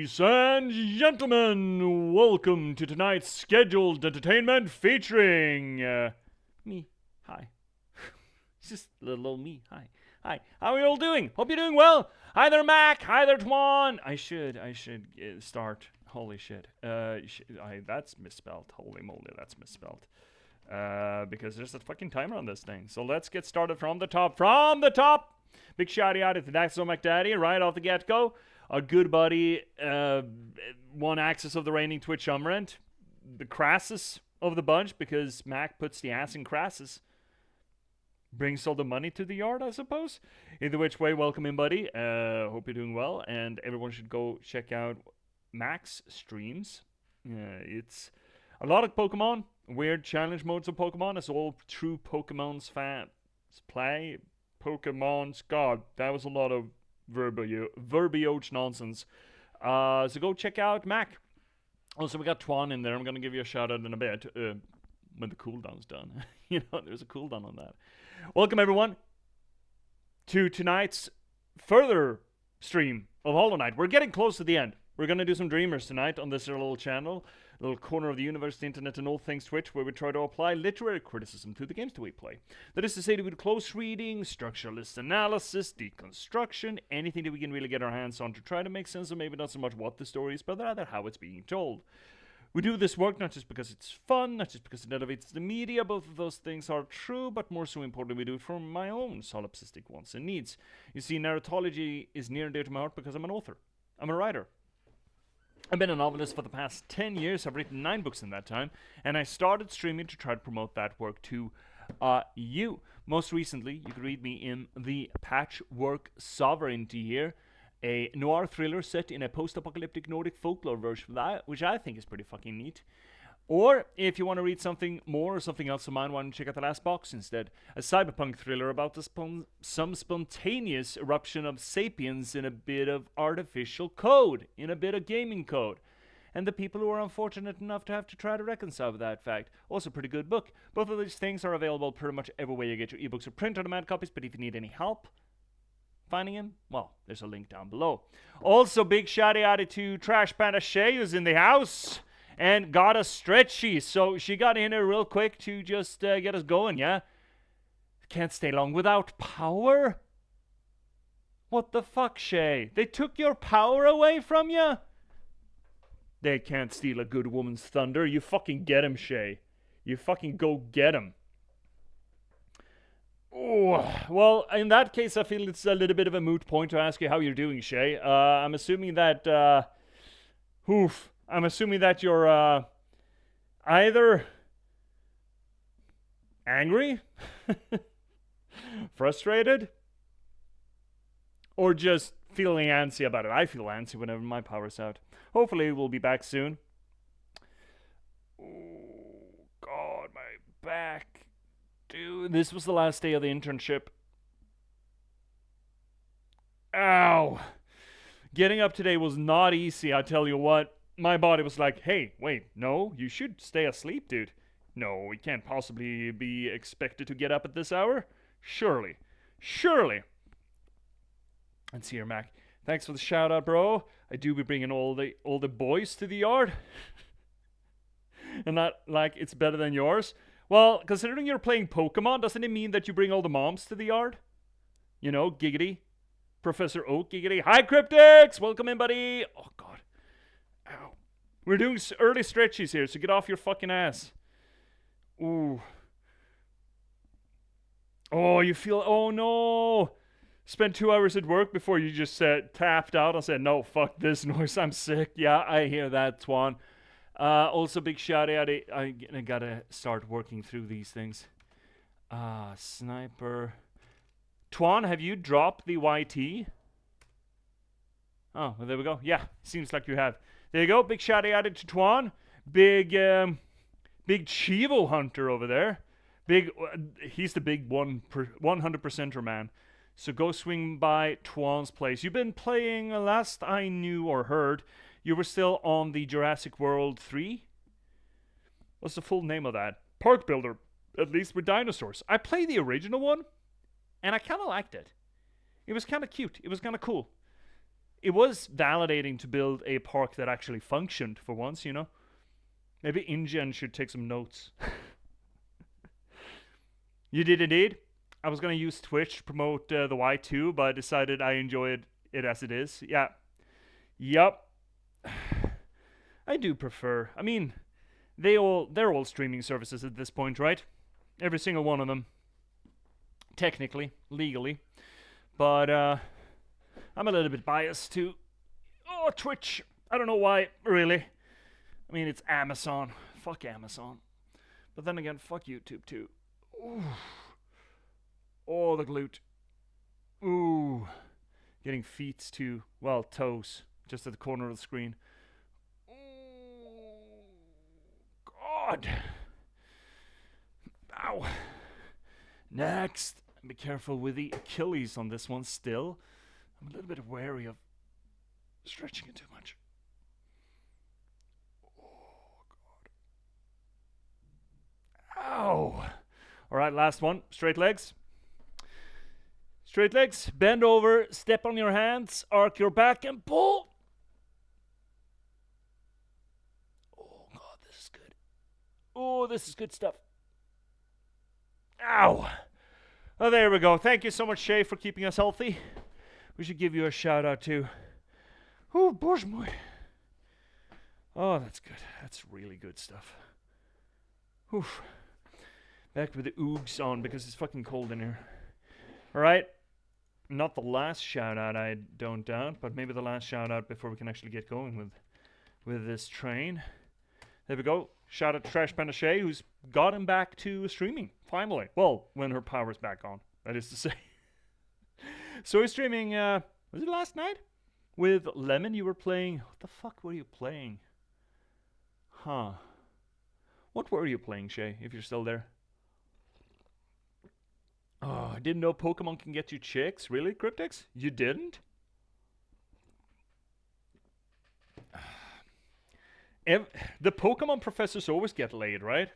Ladies and gentlemen, welcome to tonight's scheduled entertainment featuring me. Hi. It's just little old me. Hi. Hi. How are you all doing? Hope you're doing well. Hi there, Mac. Hi there, Twan. I should start. Holy shit. That's misspelled. Holy moly, that's misspelled. Because there's a fucking timer on this thing. So let's get started from the top. From the top! Big shouty out to Daxo McDaddy right off the get-go. Our good buddy, one axis of the reigning Twitch umrent, the Crassus of the bunch, because Mac puts the ass in Crassus. Brings all the money to the yard, I suppose. Either which way, welcome in, buddy. Hope you're doing well, and everyone should go check out Mac's streams. It's a lot of Pokemon, weird challenge modes of Pokemon, as all true Pokemon's fans play. Pokemon's God, that was a lot of verbiage nonsense. So go check out Mac. Also, we got Twan in there. I'm going to give you a shout out in a bit when the cooldown's done. You know, there's a cooldown on that. Welcome, everyone, to tonight's further stream of Hollow Knight. We're getting close to the end. We're going to do some Dreamers tonight on this little channel, little corner of the universe, the internet, and all things Twitch, where we try to apply literary criticism to the games that we play. That is to say, with close reading, structuralist analysis, deconstruction, anything that we can really get our hands on to try to make sense of maybe not so much what the story is, but rather how it's being told. We do this work not just because it's fun, not just because it elevates the media, both of those things are true, but more so importantly, we do it for my own solipsistic wants and needs. You see, narratology is near and dear to my heart because I'm an author. I'm a writer. I've been a novelist for the past 10 years. I've written 9 books in that time, and I started streaming to try to promote that work to you. Most recently, you could read me in the Patchwork Sovereignty here, a noir thriller set in a post-apocalyptic Nordic folklore version, which I think is pretty fucking neat. Or, if you want to read something more or something else of mine, why don't you check out The Last Box instead? A cyberpunk thriller about some spontaneous eruption of sapiens in a bit of artificial code, in a bit of gaming code. And the people who are unfortunate enough to have to try to reconcile with that fact. Also, pretty good book. Both of these things are available pretty much everywhere you get your ebooks or print-on-demand copies, but if you need any help finding him, well, there's a link down below. Also, big shouty out to Trash Panda Shay, who's in the house and got us stretchy. So she got in here real quick to just get us going, yeah? Can't stay long without power? What the fuck, Shay? They took your power away from you? They can't steal a good woman's thunder. You fucking get him, Shay. You fucking go get him. Oh, well, in that case, I feel it's a little bit of a moot point to ask you how you're doing, Shay. I'm assuming that, I'm assuming that you're, either angry, frustrated, or just feeling antsy about it. I feel antsy whenever my power's out. Hopefully, we'll be back soon. Oh, God, my back. Dude, this was the last day of the internship. Ow. Getting up today was not easy, I tell you what. My body was like, hey, wait, no, you should stay asleep, dude. No, we can't possibly be expected to get up at this hour. Surely. And see here, Mac. Thanks for the shout out, bro. I do be bringing all the boys to the yard. And not like it's better than yours. Well, considering you're playing Pokemon, doesn't it mean that you bring all the moms to the yard? You know, giggity. Professor Oak, giggity. Hi, Cryptics! Welcome in, buddy. Oh, God. Ow. We're doing early stretches here, so get off your fucking ass. Ooh. Oh, you feel... Oh, no. Spent 2 hours at work before you just tapped out and said, no, fuck this noise, I'm sick. Yeah, I hear that, Twan. Also, big shout out. I gotta start working through these things. Sniper. Twan, have you dropped the YT? Oh, well, there we go. Yeah, seems like you have. There you go. Big shout out to Twan. Big Chivo hunter over there. He's the big 100%er man. So go swing by Twan's place. You've been playing, last I knew or heard, you were still on the Jurassic World 3? What's the full name of that? Park Builder, at least with dinosaurs. I played the original one, and I kind of liked it. It was kind of cute. It was kind of cool. it was validating to build a park that actually functioned for once, you know? Maybe InGen should take some notes. You did indeed. I was going to use Twitch to promote the Y2, but I decided I enjoyed it as it is. Yeah. Yup. I do prefer. I mean, they're all streaming services at this point, right? Every single one of them. Technically, legally. But I'm a little bit biased to Twitch. I don't know why, really. I mean, it's Amazon. Fuck Amazon. But then again, fuck YouTube too. Ooh. Oh, the glute. Ooh. Getting feet too. Well, toes. Just at the corner of the screen. Oh, God. Ow. Next. Be careful with the Achilles on this one still. I'm a little bit wary of stretching it too much. Oh, God. Ow. All right, last one. Straight legs. Straight legs. Bend over. Step on your hands. Arc your back and pull. Oh, God, this is good. Oh, this is good stuff. Ow. Oh, there we go. Thank you so much, Shay, for keeping us healthy. We should give you a shout out too. Oh, bože moj. Oh, that's good. That's really good stuff. Oof. Back with the oogs on because it's fucking cold in here. All right. Not the last shout out, I don't doubt, but maybe the last shout out before we can actually get going with this train. There we go. Shout out to Trash Panda Shay, who's gotten back to streaming, finally. Well, when her power's back on, that is to say. So he's streaming, was it last night? With Lemon, you were playing... What the fuck were you playing? Huh. What were you playing, Shay, if you're still there? Oh, I didn't know Pokemon can get you chicks. Really, Cryptix? You didn't? The Pokemon professors always get laid, right?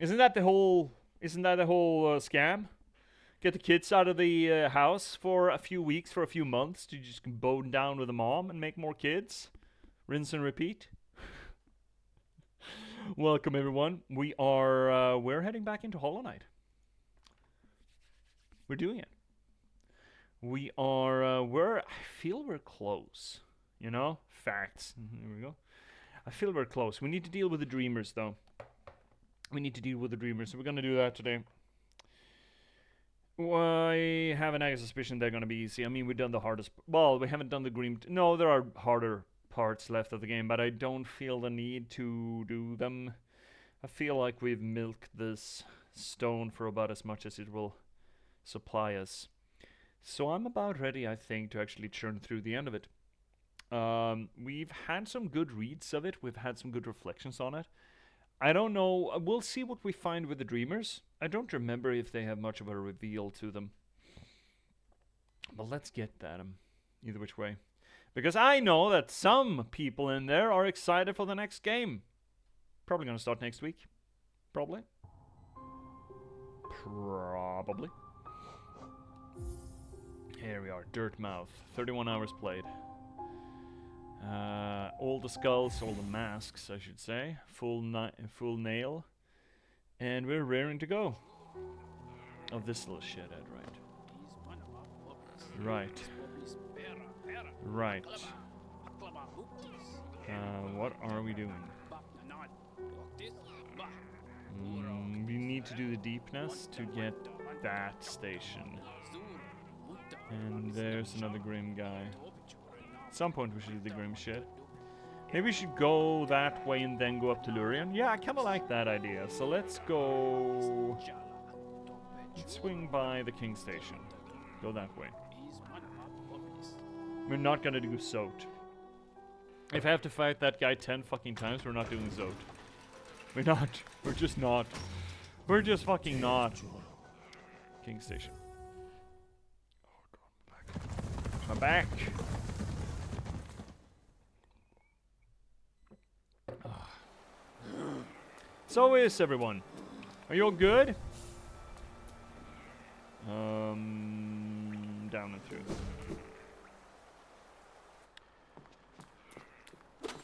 Isn't that the whole scam? Get the kids out of the house for a few weeks, for a few months, to just bone down with the mom and make more kids. Rinse and repeat. Welcome everyone. We're heading back into Hollow Knight. We're doing it. I feel we're close. You know? Facts. Here we go. I feel we're close. We need to deal with the Dreamers, though. We need to deal with the Dreamers, so we're going to do that today. I have an nagging suspicion they're going to be easy. I mean, we've done the hardest... Well, we haven't done the Grim... No, there are harder parts left of the game, but I don't feel the need to do them. I feel like we've milked this stone for about as much as it will supply us. So I'm about ready, I think, to actually churn through the end of it. We've had some good reads of it. We've had some good reflections on it. I don't know. We'll see what we find with the Dreamers. I don't remember if they have much of a reveal to them. But let's get at them. Either which way. Because I know that some people in there are excited for the next game. Probably going to start next week. Probably. Here we are. Dirtmouth. 31 hours played. All the skulls, all the masks, I should say. Full nail. And we're raring to go. Oh, this little shithead, right. Right. What are we doing? We need to do the deepness to get that station. And there's another grim guy. At some point we should do the grim shit. Maybe we should go that way and then go up to Lurien. Yeah, I kind of like that idea. So let's go... Let's swing by the King Station. Go that way. We're not gonna do Zote. If I have to fight that guy 10 fucking times, we're not doing Zote. We're not. We're just not. We're just fucking not. King Station. Oh god, my back. So is everyone. Are you all good? Down and through.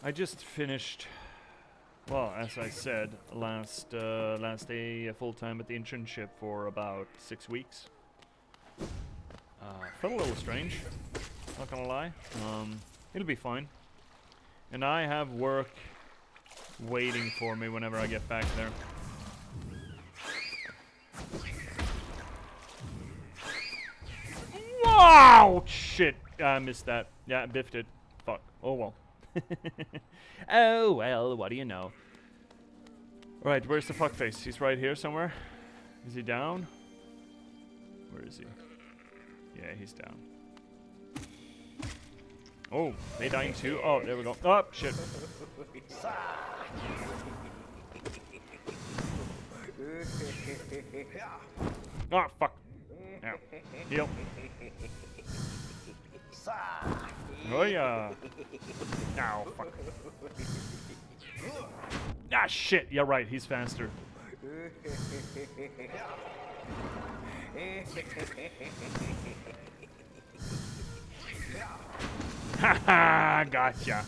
I just finished, well, as I said, last day full time at the internship for about 6 weeks. Felt a little strange, not gonna lie. It'll be fine. And I have work waiting for me whenever I get back there. Wow! Shit, I missed that. Yeah, I biffed it. Fuck. Oh well. Oh well, what do you know? Right, where's the fuckface? He's right here somewhere. Is he down? Where is he? Yeah, he's down. Oh, they dying too? Oh, there we go. Oh, shit. Oh, fuck. Ow. Heal. Oh, yeah. Ow, fuck. Ah, shit. Yeah, right. He's faster. Haha, gotcha.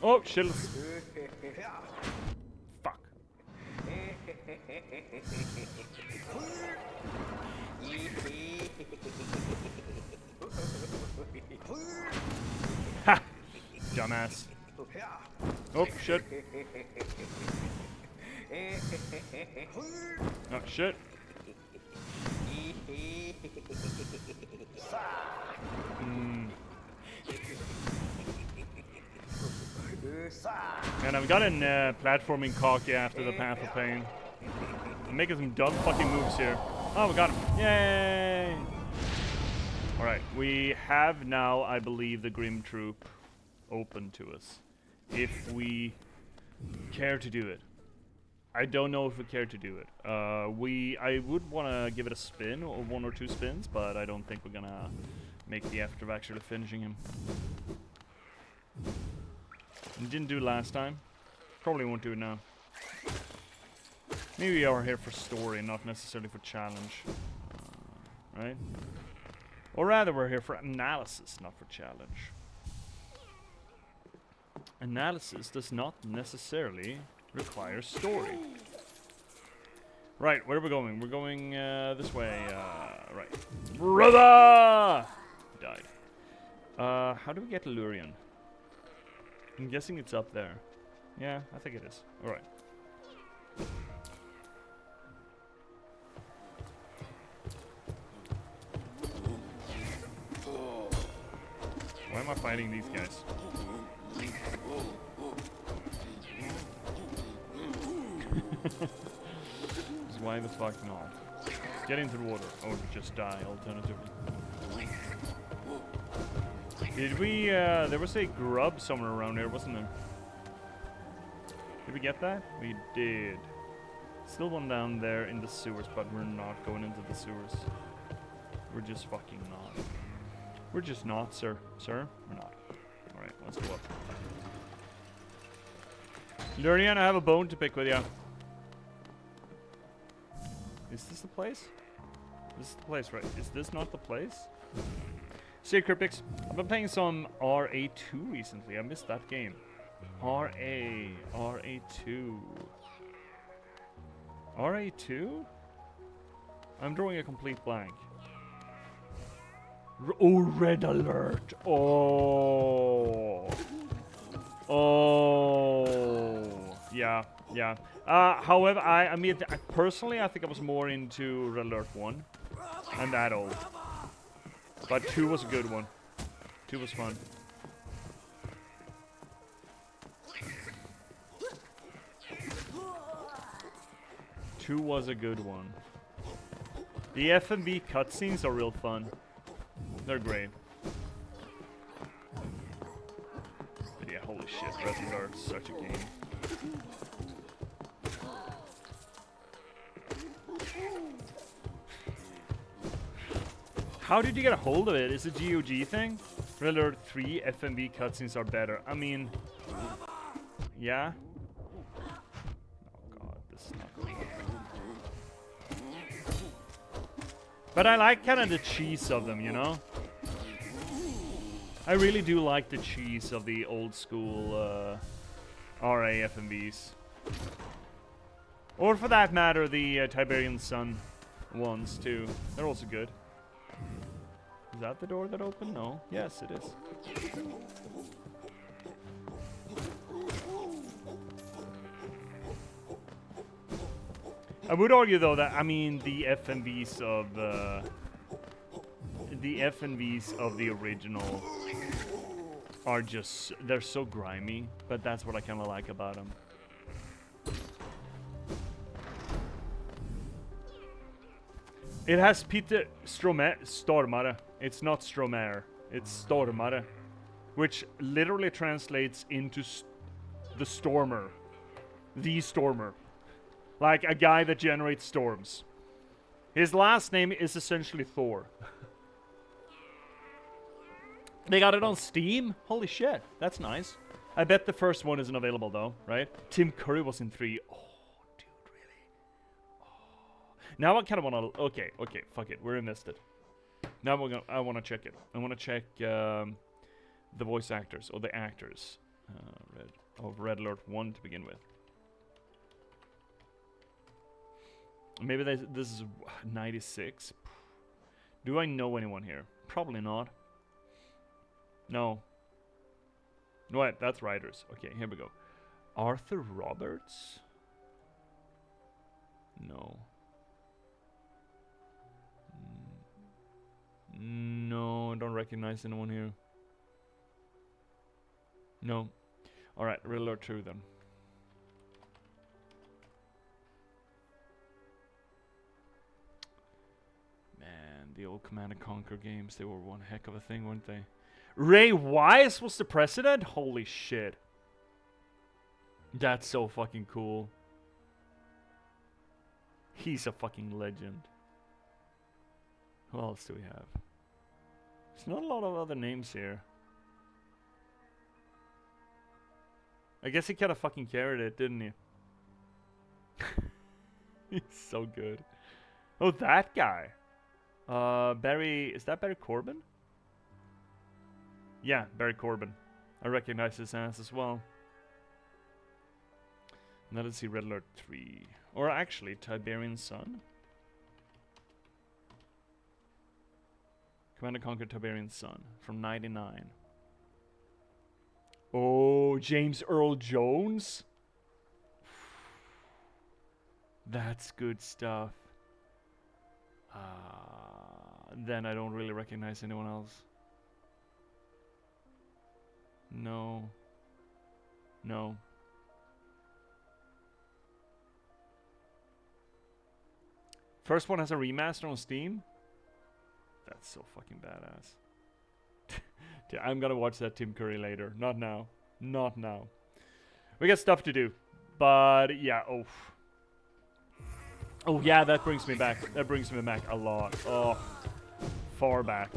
Oh, shit. Fuck. Ha! Dumbass. Oh, shit. Oh, shit. And I've gotten platforming cocky after the Path of Pain. I'm making some dumb fucking moves here. Oh, we got him. Yay! Alright, we have now, I believe, the Grim Troop open to us. If we care to do it. I don't know if we care to do it. I would want to give it a spin, or 1 or 2 spins, but I don't think we're gonna make the effort of actually finishing him. We didn't do it last time. Probably won't do it now. Maybe we are here for story, not necessarily for challenge. Right? Or rather, we're here for analysis, not for challenge. Analysis does not necessarily require story. Right, where are we going? We're going this way. Right. Brother! Died. How do we get to Lurian? I'm guessing it's up there. Yeah, I think it is. Alright. Why am I fighting these guys? Just why the fuck not? Get into the water. Or just die, alternatively. Did we, there was a grub somewhere around here, wasn't there? Did we get that? We did. Still one down there in the sewers, but we're not going into the sewers. We're just fucking not. We're just not, sir. Sir? We're not. Alright, let's go up. Lurian, I have a bone to pick with you. Is this the place? This is the place, right? Is this not the place? See, Cryptics, I've been playing some RA2 recently. I missed that game. RA2. RA2? I'm drawing a complete blank. Oh, red alert. Oh. Oh. Yeah, yeah. However, I mean, personally, I think I was more into Red Alert 1 and that old. But 2 was a good one. 2 was fun. Two was a good one. The FMV cutscenes are real fun. They're great. But yeah, holy shit, Red Alert, such a game. How did you get a hold of it? Is it a GOG thing? Red Alert 3 FMV cutscenes are better. I mean, yeah. Oh god, this is not good. But I like kind of the cheese of them, you know? I really do like the cheese of the old school RA FMVs. Or for that matter, the Tiberian Sun ones too. They're also good. Is that the door that opened? No. Yes, it is. I would argue though that, I mean, the FMVs of the original are just, they're so grimy, but that's what I kind of like about them. It has Peter Stormare. It's not Stromare. It's Stormare, which literally translates into the Stormer. The Stormer. Like a guy that generates storms. His last name is essentially Thor. They got it on Steam? Holy shit, that's nice. I bet the first one isn't available though, right? Tim Curry was in 3. Oh, dude, really? Oh. Now I kind of want to... Okay, fuck it, we're invested. Now I want to check it. I want to check the voice actors, or the actors of Red Alert 1 to begin with. Maybe this is 96. Do I know anyone here? Probably not. No. Wait, that's writers. Okay, here we go. Arthur Roberts? No. No, I don't recognize anyone here. No. Alright, Red Alert 2 then. The old Command & Conquer games, they were one heck of a thing, weren't they? Ray Wise was the president? Holy shit. That's so fucking cool. He's a fucking legend. Who else do we have? There's not a lot of other names here. I guess he kind of fucking carried it, didn't he? He's so good. Oh, that guy. Barry, is that Barry Corbin? Yeah, Barry Corbin. I recognize his ass as well. Now let's see Red Alert 3. Or actually, Tiberian Sun. Command & Conquer Tiberian Sun from 99. Oh, James Earl Jones? That's good stuff. Then I don't really recognize anyone else. No. No. First one has a remaster on Steam? That's so fucking badass. I'm gonna watch that Tim Curry later. Not now. Not now. We got stuff to do. But, yeah, oh. Oh, yeah, that brings me back. That brings me back a lot. Oh. Far back.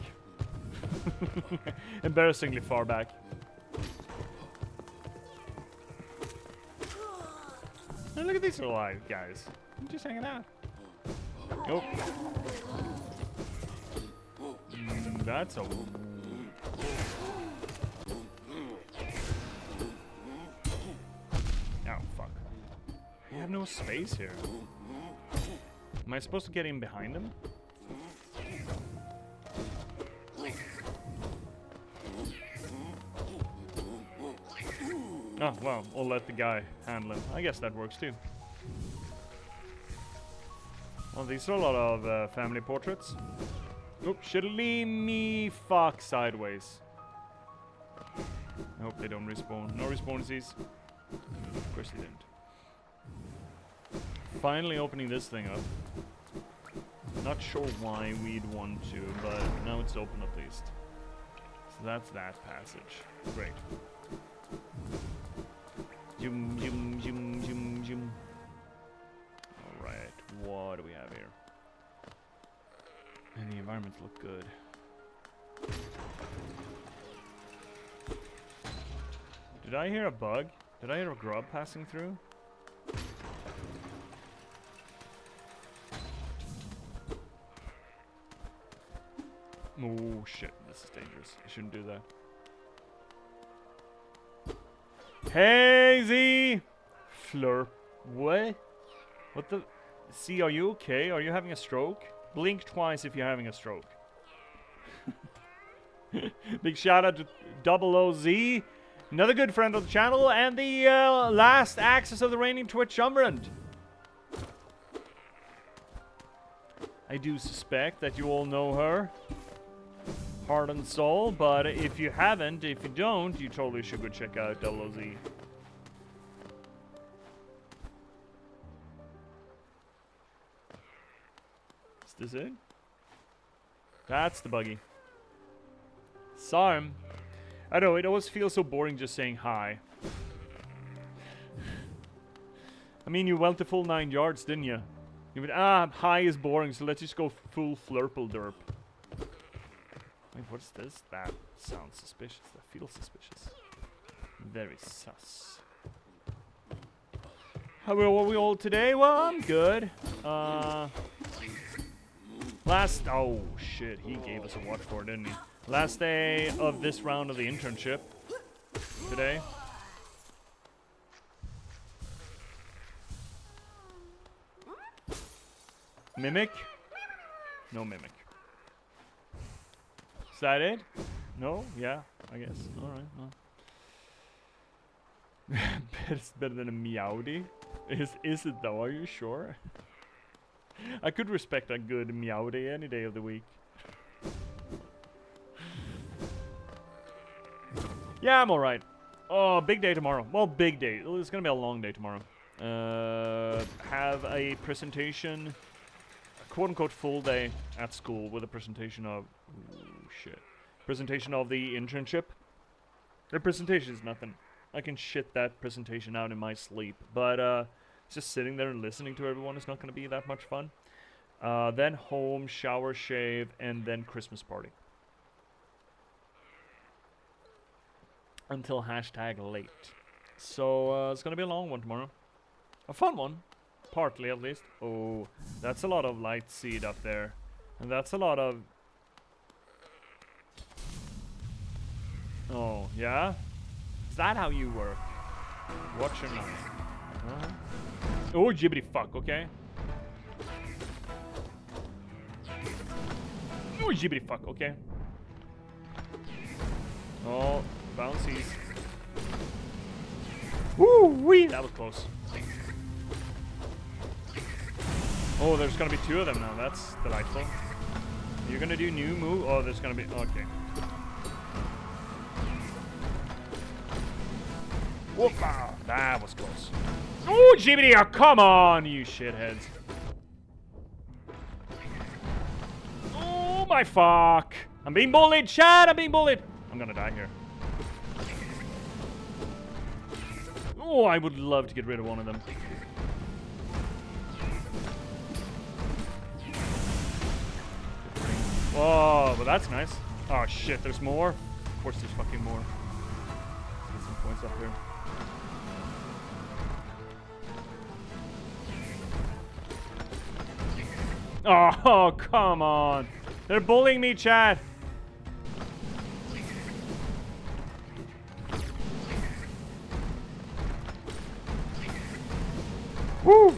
Embarrassingly far back. And look at these little guys. I'm just hanging out. Oh. That's a... Oh, fuck. I have no space here. Am I supposed to get in behind him? Oh, well, we'll let the guy handle him. I guess that works too. Well, these are a lot of family portraits. Oops, should leave me fuck sideways. I hope they don't respawn. No respawnsies. Of course they didn't. Finally opening this thing up. Not sure why we'd want to, but now it's open at least. So that's that passage. Great. Zoom, zoom, zoom, zoom, zoom. Alright, what do we have here? And the environments look good. Did I hear a bug? Did I hear a grub passing through? Oh shit, this is dangerous. I shouldn't do that. Hazy! Flurp. What? What the? See, are you okay? Are you having a stroke? Blink twice if you're having a stroke. Big shout out to Double OZ, another good friend of the channel, and the last access of the reigning Twitch Umbrand. I do suspect that you all know her, heart and soul, but if you haven't, if you don't, you totally should go check out Double OZ. Is this it? That's the buggy. Saw him. I know, it always feels so boring just saying hi. I mean, you went the full 9 yards, didn't you? You went, hi is boring, so let's just go full flurple derp. Wait, what's this? That sounds suspicious. That feels suspicious. Very sus. How are we all today? Well, I'm good. Oh shit, he gave us a watch for it, didn't he? Last day of this round of the internship today. Mimic? No mimic. Is that it? No? Yeah, I guess. Alright, well. It's better than a Meowdy. Is it though? Are you sure? I could respect a good Meowdy any day of the week. Yeah, I'm alright. Oh, big day tomorrow. Well, big day. It's gonna be a long day tomorrow. Have a presentation, a quote-unquote full day at school with a presentation of... Ooh, shit. Presentation of the internship. The presentation is nothing. I can shit that presentation out in my sleep. But, just sitting there and listening to everyone is not gonna be that much fun. Then home, shower, shave, and then Christmas party. Until hashtag late. So, it's gonna be a long one tomorrow. A fun one. Partly, at least. Oh, that's a lot of light seed up there. And that's a lot of... Oh, yeah? Is that how you work? Watch your mouth. Oh, jibbity fuck, okay? Oh, jibbity fuck, okay? Oh... Bouncies. Woo-wee! That was close. Oh, there's gonna be 2 of them now. That's delightful. You're gonna do new move? Oh, there's gonna be... Okay. Whoop-ah! That was close. Oh, jibbity! Oh, come on, you shitheads. Oh, my fuck! I'm being bullied, chat! I'm being bullied! I'm gonna die here. Oh, I would love to get rid of one of them. Oh, but that's nice. Oh shit, there's more? Of course there's fucking more. Let's get some points up here. Oh, come on. They're bullying me, chat. Woo!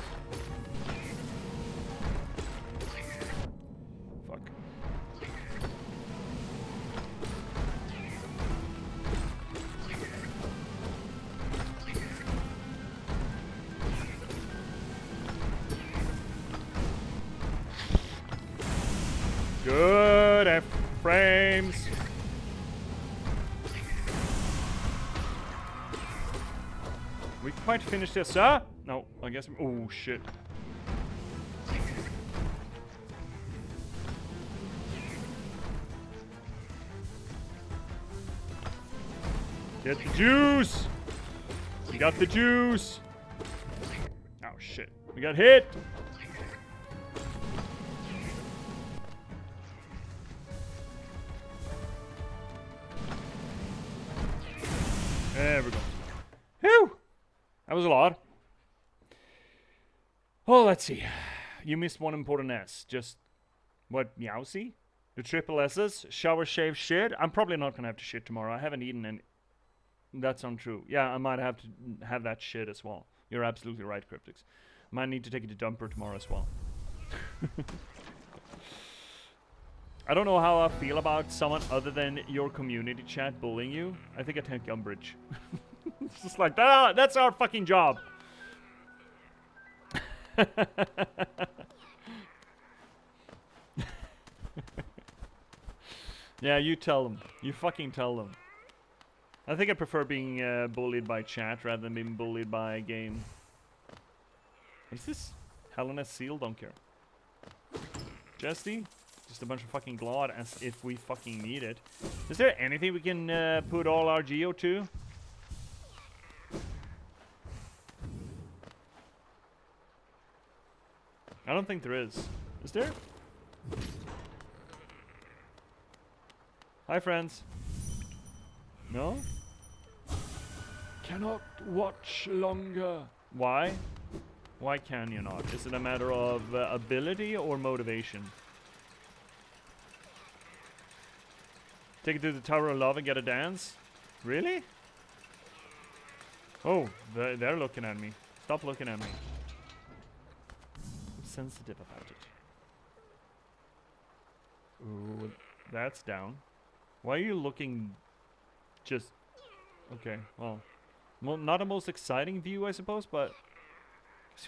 Fuck. Good F frames. We quite finished this, huh? No, I guess. Oh shit. Get the juice. We got the juice. Oh shit. We got hit. There we go. Whew. That was a lot. Oh, let's see. You missed one important S. Just, what, Meowsy? The triple S's? Shower, shave, shit? I'm probably not gonna have to shit tomorrow. I haven't eaten any... That's untrue. Yeah, I might have to have that shit as well. You're absolutely right, Cryptics. Might need to take it to Dumper tomorrow as well. I don't know how I feel about someone other than your community chat bullying you. I think I take umbrage. It's just like, that's our fucking job. Yeah, you tell them. You fucking tell them. I think I prefer being bullied by chat rather than being bullied by a game. What is this? Helena Seal? Don't care. Jesse? Just a bunch of fucking glad as if we fucking need it. Is there anything we can put all our geo to? I don't think there is. Is there? Hi, friends. No? Cannot watch longer. Why? Why can you not? Is it a matter of ability or motivation? Take it to the Tower of Love and get a dance? Really? Oh, they're looking at me. Stop looking at me. I'm sensitive about it. Ooh, that's down. Why are you looking just... Okay, well, not the most exciting view, I suppose, but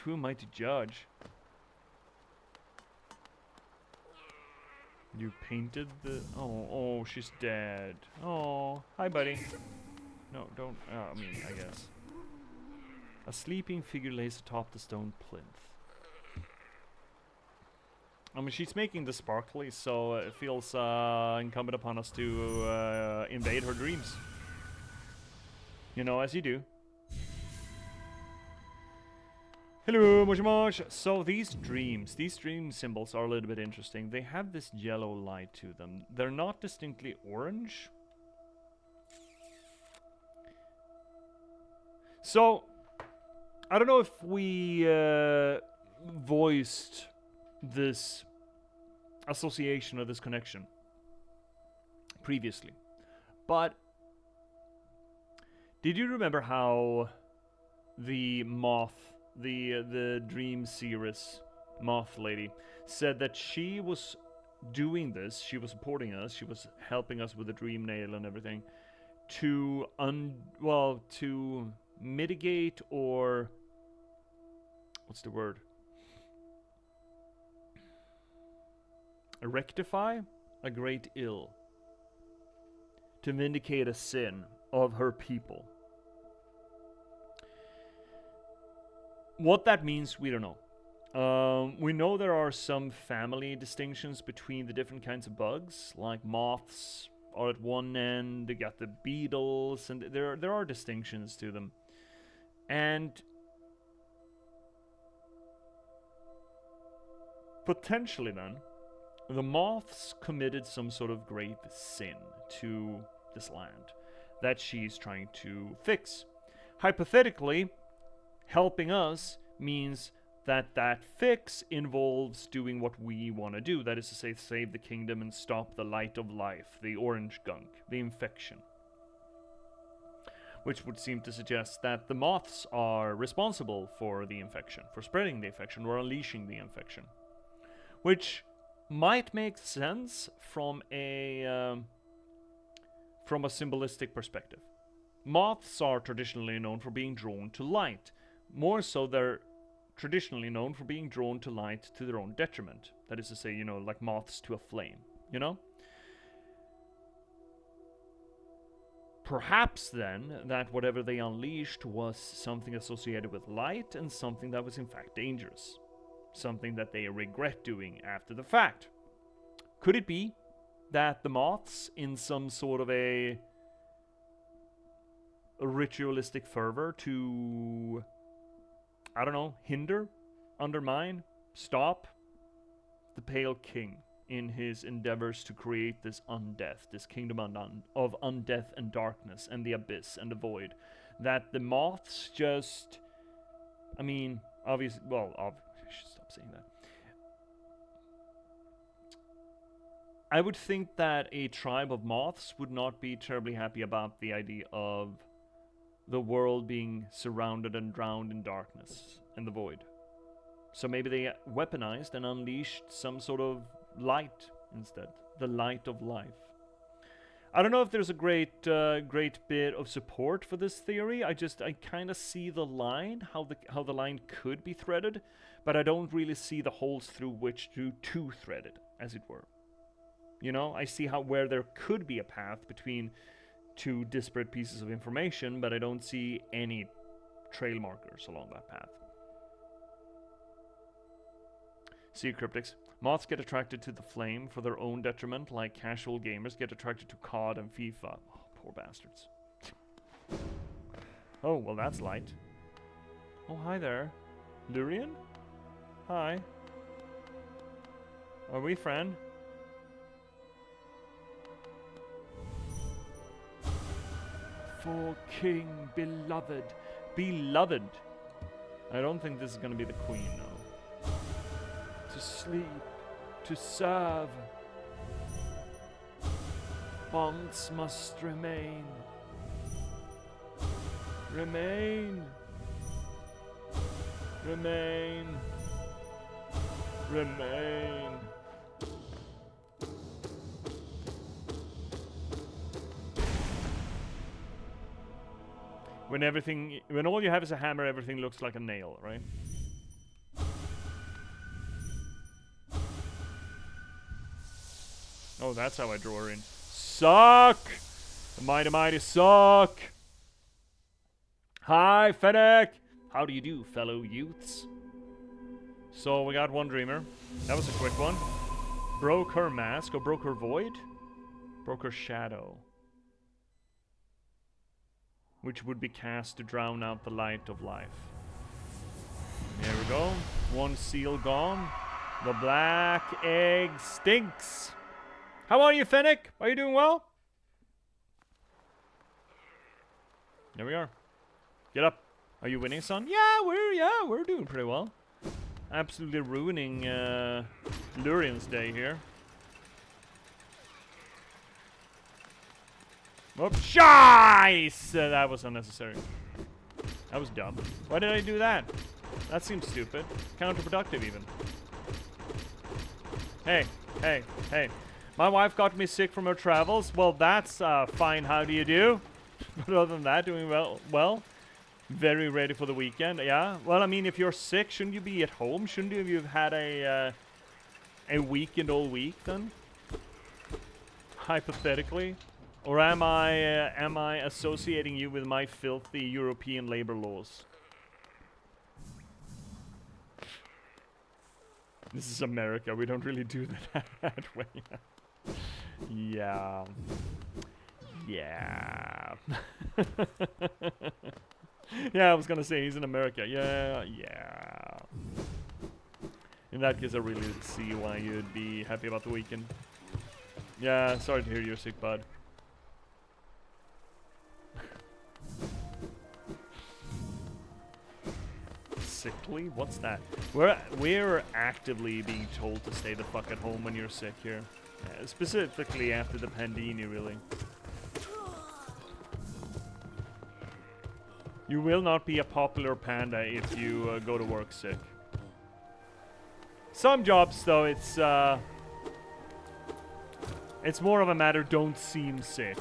who am I to judge? You painted the... Oh, she's dead. Oh, hi, buddy. No, don't... I mean, I guess. A sleeping figure lays atop the stone plinth. I mean, she's making the sparkly, so it feels incumbent upon us to invade her dreams. You know, as you do. Hello, mosh mosh. So these dream symbols are a little bit interesting. They have this yellow light to them. They're not distinctly orange. So, I don't know if we voiced this association or this connection previously, but did you remember how the moth, the dream seeress moth lady, said that she was doing this, she was supporting us, she was helping us with the dream nail and everything to to mitigate, or what's the word? Rectify a great ill, to vindicate a sin of her people. What that means, we don't know. We know there are some family distinctions between the different kinds of bugs, like moths are at one end, you got the beetles, and there are distinctions to them. And potentially then, the moths committed some sort of grave sin to this land that she's trying to fix. Hypothetically, helping us means that that fix involves doing what we want to do. That is to say, save the kingdom and stop the light of life, the orange gunk, the infection. Which would seem to suggest that the moths are responsible for the infection, for spreading the infection or unleashing the infection. Which might make sense from a symbolistic perspective. Moths are traditionally known for being drawn to light. More so, they're traditionally known for being drawn to light to their own detriment. That is to say, you know, like moths to a flame, you know? Perhaps then, that whatever they unleashed was something associated with light and something that was in fact dangerous. Something that they regret doing after the fact. Could it be that the moths, in some sort of a ritualistic fervor to, I don't know, hinder, undermine, stop the Pale King in his endeavors to create this undeath, this kingdom of undeath and darkness and the abyss and the void, that the moths just, I mean, obviously, well, I should stop saying that. I would think that a tribe of moths would not be terribly happy about the idea of the world being surrounded and drowned in darkness and the void. So maybe they weaponized and unleashed some sort of light instead. The light of life. I don't know if there's a great bit of support for this theory. I kind of see the line, how the line could be threaded, but I don't really see the holes through which to thread it, as it were. You know, I see where there could be a path between two disparate pieces of information, but I don't see any trail markers along that path. Sea cryptics. Moths get attracted to the flame for their own detriment, like casual gamers get attracted to COD and FIFA. Oh, poor bastards. Oh, well that's light. Oh, hi there. Lurian? Hi. Are we friend? For King Beloved. Beloved. I don't think this is gonna be the queen, no. To sleep. To serve. Bonds must remain. Remain. Remain. Remain. When all you have is a hammer, everything looks like a nail, right? Oh, that's how I draw her in. Suck! The mighty suck! Hi, Fennec! How do you do, fellow youths? So, we got one dreamer. That was a quick one. Broke her mask, or broke her void? Broke her shadow. Which would be cast to drown out the light of life. There we go. One seal gone. The black egg stinks. How are you, Fennec? Are you doing well? There we are. Get up. Are you winning, son? Yeah, we're doing pretty well. Absolutely ruining Lurian's day here. Whoops. Shice! That was unnecessary. That was dumb. Why did I do that? That seems stupid. Counterproductive, even. Hey. My wife got me sick from her travels. Well, that's fine. How do you do? But other than that, doing well. Very ready for the weekend. Yeah. Well, I mean, if you're sick, shouldn't you be at home? Shouldn't you have had a weekend all week then? Hypothetically. Or am I associating you with my filthy European labor laws? This is America. We don't really do that way. Yeah. Yeah. Yeah, I was gonna say he's in America. Yeah. In that case, I really see why you'd be happy about the weekend. Yeah, sorry to hear you're sick, bud. Sickly? What's that? We're actively being told to stay the fuck at home when you're sick here. Specifically after the pandini, really. You will not be a popular panda if you go to work sick. Some jobs, though, it's more of a matter don't seem sick.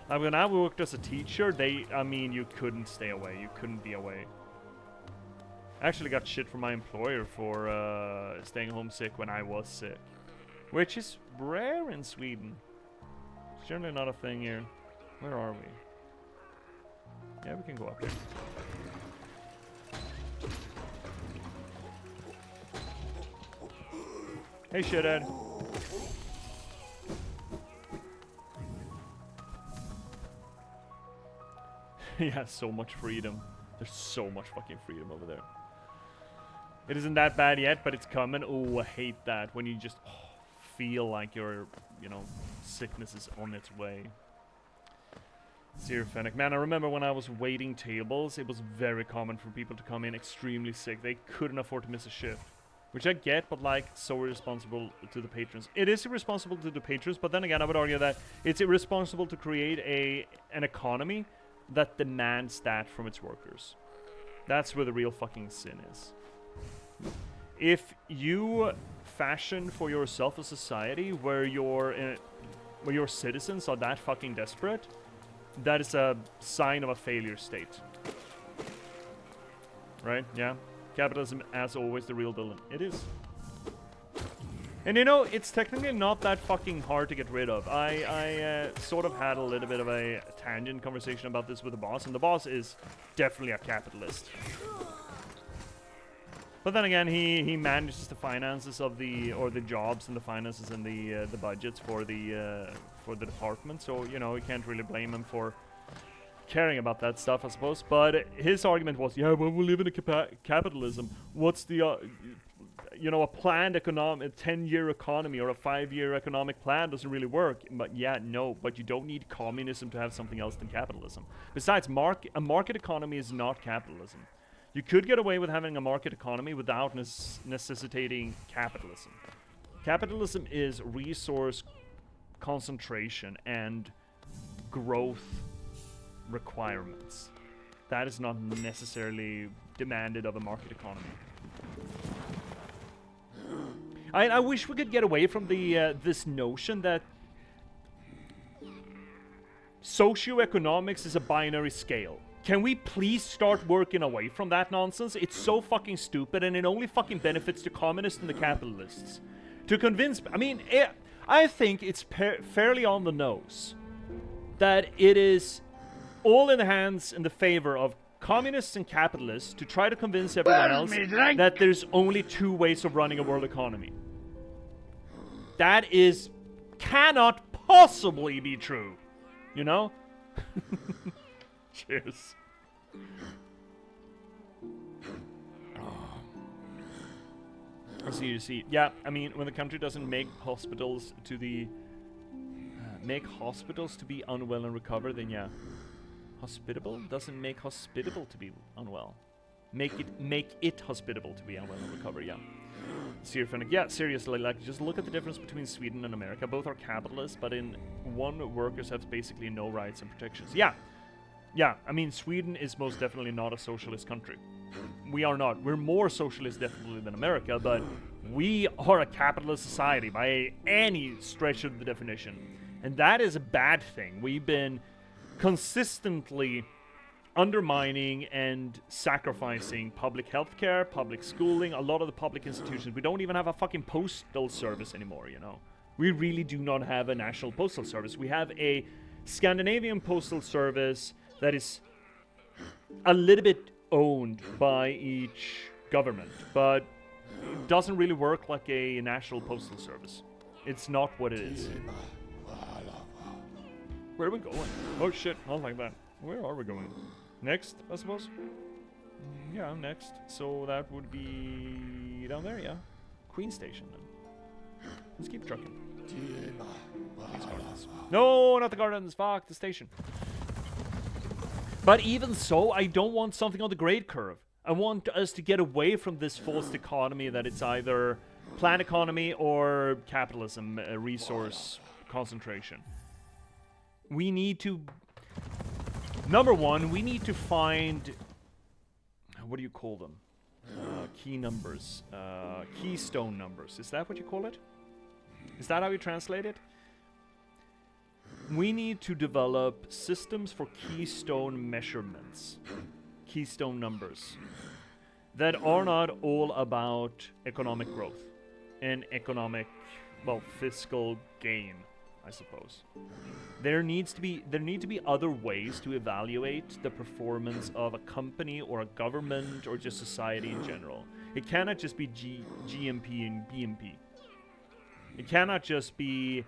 When I worked as a teacher, you couldn't stay away. You couldn't be away. I actually got shit from my employer for staying home sick when I was sick. Which is rare in Sweden. It's generally not a thing here. Where are we? Yeah, we can go up here. Hey, shithead. Yeah, so much freedom. There's so much fucking freedom over there. It isn't that bad yet, but it's coming. Oh, I hate that. When you just feel like your, sickness is on its way. Dear Fennec. Man, I remember when I was waiting tables, it was very common for people to come in extremely sick. They couldn't afford to miss a shift. Which I get, but so irresponsible to the patrons. It is irresponsible to the patrons, but then again, I would argue that it's irresponsible to create an economy that demands that from its workers. That's where the real fucking sin is. If you fashion for yourself a society where your citizens are that fucking desperate, that is a sign of a failure state. Right? Yeah. Capitalism, as always, the real villain. It is. And you know, it's technically not that fucking hard to get rid of. I sort of had a little bit of a tangent conversation about this with the boss, and the boss is definitely a capitalist. But then again, he manages the finances of the jobs and the finances and the budgets for the department. So you know, you can't really blame him for caring about that stuff, I suppose. But his argument was, yeah, well, we live in a capitalism. What's the you know, a planned a 10-year economy or a 5-year economic plan doesn't really work. But yeah, no, but you don't need communism to have something else than capitalism. Besides, a market economy is not capitalism. You could get away with having a market economy without necessitating capitalism. Capitalism is resource concentration and growth requirements. That is not necessarily demanded of a market economy. I wish we could get away from the this notion that socioeconomics is a binary scale. Can we please start working away from that nonsense? It's so fucking stupid, and it only fucking benefits the communists and the capitalists. To convince... I mean, I think it's fairly on the nose that it is all in the hands in the favor of communists and capitalists to try to convince everyone else that there's only two ways of running a world economy. That cannot possibly be true. You know? Cheers. You see. Yeah, I mean, when the country doesn't make hospitals to the... make hospitals to be unwell and recover, then yeah. Hospitable doesn't make hospitable to be unwell. Make it hospitable to be unwell and recover, yeah. Yeah, seriously, like, just look at the difference between Sweden and America. Both are capitalists, but in one, workers have basically no rights and protections. Yeah, I mean, Sweden is most definitely not a socialist country. We are not. We're more socialist definitely than America, but we are a capitalist society by any stretch of the definition. And that is a bad thing. We've been consistently undermining and sacrificing public healthcare, public schooling, a lot of the public institutions. We don't even have a fucking postal service anymore, you know. We really do not have a national postal service. We have a Scandinavian postal service that is a little bit owned by each government, but it doesn't really work like a national postal service. It's not what it is. Where are we going? Oh shit, not like that. Where are we going? Next, I suppose? Yeah, next. So that would be down there, yeah. Queen Station, then. Let's keep trucking. No, not the gardens. Fuck, the station. But even so, I don't want something on the grade curve. I want us to get away from this false dichotomy that it's either planned economy or capitalism, resource concentration. We need to... Number one, we need to find... What do you call them? Key numbers. Keystone numbers. Is that what you call it? Is that how you translate it? We need to develop systems for keystone measurements. Keystone numbers. That are not all about economic growth. And economic, well, fiscal gain, I suppose. There need to be other ways to evaluate the performance of a company or a government or just society in general. It cannot just be GMP and BMP. It cannot just be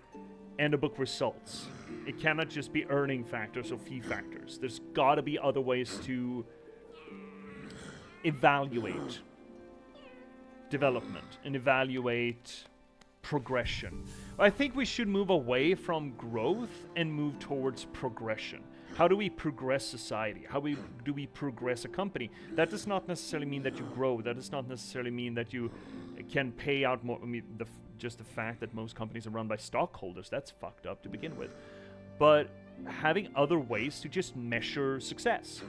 end-of-book results. It cannot just be earning factors or fee factors. There's got to be other ways to evaluate development and evaluate progression. I think we should move away from growth and move towards progression. How do we progress society? How do we progress a company? That does not necessarily mean that you grow. That does not necessarily mean that you can pay out more. I mean, just the fact that most companies are run by stockholders, that's fucked up to begin with. But having other ways to just measure success,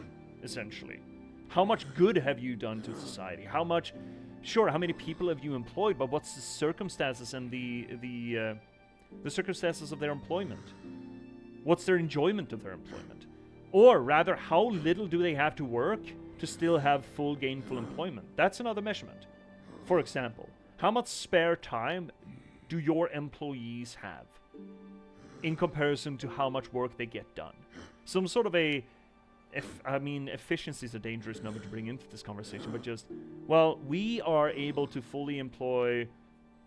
essentially. How much good have you done to society? How many people have you employed, but what's the circumstances and the circumstances of their employment? What's their enjoyment of their employment? Or rather, how little do they have to work to still have full gainful employment? That's another measurement. For example, how much spare time do your employees have in comparison to how much work they get done? Some sort of efficiency is a dangerous number to bring into this conversation, but just, well, we are able to fully employ,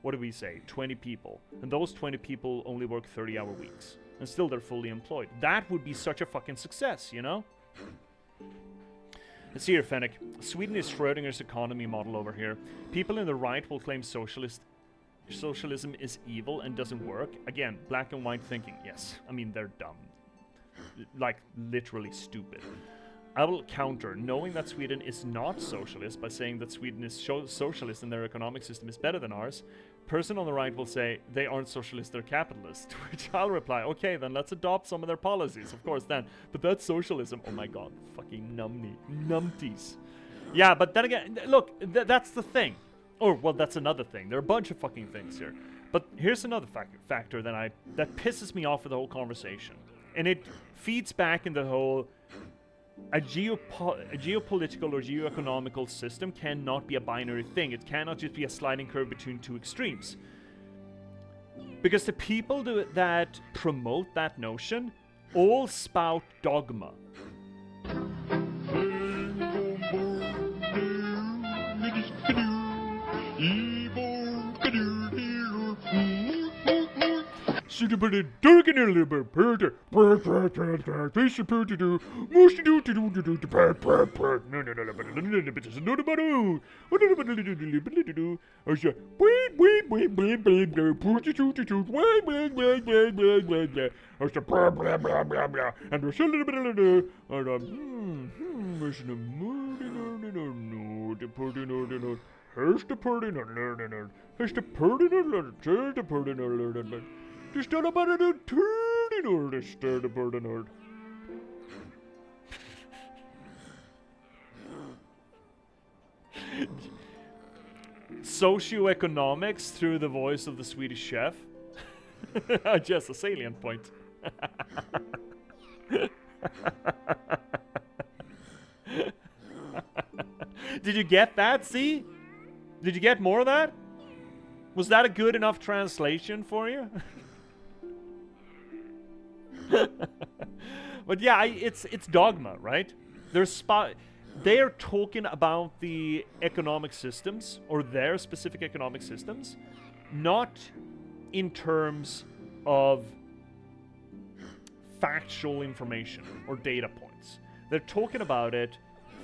20 people, and those 20 people only work 30-hour weeks, and still they're fully employed. That would be such a fucking success, you know? Let's see here, Fennec. Sweden is Schrödinger's economy model over here. People in the right will claim socialism is evil and doesn't work. Again, black and white thinking. Yes, I mean, they're dumb. Like, literally stupid. I will counter, knowing that Sweden is not socialist, by saying that Sweden is socialist and their economic system is better than ours. Person on the right will say they aren't socialist, they're capitalist. To which I'll reply, okay, then let's adopt some of their policies, of course, then. But that's socialism. Oh my god, fucking numpties. Yeah, but then again, look, that's the thing. Or, well, that's another thing. There are a bunch of fucking things here. But here's another factor that pisses me off with the whole conversation. And it feeds back in the whole, a geopolitical or geoeconomical system cannot be a binary thing. It cannot just be a sliding curve between two extremes. Because the people that promote that notion all spout dogma. Socioeconomics through the voice of the Swedish chef. Just a salient point. Did you get that? See? Did you get more of that? Was that a good enough translation for you? But yeah, it's dogma, right? They are talking about the economic systems, or their specific economic systems, not in terms of factual information or data points. They're talking about it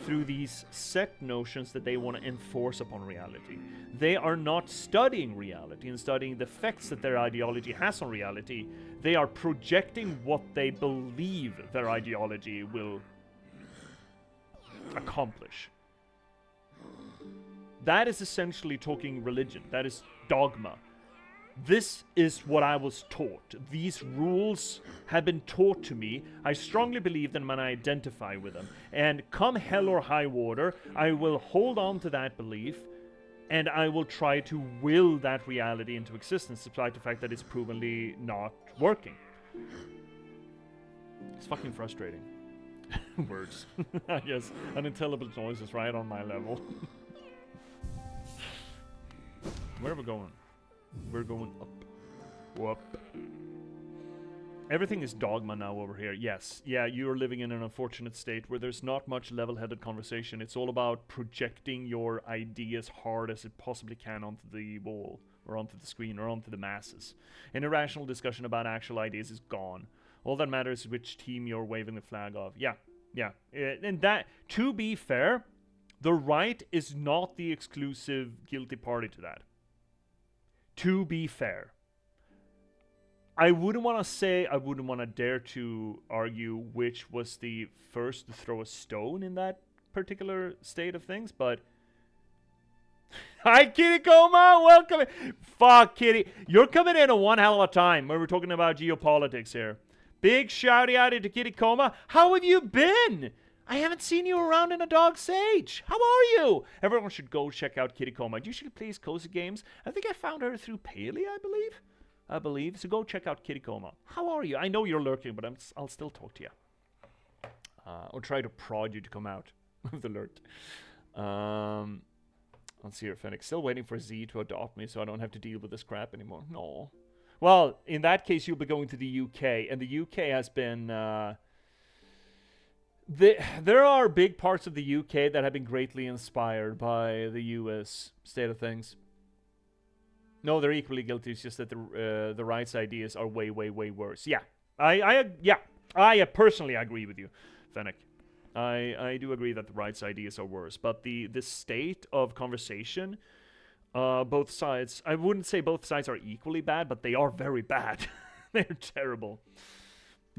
through these set notions that they want to enforce upon reality. They are not studying reality and studying the effects that their ideology has on reality. They are projecting what they believe their ideology will accomplish. That is essentially talking religion. That is dogma. This is what I was taught. These rules have been taught to me. I strongly believe them and I identify with them. And come hell or high water, I will hold on to that belief and I will try to will that reality into existence, despite the fact that it's provenly not working. It's fucking frustrating. Words. Yes, unintelligible noises right on my level. Where are we going? We're going up. Whoop. Everything is dogma now over here. Yes. Yeah, you're living in an unfortunate state where there's not much level-headed conversation. It's all about projecting your idea as hard as it possibly can onto the wall, or onto the screen, or onto the masses. An irrational discussion about actual ideas is gone. All that matters is which team you're waving the flag of. Yeah. And that, to be fair, the right is not the exclusive guilty party to that. To be fair, I wouldn't want to dare to argue which was the first to throw a stone in that particular state of things, but hi, Kitty Coma, welcome. Fuck, Kitty, you're coming in at one hell of a time when we're talking about geopolitics here. Big shouty outy to Kitty Coma. How have you been? I haven't seen you around in a dog's age. How are you? Everyone should go check out Kitty Coma. Usually plays cozy games. I think I found her through Paley, I believe. So go check out Kitty Coma. How are you? I know you're lurking, but I'll still talk to you. Or try to prod you to come out of the lurk. Let's see here, Fennec. Still waiting for Z to adopt me so I don't have to deal with this crap anymore. No. Well, in that case, you'll be going to the UK. And the UK has been... there are big parts of the UK that have been greatly inspired by the US state of things. No, they're equally guilty. It's just that the rights ideas are way, way, way worse. Yeah. I personally agree with you, Fennec. I do agree that the rights ideas are worse, but the state of conversation, both sides, I wouldn't say both sides are equally bad, but they are very bad. They're terrible.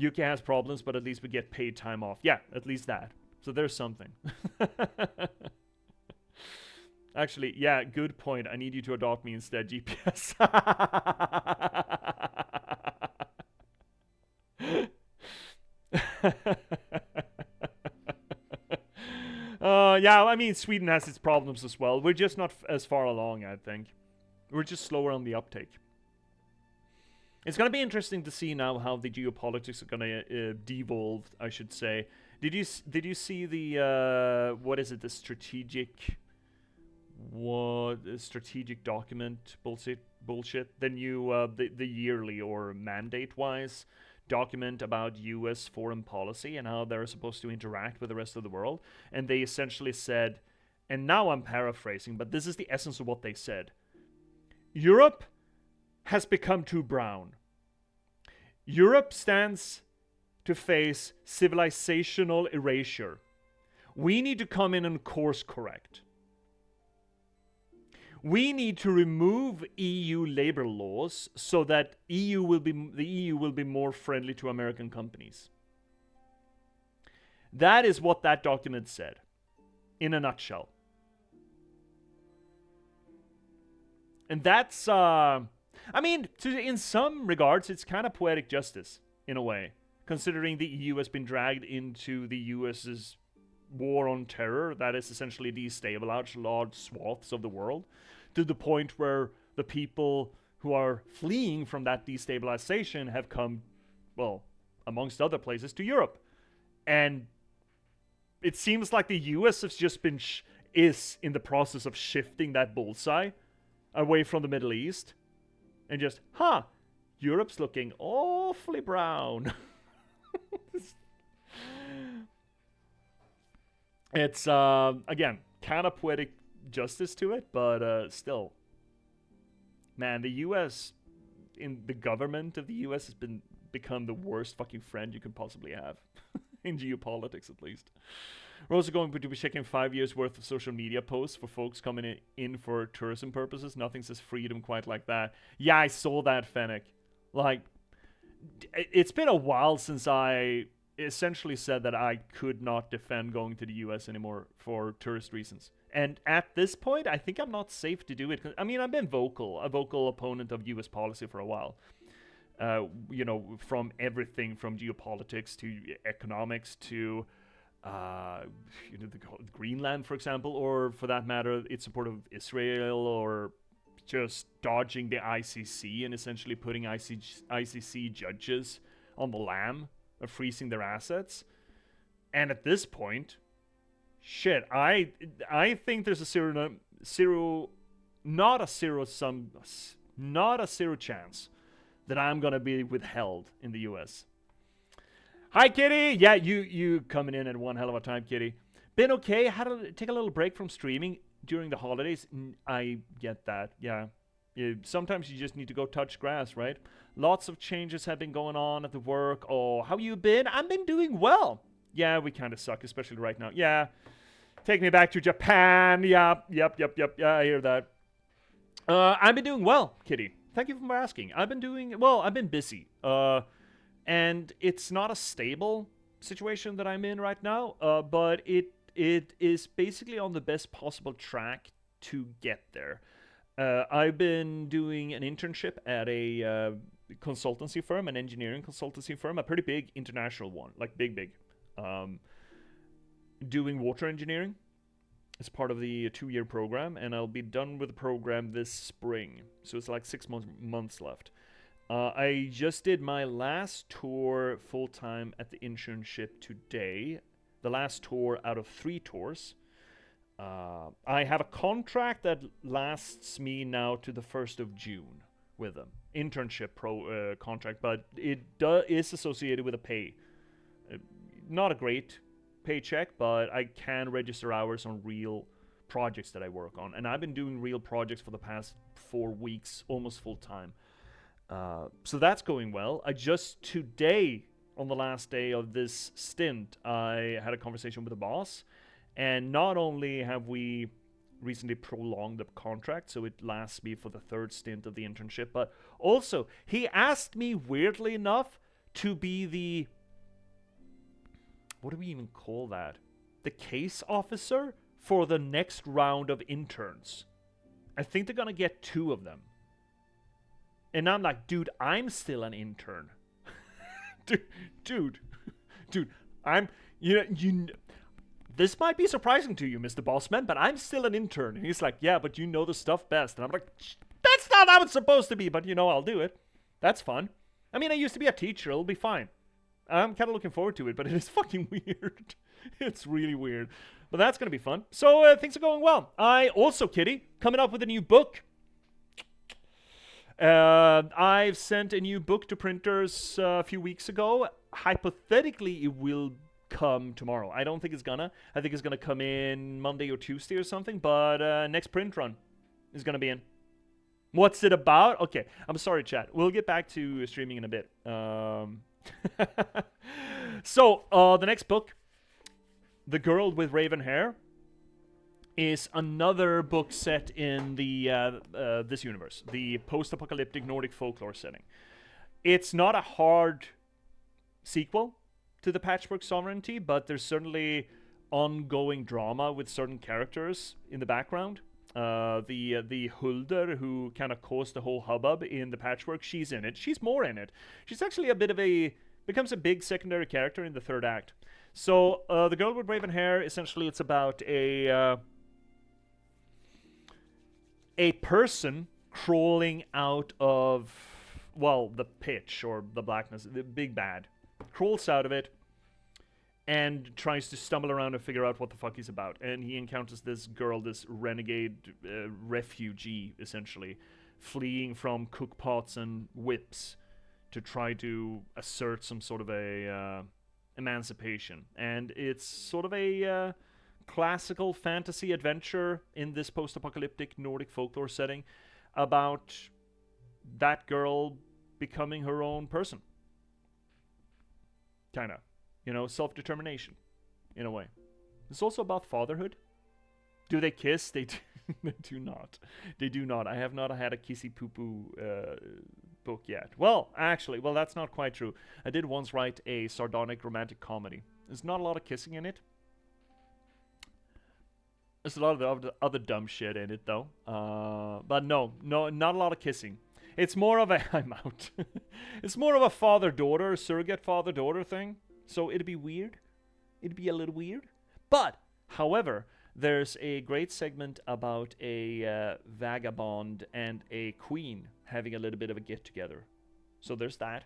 UK has problems, but at least we get paid time off. Yeah, at least that. So there's something. Actually, yeah, good point. I need you to adopt me instead, J.P.S. Yeah, I mean, Sweden has its problems as well. We're just not as far along, I think. We're just slower on the uptake. It's going to be interesting to see now how the geopolitics are going to devolve, I should say. Did you see the what is it, the strategic document bullshit? The new the yearly or mandate wise document about US foreign policy and how they're supposed to interact with the rest of the world. And they essentially said, and now I'm paraphrasing, but this is the essence of what they said. Europe has become too brown. Europe stands to face civilizational erasure. We need to come in and course correct. We need to remove EU labor laws so that the EU will be more friendly to American companies. That is what that document said, in a nutshell. And that's, I mean, in some regards, it's kind of poetic justice, in a way, considering the EU has been dragged into the US's war on terror that is essentially destabilized large swaths of the world, to the point where the people who are fleeing from that destabilization have come, well, amongst other places, to Europe. And it seems like the US has just been is in the process of shifting that bullseye away from the Middle East, and just, Europe's looking awfully brown. It's again kind of poetic justice to it, but still, man, the US, in the government of the US has become the worst fucking friend you could possibly have in geopolitics, at least. We're also going to be checking 5 years worth of social media posts for folks coming in for tourism purposes. Nothing says freedom quite like that. Yeah, I saw that, Fennec. Like, it's been a while since I essentially said that I could not defend going to the US anymore for tourist reasons. And at this point, I think I'm not safe to do it. I mean, I've been a vocal opponent of US policy for a while. You know, from everything from geopolitics to economics to you know, the Greenland, for example, or for that matter, its support of Israel, or just dodging the ICC and essentially putting ICC judges on the lam of freezing their assets. And at this point, shit, I think there's not a zero chance that I'm gonna be withheld in the US. Hi, Kitty. Yeah, you coming in at one hell of a time, Kitty. Been okay. Had to take a little break from streaming during the holidays. I get that. Yeah. Sometimes you just need to go touch grass, right? Lots of changes have been going on at the work. Oh, how you been? I've been doing well. Yeah, we kind of suck, especially right now. Yeah. Take me back to Japan. Yep. Yeah, I hear that. I've been doing well, Kitty. Thank you for asking. I've been busy. And it's not a stable situation that I'm in right now, but it is basically on the best possible track to get there. I've been doing an internship at a consultancy firm, an engineering consultancy firm, a pretty big international one, like big, doing water engineering as part of the 2-year program, and I'll be done with the program this spring. So it's like 6 months left. I just did my last tour full-time at the internship today. The last tour out of 3 tours. I have a contract that lasts me now to the 1st of June with them. Internship contract, but it is associated with a pay. Not a great paycheck, but I can register hours on real projects that I work on. And I've been doing real projects for the past 4 weeks, almost full-time. So that's going well. I just today, on the last day of this stint, I had a conversation with the boss. And not only have we recently prolonged the contract, so it lasts me for the 3rd stint of the internship, but also he asked me, weirdly enough, to be the, what do we even call that? The case officer for the next round of interns. I think they're gonna get 2 of them. And I'm like, dude, I'm still an intern. dude, I'm, this might be surprising to you, Mr. Bossman, but I'm still an intern. And he's like, yeah, but you know the stuff best. And I'm like, that's not how it's supposed to be, but I'll do it. That's fun. I mean, I used to be a teacher. It'll be fine. I'm kind of looking forward to it, but it is fucking weird. It's really weird. But that's going to be fun. So things are going well. I also, Kitty, coming up with a new book. I've sent a new book to printers a few weeks ago. Hypothetically, it will come tomorrow. I don't think it's gonna. I think it's gonna come in Monday or Tuesday or something, but next print run is gonna be in. What's it about? Okay, I'm sorry, chat. We'll get back to streaming in a bit. So, the next book, The Girl with Raven Hair, is another book set in the this universe, the post-apocalyptic Nordic folklore setting. It's not a hard sequel to the Patchwork Sovereignty, but there's certainly ongoing drama with certain characters in the background. The Hulder, who kind of caused the whole hubbub in the Patchwork, she's in it. She's more in it. She's actually becomes a big secondary character in the 3rd act. So, The Girl with Raven Hair, essentially it's about a person crawling out of, well, the pitch or the blackness, the big bad. Crawls out of it and tries to stumble around and figure out what the fuck he's about. And he encounters this girl, this renegade refugee, essentially, fleeing from cookpots and whips to try to assert some sort of a emancipation. And it's sort of a classical fantasy adventure in this post-apocalyptic Nordic folklore setting about that girl becoming her own person. Kind of. Self-determination, in a way. It's also about fatherhood. Do they kiss? They do not. They do not. I have not had a kissy poo-poo book yet. Well, actually, that's not quite true. I did once write a sardonic romantic comedy. There's not a lot of kissing in it. There's a lot of the other dumb shit in it, though. But no, not a lot of kissing. It's more of a, I'm out. It's more of a father-daughter, surrogate father-daughter thing. So it'd be weird. It'd be a little weird. But, however, there's a great segment about a vagabond and a queen having a little bit of a get-together. So there's that,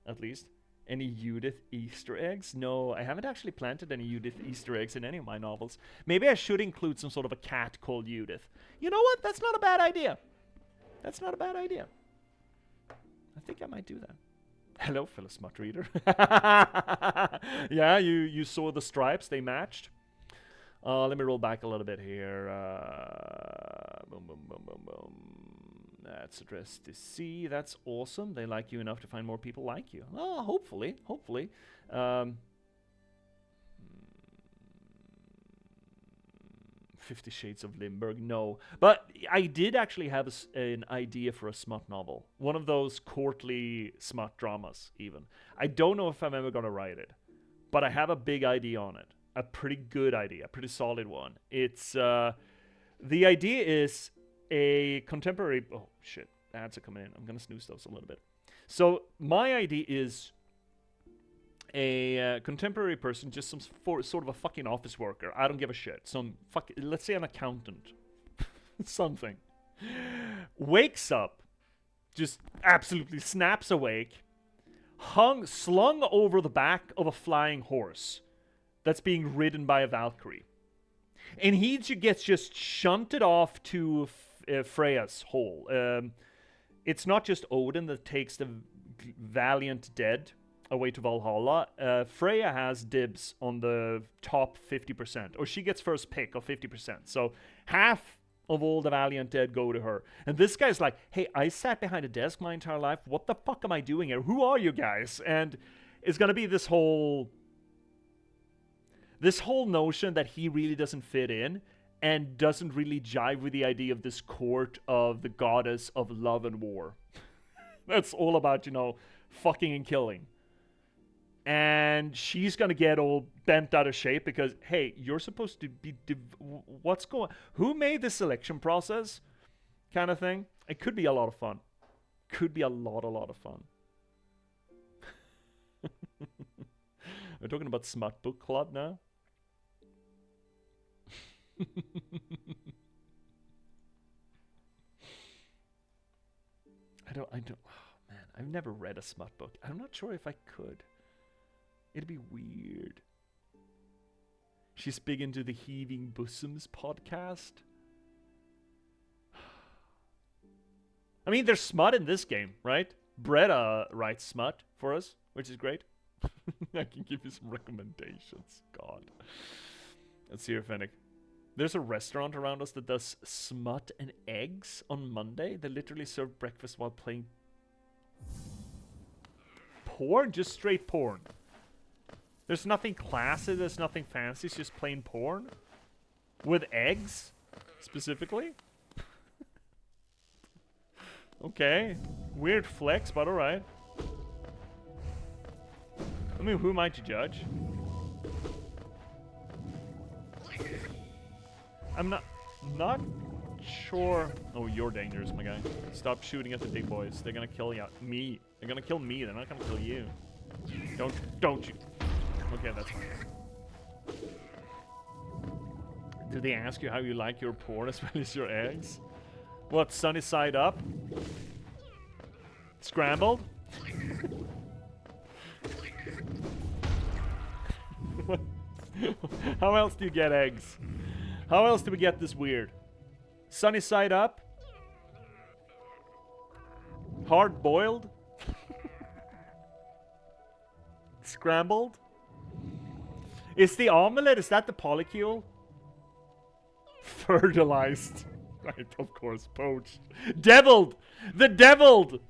at least. Any Judith Easter eggs? No, I haven't actually planted any Judith Easter eggs in any of my novels. Maybe I should include some sort of a cat called Judith. You know what? That's not a bad idea. That's not a bad idea. I think I might do that. Hello, fellow smut reader. Yeah, you saw the stripes, they matched. Let me roll back a little bit here. Boom, boom, boom, boom, boom. That's addressed to C. That's awesome. They like you enough to find more people like you. Oh, hopefully. 50 Shades of Lindberg, no. But I did actually have an idea for a smut novel. One of those courtly smut dramas, even. I don't know if I'm ever going to write it. But I have a big idea on it. A pretty good idea. A pretty solid one. It's, the idea is a contemporary... Oh, shit. Ads are coming in. I'm going to snooze those a little bit. So my idea is a contemporary person, just some sort of a fucking office worker. I don't give a shit. Let's say an accountant, something, wakes up, just absolutely snaps awake, slung over the back of a flying horse that's being ridden by a Valkyrie, and he gets just shunted off to Freya's hole. It's not just Odin that takes the valiant dead away to Valhalla. Freya has dibs on the top 50%, or she gets first pick of 50%. So half of all the valiant dead go to her. And this guy's like, hey, I sat behind a desk my entire life. What the fuck am I doing here? Who are you guys? And it's gonna be this whole notion that he really doesn't fit in and doesn't really jive with the idea of this court of the goddess of love and war. That's all about, fucking and killing. And she's gonna get all bent out of shape because, hey, you're supposed to be... what's going... Who made this selection process? Kind of thing. It could be a lot of fun. Could be a lot of fun. We're talking about Smut Book Club now. I don't, oh man, I've never read a smut book. I'm not sure if I could. It'd be weird. She's big into the Heaving Bosoms podcast. I mean, there's smut in this game, right? Bretta writes smut for us, which is great. I can give you some recommendations. God. Let's see here, Fennec. There's a restaurant around us that does smut and eggs on Monday. They literally serve breakfast while playing porn, just straight porn. There's nothing classy, there's nothing fancy, it's just plain porn. With eggs, specifically. Okay, weird flex, but alright. I mean, who might you judge? I'm not sure. Oh, you're dangerous, my guy. Stop shooting at the big boys. They're gonna kill me. They're gonna kill me. They're not gonna kill you. Don't you? Okay, that's fine. Do they ask you how you like your porn as well as your eggs? What, sunny side up? Scrambled? What? How else do you get eggs? How else do we get this weird? Sunny side up? Hard boiled? Scrambled? Is the omelette, is that the polycule? Fertilized. Right, of course, poached. Deviled! The deviled!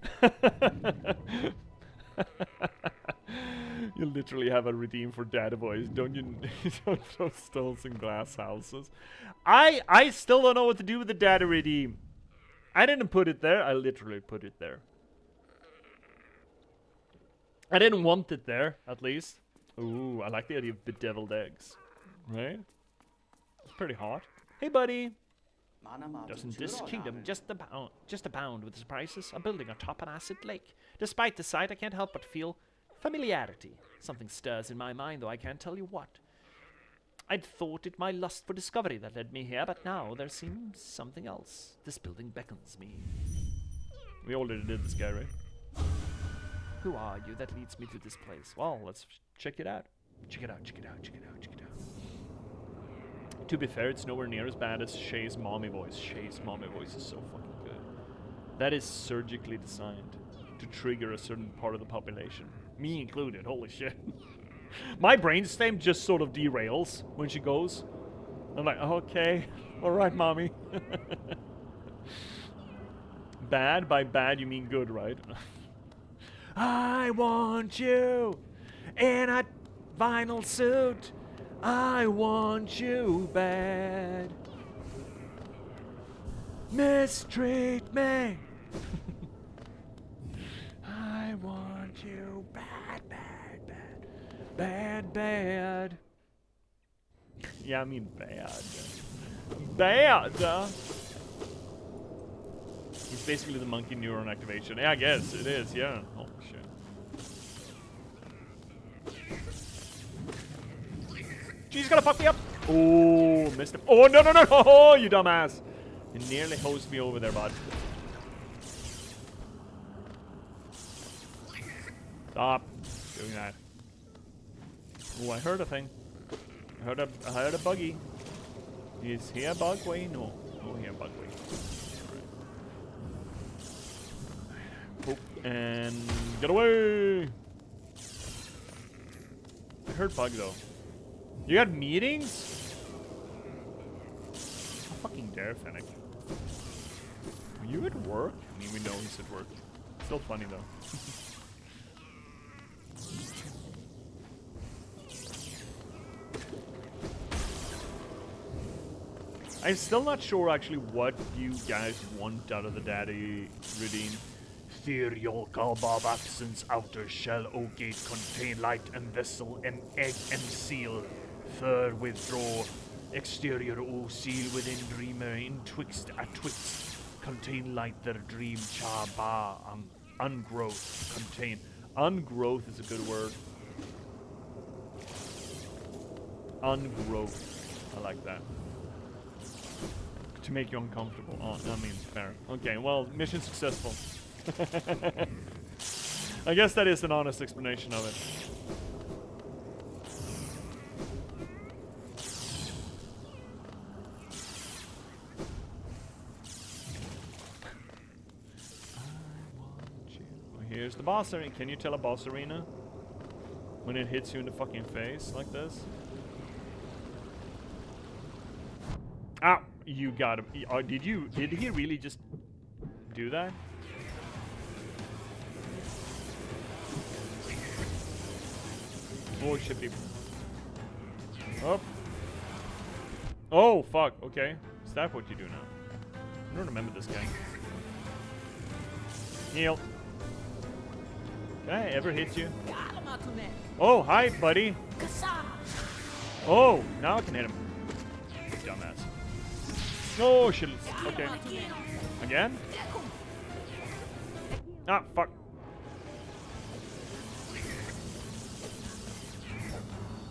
You literally have a redeem for data boys, don't you? Don't throw stones in glass houses. I still don't know what to do with the data redeem. I didn't put it there. I literally put it there. I didn't want it there, at least. Ooh, I like the idea of bedeviled eggs. Right? It's pretty hot. Hey, buddy. Doesn't this kingdom just abound with surprises? A building atop an acid lake. Despite the sight, I can't help but feel familiarity. Something stirs in my mind, though I can't tell you what. I'd thought it my lust for discovery that led me here, but now there seems something else. This building beckons me. We already did this guy, right? Who are you that leads me to this place? Well, let's check it out. Check it out, check it out, check it out, check it out. To be fair, it's nowhere near as bad as Shay's mommy voice. Shay's mommy voice is so fucking good. That is surgically designed to trigger a certain part of the population. Me included, holy shit. My brainstem just sort of derails when she goes. I'm like, okay, alright, mommy. Bad? By bad, you mean good, right? I want you in a vinyl suit. I want you bad. Mistreat me. I want you bad, bad, bad. Bad, bad. Yeah, I mean bad. Bad! It's basically the monkey neuron activation. Yeah, I guess it is, yeah. Oh, He's gonna fuck me up. Oh, missed him. Oh, no, no, no. Oh, you dumbass. You nearly hosed me over there, bud. Stop doing that. Oh, I heard a thing. I heard a buggy. Is he a bugway? No. Oh, he a bugway. Right. Oh, and get away. I heard bug though. You got meetings? How fucking dare, Fennec. Are you at work? I mean, we know he's at work. Still funny though. I'm still not sure actually what you guys want out of the daddy routine. Ethereal Galbob absence, outer shell, O gate, contain light and vessel, and egg and seal. Third withdraw, exterior O seal within dreamer, intwixt atwixt, contain light their dream cha ba, ungrowth, contain. Ungrowth is a good word. Ungrowth, I like that. To make you uncomfortable. Oh, I mean, fair. Okay, well, mission successful. I guess that is an honest explanation of it. Here's the boss arena. Can you tell a boss arena when it hits you in the fucking face like this? Ah, you got him. Did he really just do that? Oh shit, people. Oh. Oh, fuck. Okay. Is that what you do now? I don't remember this guy. Heal. Can I ever hit you? Oh, hi, buddy. Oh, now I can hit him. Dumbass. Oh, shit. Okay. Again? Ah, fuck.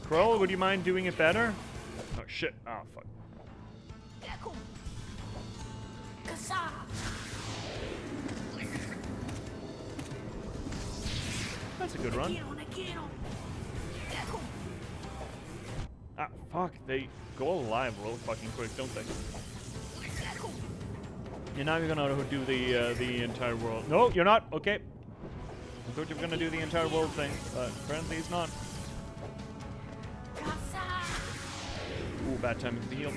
Kroll, would you mind doing it better? Oh, shit. Oh, fuck. That's a good run. Ah, fuck. They go alive real fucking quick, don't they? And now you're gonna do the entire world. No, you're not. Okay. I thought you were gonna do the entire world thing, but apparently he's not. Ooh, bad timing to heal.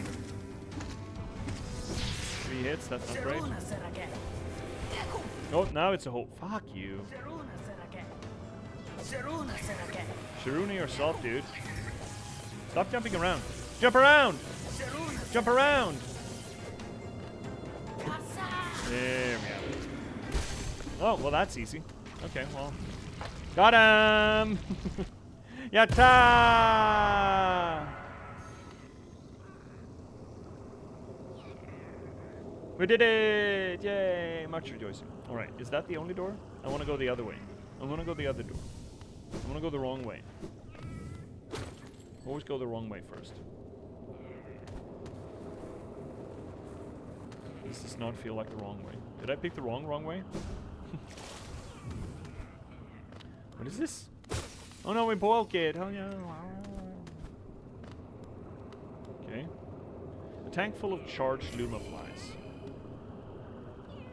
3 hits, that's not great. Oh, now it's a whole. Fuck you. Shiruna yourself, dude. Stop jumping around. Jump around! Jump around! There we go. Oh, well, that's easy. Okay, well. Got him! Yatta! We did it! Yay! Much rejoicing. Alright, is that the only door? I want to go the other way. I want to go the other door. I want to go the wrong way. Always go the wrong way first. This does not feel like the wrong way. Did I pick the wrong way? What is this? Oh no, we broke it. Oh no. Okay. A tank full of charged luma flies.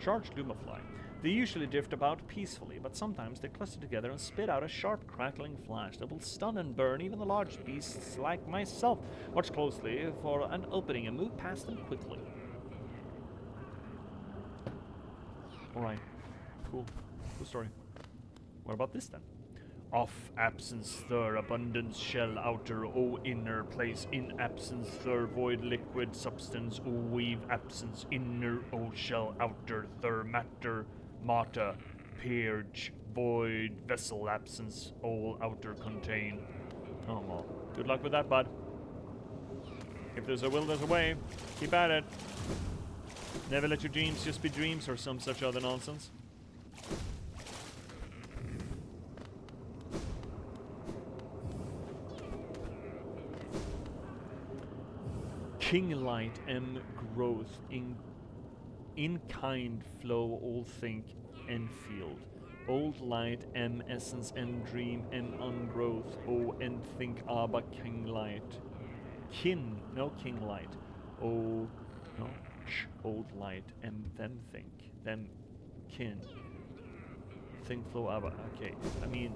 Charged luma fly. They usually drift about peacefully, but sometimes they cluster together and spit out a sharp, crackling flash that will stun and burn even the large beasts like myself. Watch closely for an opening and move past them quickly. Alright. Cool. Cool story. What about this then? Off absence thur abundance shell outer o inner place in absence thur void liquid substance o weave absence inner o shell outer thur matter mata purge void vessel absence all outer contain. Oh well. Good luck with that, bud. If there's a will, there's a way. Keep at it. Never let your dreams just be dreams or some such other nonsense. King light M growth in kind flow all think Enfield. Old light M essence M dream M ungrowth O and think Abba King light. Kin no king light. O no old light M them think. Them kin. Think flow Abba. Okay. I mean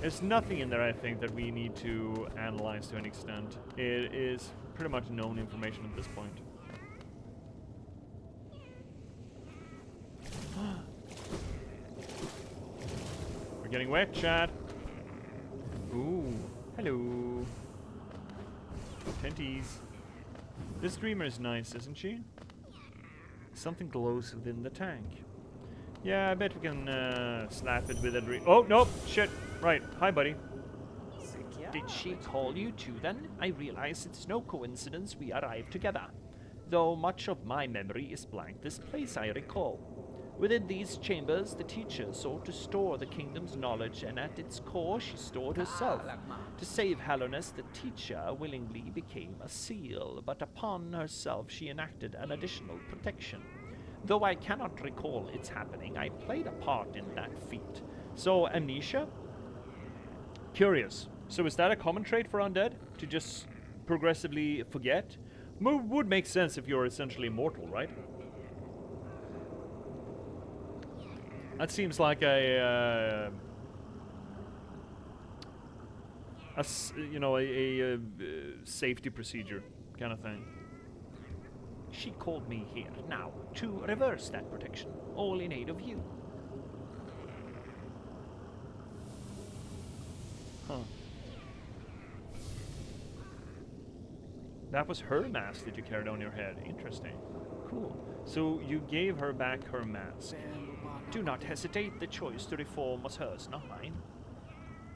there's nothing in there I think that we need to analyze to an extent. It is pretty much known information at this point. We're getting wet, chat. Ooh, hello. Tenties. This dreamer is nice, isn't she? Something glows within the tank. Yeah, I bet we can slap it with a dream. Oh, nope, shit. Right, hi, buddy. Did she call you too then? I realize it's no coincidence we arrived together. Though much of my memory is blank, this place I recall. Within these chambers, the teacher sought to store the kingdom's knowledge, and at its core she stored herself. To save Hallowness, the teacher willingly became a seal, but upon herself she enacted an additional protection. Though I cannot recall its happening, I played a part in that feat. So, amnesia? Curious. So is that a common trait for undead? To just progressively forget? Would make sense if you're essentially immortal, right? That seems like a safety procedure kind of thing. She called me here now to reverse that protection, all in aid of you. Huh. That was her mask that you carried on your head. Interesting. Cool. So you gave her back her mask. Do not hesitate, the choice to reform was hers, not mine.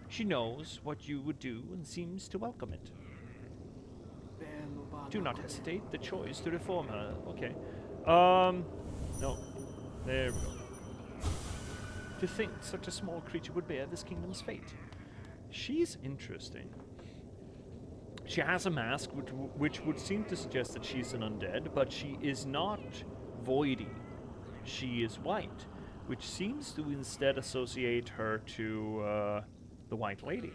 She knows what you would do and seems to welcome it. Do not hesitate, the choice to reform her. Okay. No. There we go. To think such a small creature would bear this kingdom's fate. She's interesting. She has a mask which would seem to suggest that she's an undead, but she is not voidy. She is white, which seems to instead associate her to the White Lady.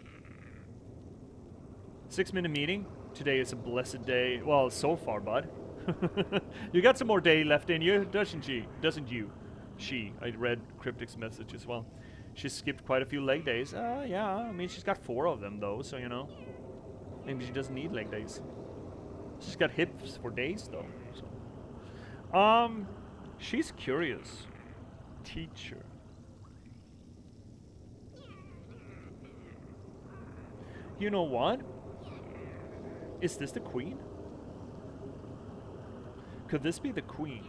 6-minute meeting. Today is a blessed day. Well, so far, bud. You got some more day left in you, doesn't she? Doesn't you? She. I read Cryptic's message as well. She skipped quite a few leg days. Yeah, I mean, she's got 4 of them, though, so, you know. Maybe she doesn't need leg days. She's got hips for days, though. So. She's curious. Teacher. You know what? Is this the queen? Could this be the queen?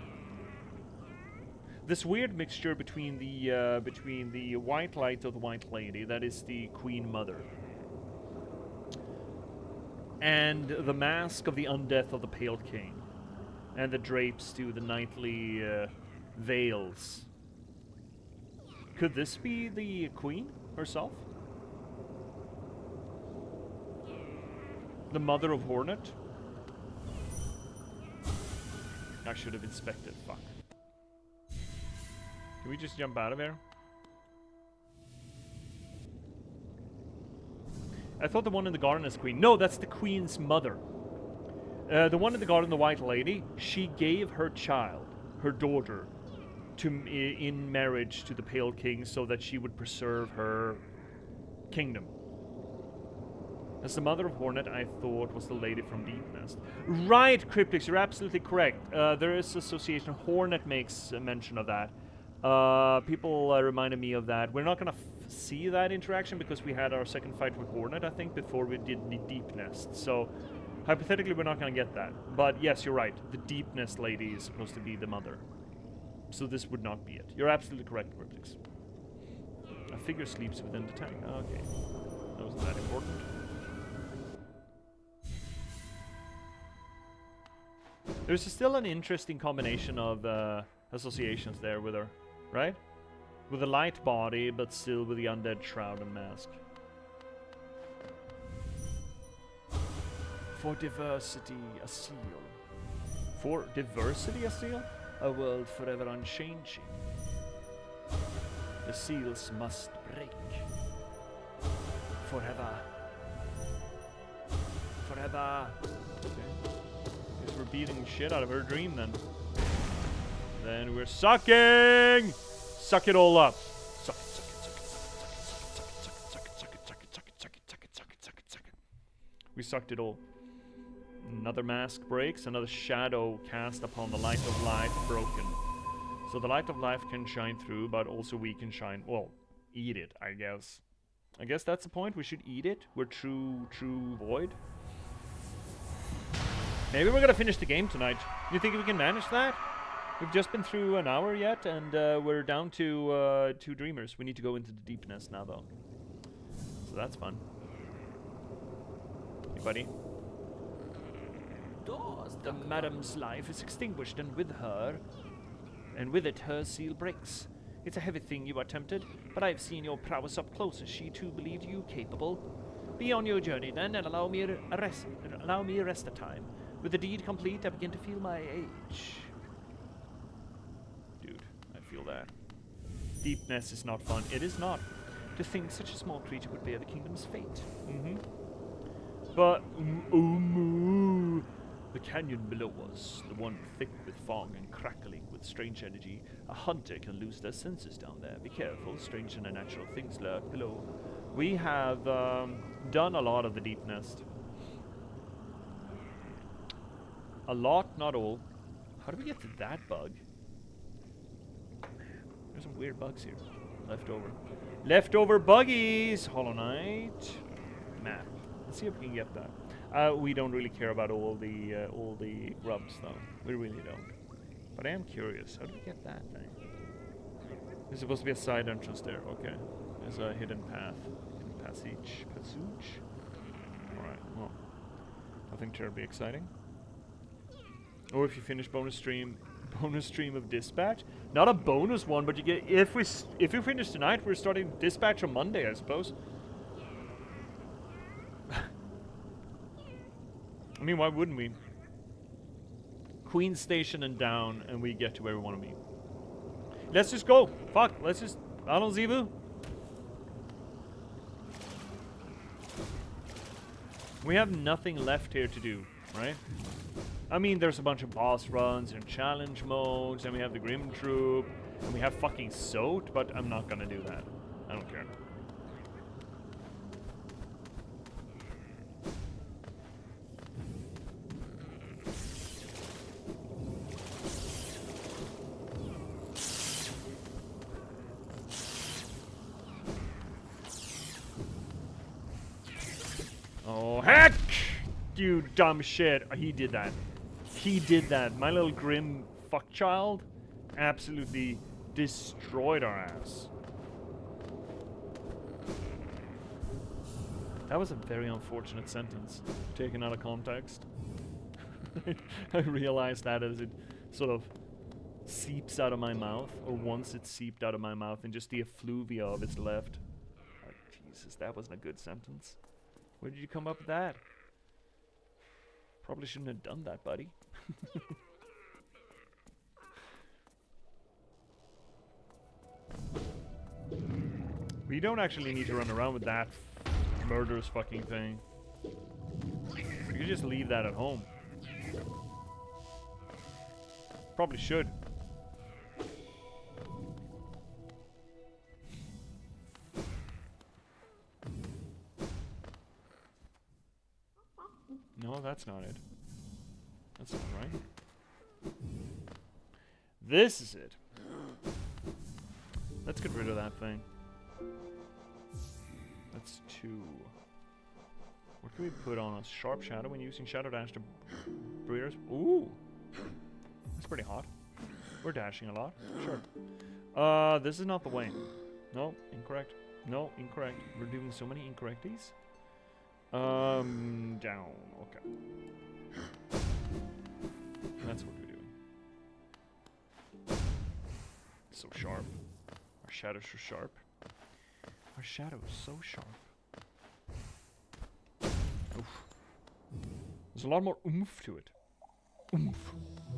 This weird mixture between the white light of the White Lady, that is the Queen Mother, and the mask of the undeath of the Pale King, and the drapes to the knightly veils. Could this be the queen herself? The mother of Hornet? I should have inspected. Fuck. Can we just jump out of here? I thought the one in the garden is queen. No, that's the queen's mother. The one in the garden, the White Lady, she gave her child, her daughter, in marriage to the Pale King so that she would preserve her kingdom. As the mother of Hornet, I thought was the lady from Deep Nest. Right, Cryptics, you're absolutely correct. There is association. Hornet makes mention of that. People reminded me of that. We're not going to see that interaction because we had our second fight with Hornet, I think, before we did the Deep Nest. So, hypothetically, we're not going to get that. But yes, you're right. The Deep Nest lady is supposed to be the mother. So this would not be it. You're absolutely correct, Cryptics. A figure sleeps within the tank. Okay. That wasn't that important. There's still an interesting combination of associations there with her, right? With a light body, but still with the undead shroud and mask. For diversity, a seal. For diversity, a seal? A world forever unchanging. The seals must break. Forever. Forever. Okay. Guess we're beating the shit out of her dream then. Then we're sucking! Suck it all up. Suck it, suck it, suck it, suck it, suck it, suck it, suck it, suck it, suck it, suck it, suck it, suck it. We sucked it all. Another mask breaks, another shadow cast upon the light of life broken. So the light of life can shine through, but also we can shine, well, eat it, I guess. I guess that's the point, we should eat it. We're true void. Maybe we're gonna finish the game tonight. You think we can manage that? We've just been through an hour yet, and we're down to 2 dreamers. We need to go into the deepness now, though. So that's fun. Hey, buddy. The madam's life is extinguished, and with it her seal breaks. It's a heavy thing you attempted, but I've seen your prowess up close, and she too believed you capable. Be on your journey then, and allow me a rest of time. With the deed complete, I begin to feel my age. Dude, I feel that. Deepness is not fun. It is not. To think such a small creature would bear the kingdom's fate. Mm-hmm. But, the canyon below us, the one thick with fog and crackling with strange energy. A hunter can lose their senses down there. Be careful, strange and unnatural things lurk below. We have done a lot of the deep nest. A lot, not all. How do we get to that bug? There's some weird bugs here. Leftover. Leftover buggies! Hollow Knight. Map. Let's see if we can get that. We don't really care about all the grubs, though. We really don't. But I am curious. How do we get that thing? There's supposed to be a side entrance there. Okay. There's a hidden path. Hidden passage. Passage? Alright, well. Nothing terribly exciting. Or if you finish bonus stream of dispatch. Not a bonus one, but you get if we finish tonight, we're starting dispatch on Monday, I suppose. I mean, why wouldn't we? Queen Station and down, and we get to where we want to be. Let's just go. Fuck. Let's just. Allons y vous. We have nothing left here to do, right? I mean, there's a bunch of boss runs and challenge modes, and we have the Grim Troop, and we have fucking Soat, but I'm not gonna do that. I don't care. Oh, heck! You dumb shit. He did that. He did that. My little grim fuckchild absolutely destroyed our ass. That was a very unfortunate sentence, taken out of context. I realized that as it sort of seeps out of my mouth, or once it seeped out of my mouth, and just the effluvia of it's left. Like, Jesus, that wasn't a good sentence. Where did you come up with that? Probably shouldn't have done that, buddy. We don't actually need to run around with that murderous fucking thing. We could just leave that at home. Probably should. No, that's not it. That's not right. This is it. Let's get rid of that thing. That's 2. What can we put on us? Sharp Shadow when using Shadow Dash to breeders. Ooh! That's pretty hot. We're dashing a lot. Sure. This is not the way. No, incorrect. No, incorrect. We're doing so many incorrecties. Down. Okay. That's what we're doing. So sharp. Our shadows are sharp. Our shadow is so sharp. Oof. There's a lot more oomph to it. Oomph.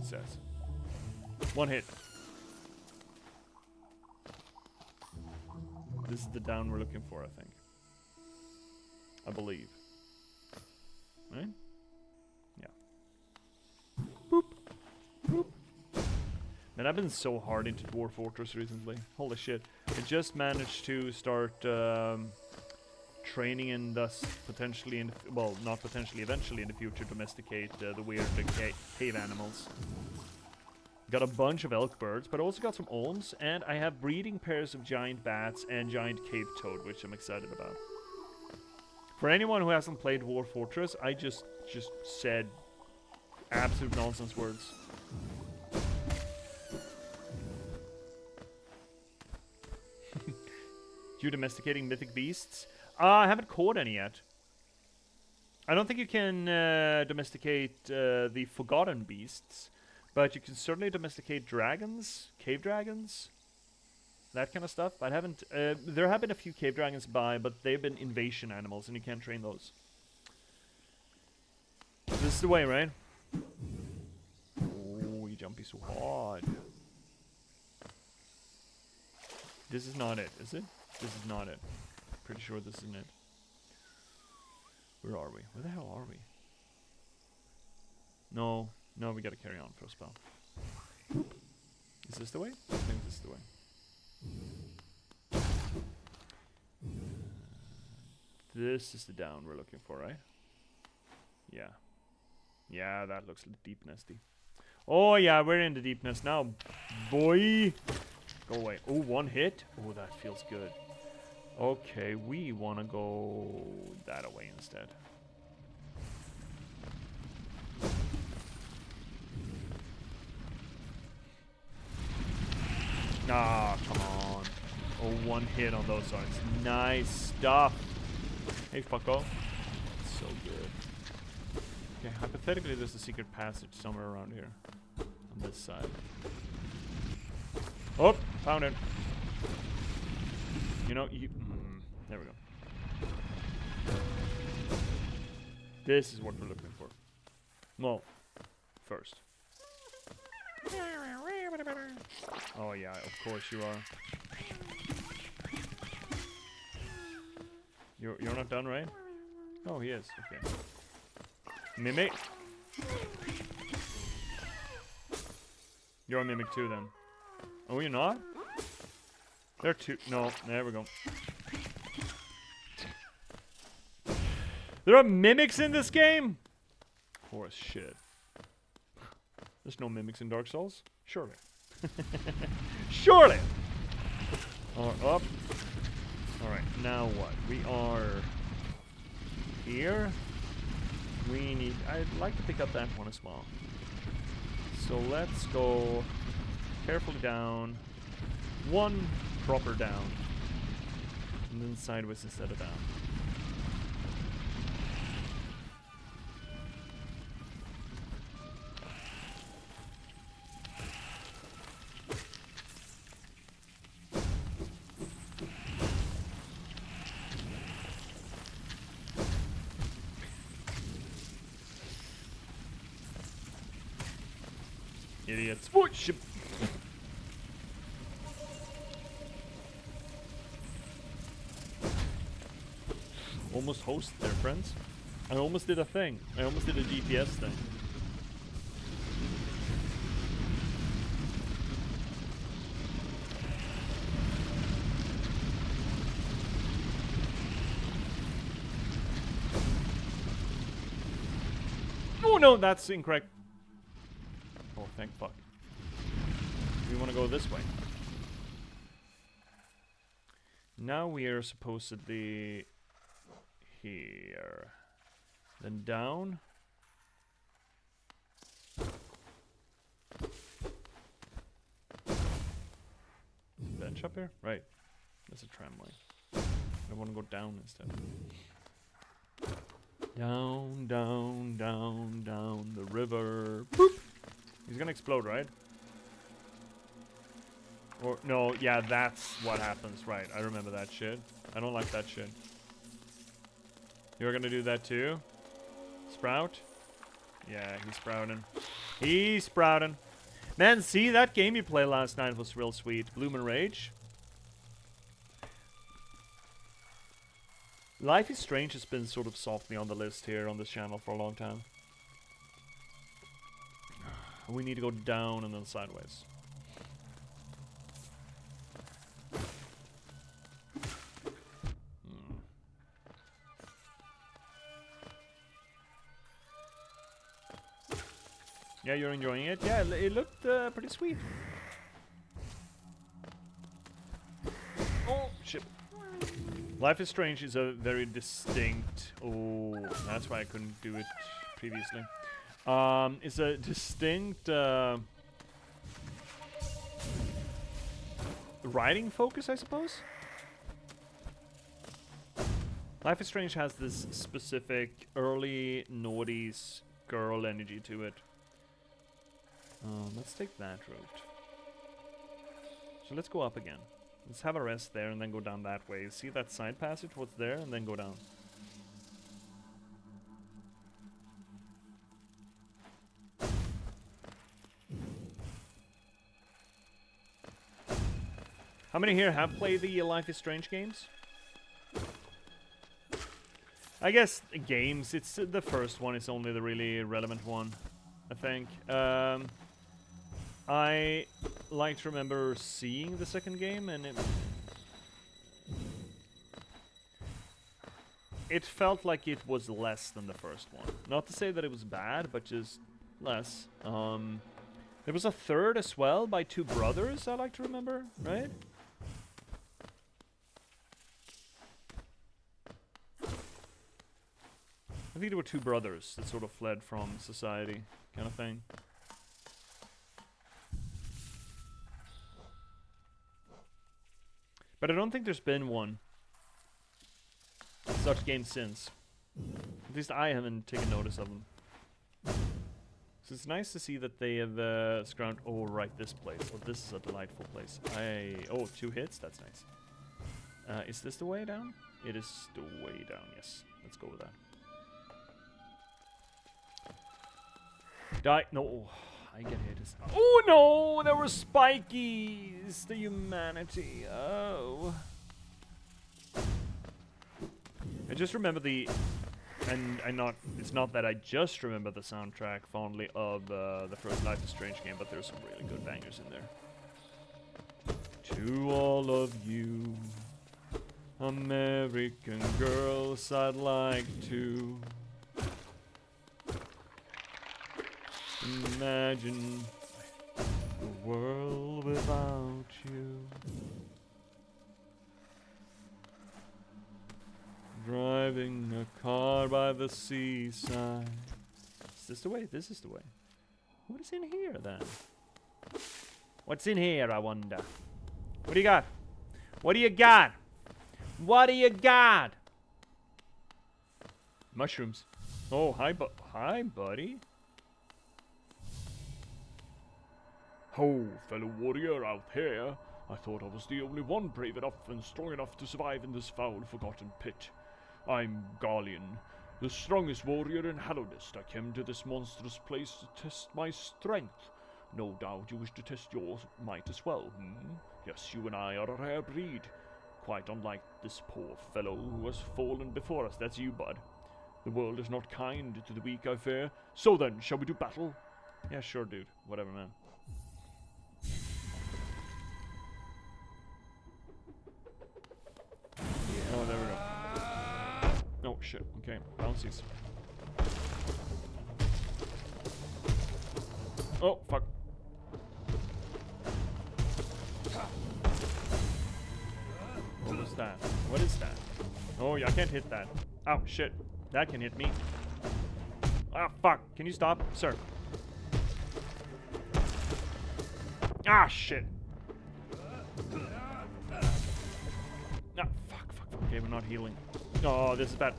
it says. 1 hit. This is the down we're looking for, I think. I believe. Right? Yeah. Boop. Boop. Man, I've been so hard into Dwarf Fortress recently. Holy shit. I just managed to start training and thus potentially, well, not potentially, eventually in the future domesticate the weird cave animals. Got a bunch of elk birds, but I also got some olms, and I have breeding pairs of giant bats and giant cave toad, which I'm excited about. For anyone who hasn't played Dwarf Fortress, I just said absolute nonsense words. You domesticating mythic beasts? I haven't caught any yet. I don't think you can domesticate the forgotten beasts, but you can certainly domesticate dragons, cave dragons, that kind of stuff. I haven't. There have been a few cave dragons by, but they've been invasion animals, and you can't train those. This is the way, right? Oh, you jumpy so hard. This is not it, is it? This is not it. Pretty sure this isn't it. Where are we? Where the hell are we? No, no, we gotta carry on for a spell. Is this the way? I think this is the way. This is the down we're looking for, right? Yeah. Yeah, that looks deep nesty. Oh yeah, we're in the deep nest now, boy. Go away. Oh, 1 hit. Oh, that feels good. Okay, we want to go that away instead. Ah, come on. Oh, 1 hit on those sides. Nice stuff. Hey, fucko. So good. Okay, hypothetically, there's a secret passage somewhere around here. On this side. Oh, found it. You know, you... there we go. This is what we're looking for. Well, first. Oh yeah, of course you are. You're not done, right? Oh, he is. Okay. Mimic. You're a mimic too, then. Oh, you're not? There are 2. No, there we go. There are mimics in this game? Horse shit. There's no mimics in Dark Souls? Surely. Surely! Or up. Alright, now what? We are here. We need... I'd like to pick up that one as well. So let's go carefully down. 1 proper down. And then sideways instead of down. Idiots. Whoosh! Almost host there, friends. I almost did a thing. I almost did a J.P.S thing. Oh no, that's incorrect. Oh, thank fuck. We want to go this way. Now we are supposedly here. Then down. Bench up here? Right. That's a tramway. I want to go down instead. Down, down, down, down the river. Boop! He's gonna explode, right? Or, no, yeah, that's what happens, right. I remember that shit. I don't like that shit. You're gonna do that too? Sprout? Yeah, he's sprouting. He's sprouting. Man, see, that game you played last night was real sweet. Bloom and Rage. Life is Strange has been sort of softly on the list here on this channel for a long time. We need to go down and then sideways. Yeah, you're enjoying it? Yeah, it looked pretty sweet. Oh, shit. Life is Strange is a very distinct... Oh, that's why I couldn't do it previously. It's a distinct writing focus, I suppose. Life is Strange has this specific early noughties girl energy to it. Let's take that route. So let's go up again. Let's have a rest there and then go down that way. See that side passage? What's there? And then go down. How many here have played the Life is Strange games? I guess games, it's the first one is only the really relevant one, I think. I like to remember seeing the second game, and it felt like it was less than the first one. Not to say that it was bad, but just less. There was a third as well by two brothers, I like to remember, right? I think there were two brothers that sort of fled from society, kind of thing. But I don't think there's been one such game since. At least I haven't taken notice of them. So it's nice to see that they have scrounged. Oh, right, this place. Oh, this is a delightful place. Oh, 2 hits? That's nice. Is this the way down? It is the way down, yes. Let's go with that. Die. No. I get hit. Oh no! There were spikies! The humanity. Oh. I just remember the... And it's not that I just remember the soundtrack fondly of the first Life is Strange game, but there's some really good bangers in there. To all of you American girls, I'd like to imagine the world without you. Driving a car by the seaside. Is this the way? This is the way. What is in here then? What's in here, I wonder? What do you got? What do you got? What do you got? Mushrooms. Oh, hi, buddy. Ho, fellow warrior out here. I thought I was the only one brave enough and strong enough to survive in this foul, forgotten pit. I'm Garlean, the strongest warrior in Hallowdest. I came to this monstrous place to test my strength. No doubt you wish to test your might as well, hmm? Yes, you and I are a rare breed. Quite unlike this poor fellow who has fallen before us. That's you, bud. The world is not kind to the weak, I fear. So then, shall we do battle? Yeah, sure, dude. Whatever, man. Oh, there we go. Oh, shit. Okay. Bouncies. Oh, fuck. What was that? What is that? Oh, yeah, I can't hit that. Oh, shit. That can hit me. Ah, fuck. Can you stop, sir? Ah, shit. Ah, fuck. Okay, we're not healing. Oh, this is bad.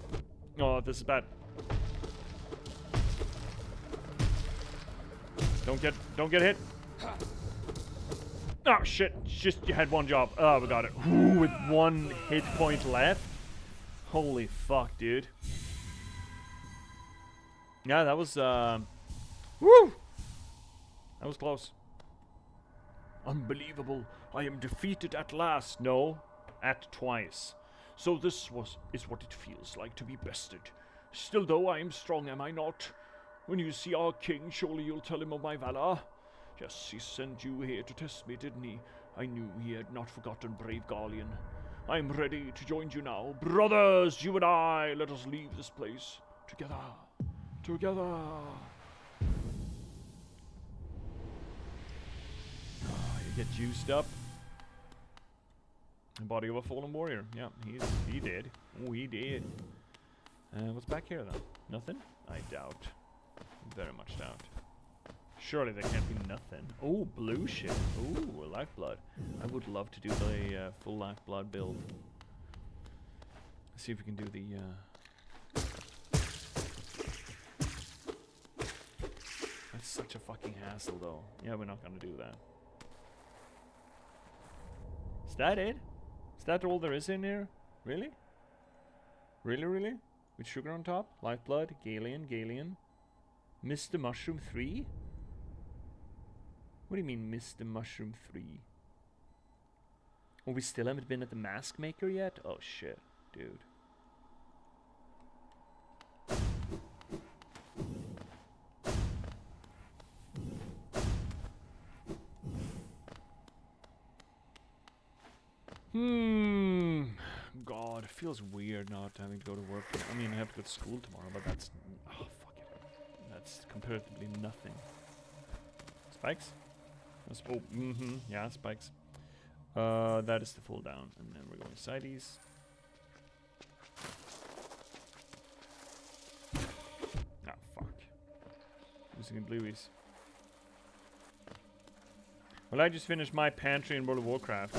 Oh, this is bad. Don't get hit. Oh, shit. Just, you had one job. Oh, we got it. Ooh, with 1 hit point left. Holy fuck, dude. Yeah, that was Woo! That was close. Unbelievable. I am defeated at last. No, at twice. So this is what it feels like to be bested. Still though, I am strong, am I not? When you see our king, surely you'll tell him of my valor. Yes, he sent you here to test me, didn't he? I knew he had not forgotten brave Garlean. I am ready to join you now. Brothers, you and I, let us leave this place. Together. Together. You get juiced up. The body of a fallen warrior. Yeah, he did. Oh, he did. What's back here, though? Nothing? I doubt. Very much doubt. Surely there can't be nothing. Oh, blue shit. Oh, lifeblood. I would love to do the full lifeblood build. Let's see if we can do the... That's such a fucking hassle, though. Yeah, we're not gonna do that. Is that it? Is that all there is in here? Really? Really? With sugar on top? Lifeblood? Galian? Mr. Mushroom 3? What do you mean, Mr. Mushroom 3? Oh, we still haven't been at the mask maker yet? Oh, shit, dude. God, it feels weird not having to go to work. I mean, I have to go to school tomorrow, but that's... Oh, fuck it. That's comparatively nothing. Spikes? Oh, yeah, spikes. That is the full down. And then we're going sideys. Ah, fuck. Using the blueies. Well, I just finished my pantry in World of Warcraft.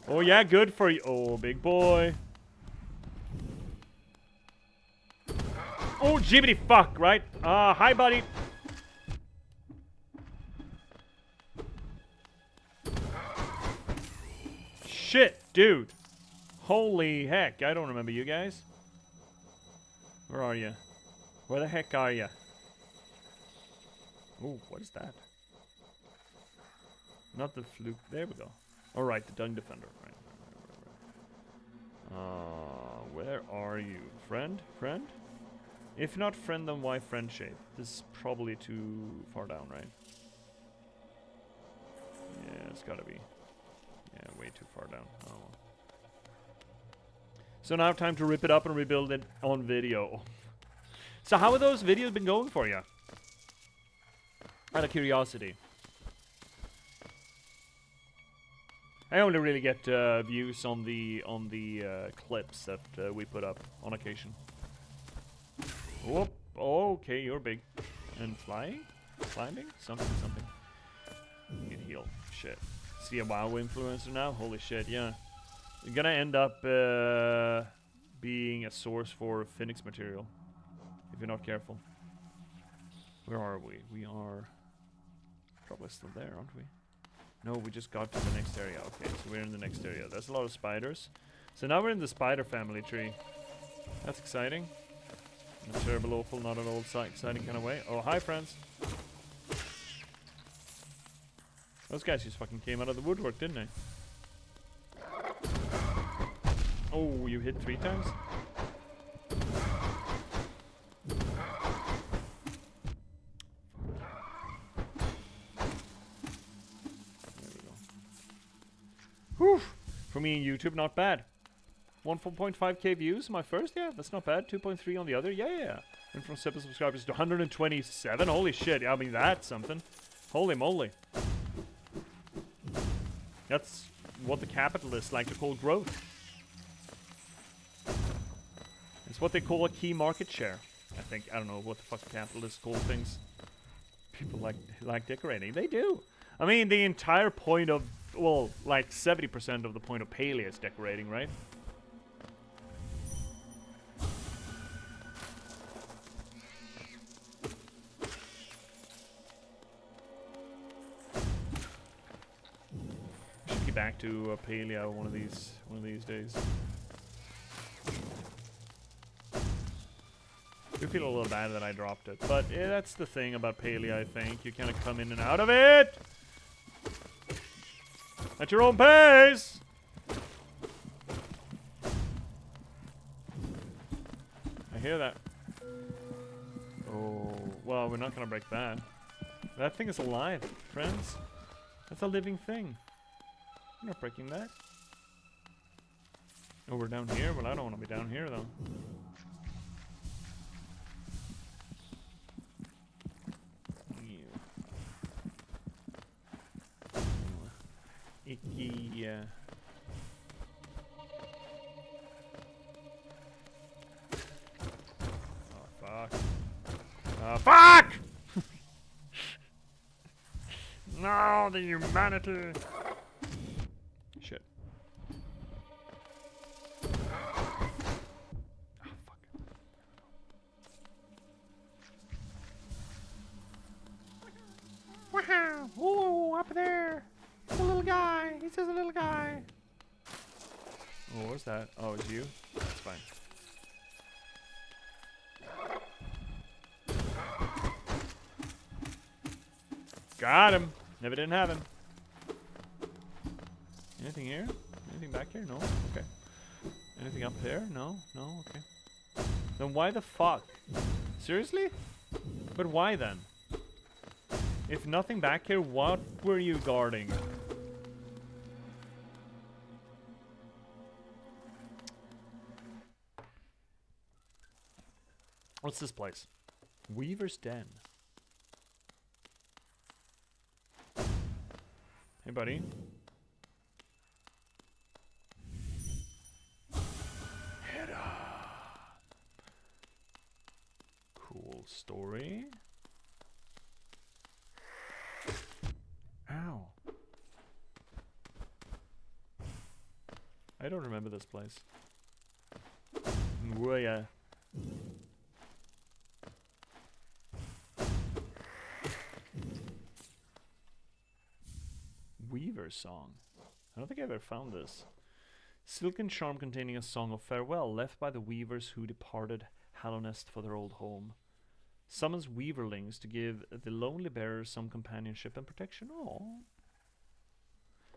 Oh yeah, good for you. Oh, big boy. Oh, jibbity fuck, right? Hi, buddy. Shit, dude. Holy heck, I don't remember you guys. Where are you? Where the heck are you? Oh, what is that? Not the fluke. There we go. Alright, the Dung Defender. Right. Where are you? Friend? Friend? If not friend, then why friend shape? This is probably too far down, right? Yeah, it's gotta be. Yeah, way too far down. Oh well. So now time to rip it up and rebuild it on video. So how have those videos been going for you? Out of curiosity. I only really get views on the clips that we put up on occasion. Whoop! Oh, okay, you're big. And flying, climbing, something. You can heal. Shit. See a WoW influencer now? Holy shit! Yeah. You're gonna end up being a source for Phoenix material if you're not careful. Where are we? We are probably still there, aren't we? No, we just got to the next area. Okay, so we're in the next area. There's a lot of spiders. So now we're in the spider family tree. That's exciting. In a terrible, awful, not at all exciting kind of way. Oh, hi, friends. Those guys just fucking came out of the woodwork, didn't they? Oh, you hit 3 times? Whew. For me in YouTube, not bad. 1.5k views, my first? Yeah, that's not bad. 2.3 on the other? Yeah. Went from 7 subscribers to 127. Holy shit, I mean, that's something. Holy moly. That's what the capitalists like to call growth. It's what they call a key market share. I think, I don't know what the fuck capitalists call things. People like decorating. They do. I mean, the entire point of, well, like 70% of the point of Palea is decorating, right? We should get back to Palea one of these days. I do feel a little bad that I dropped it. But that's the thing about Paley, I think. You kind of come in and out of it! At your own pace! I hear that. Oh, well, we're not gonna break that. That thing is alive, friends. That's a living thing. I'm not breaking that. Oh, we're down here? Well, I don't want to be down here, though. Icky, Oh, fuck. Fuck! No, the humanity! Shit. Oh, fuck. Wow! Ooh, up there! The little guy! He's just a little guy! Oh, what was that? Oh, it's you? That's fine. Got him! Never didn't have him. Anything here? Anything back here? No? Okay. Anything up there? No? No? Okay. Then why the fuck? Seriously? But why then? If nothing back here, what were you guarding? What's this place? Weaver's Den. Hey, buddy. Head up. Cool story. Ow. I don't remember this place. Where ya? Weaver song. I don't think I've ever found this. Silken charm containing a song of farewell left by the weavers who departed Hallownest for their old home. Summons weaverlings to give the lonely bearer some companionship and protection. Oh.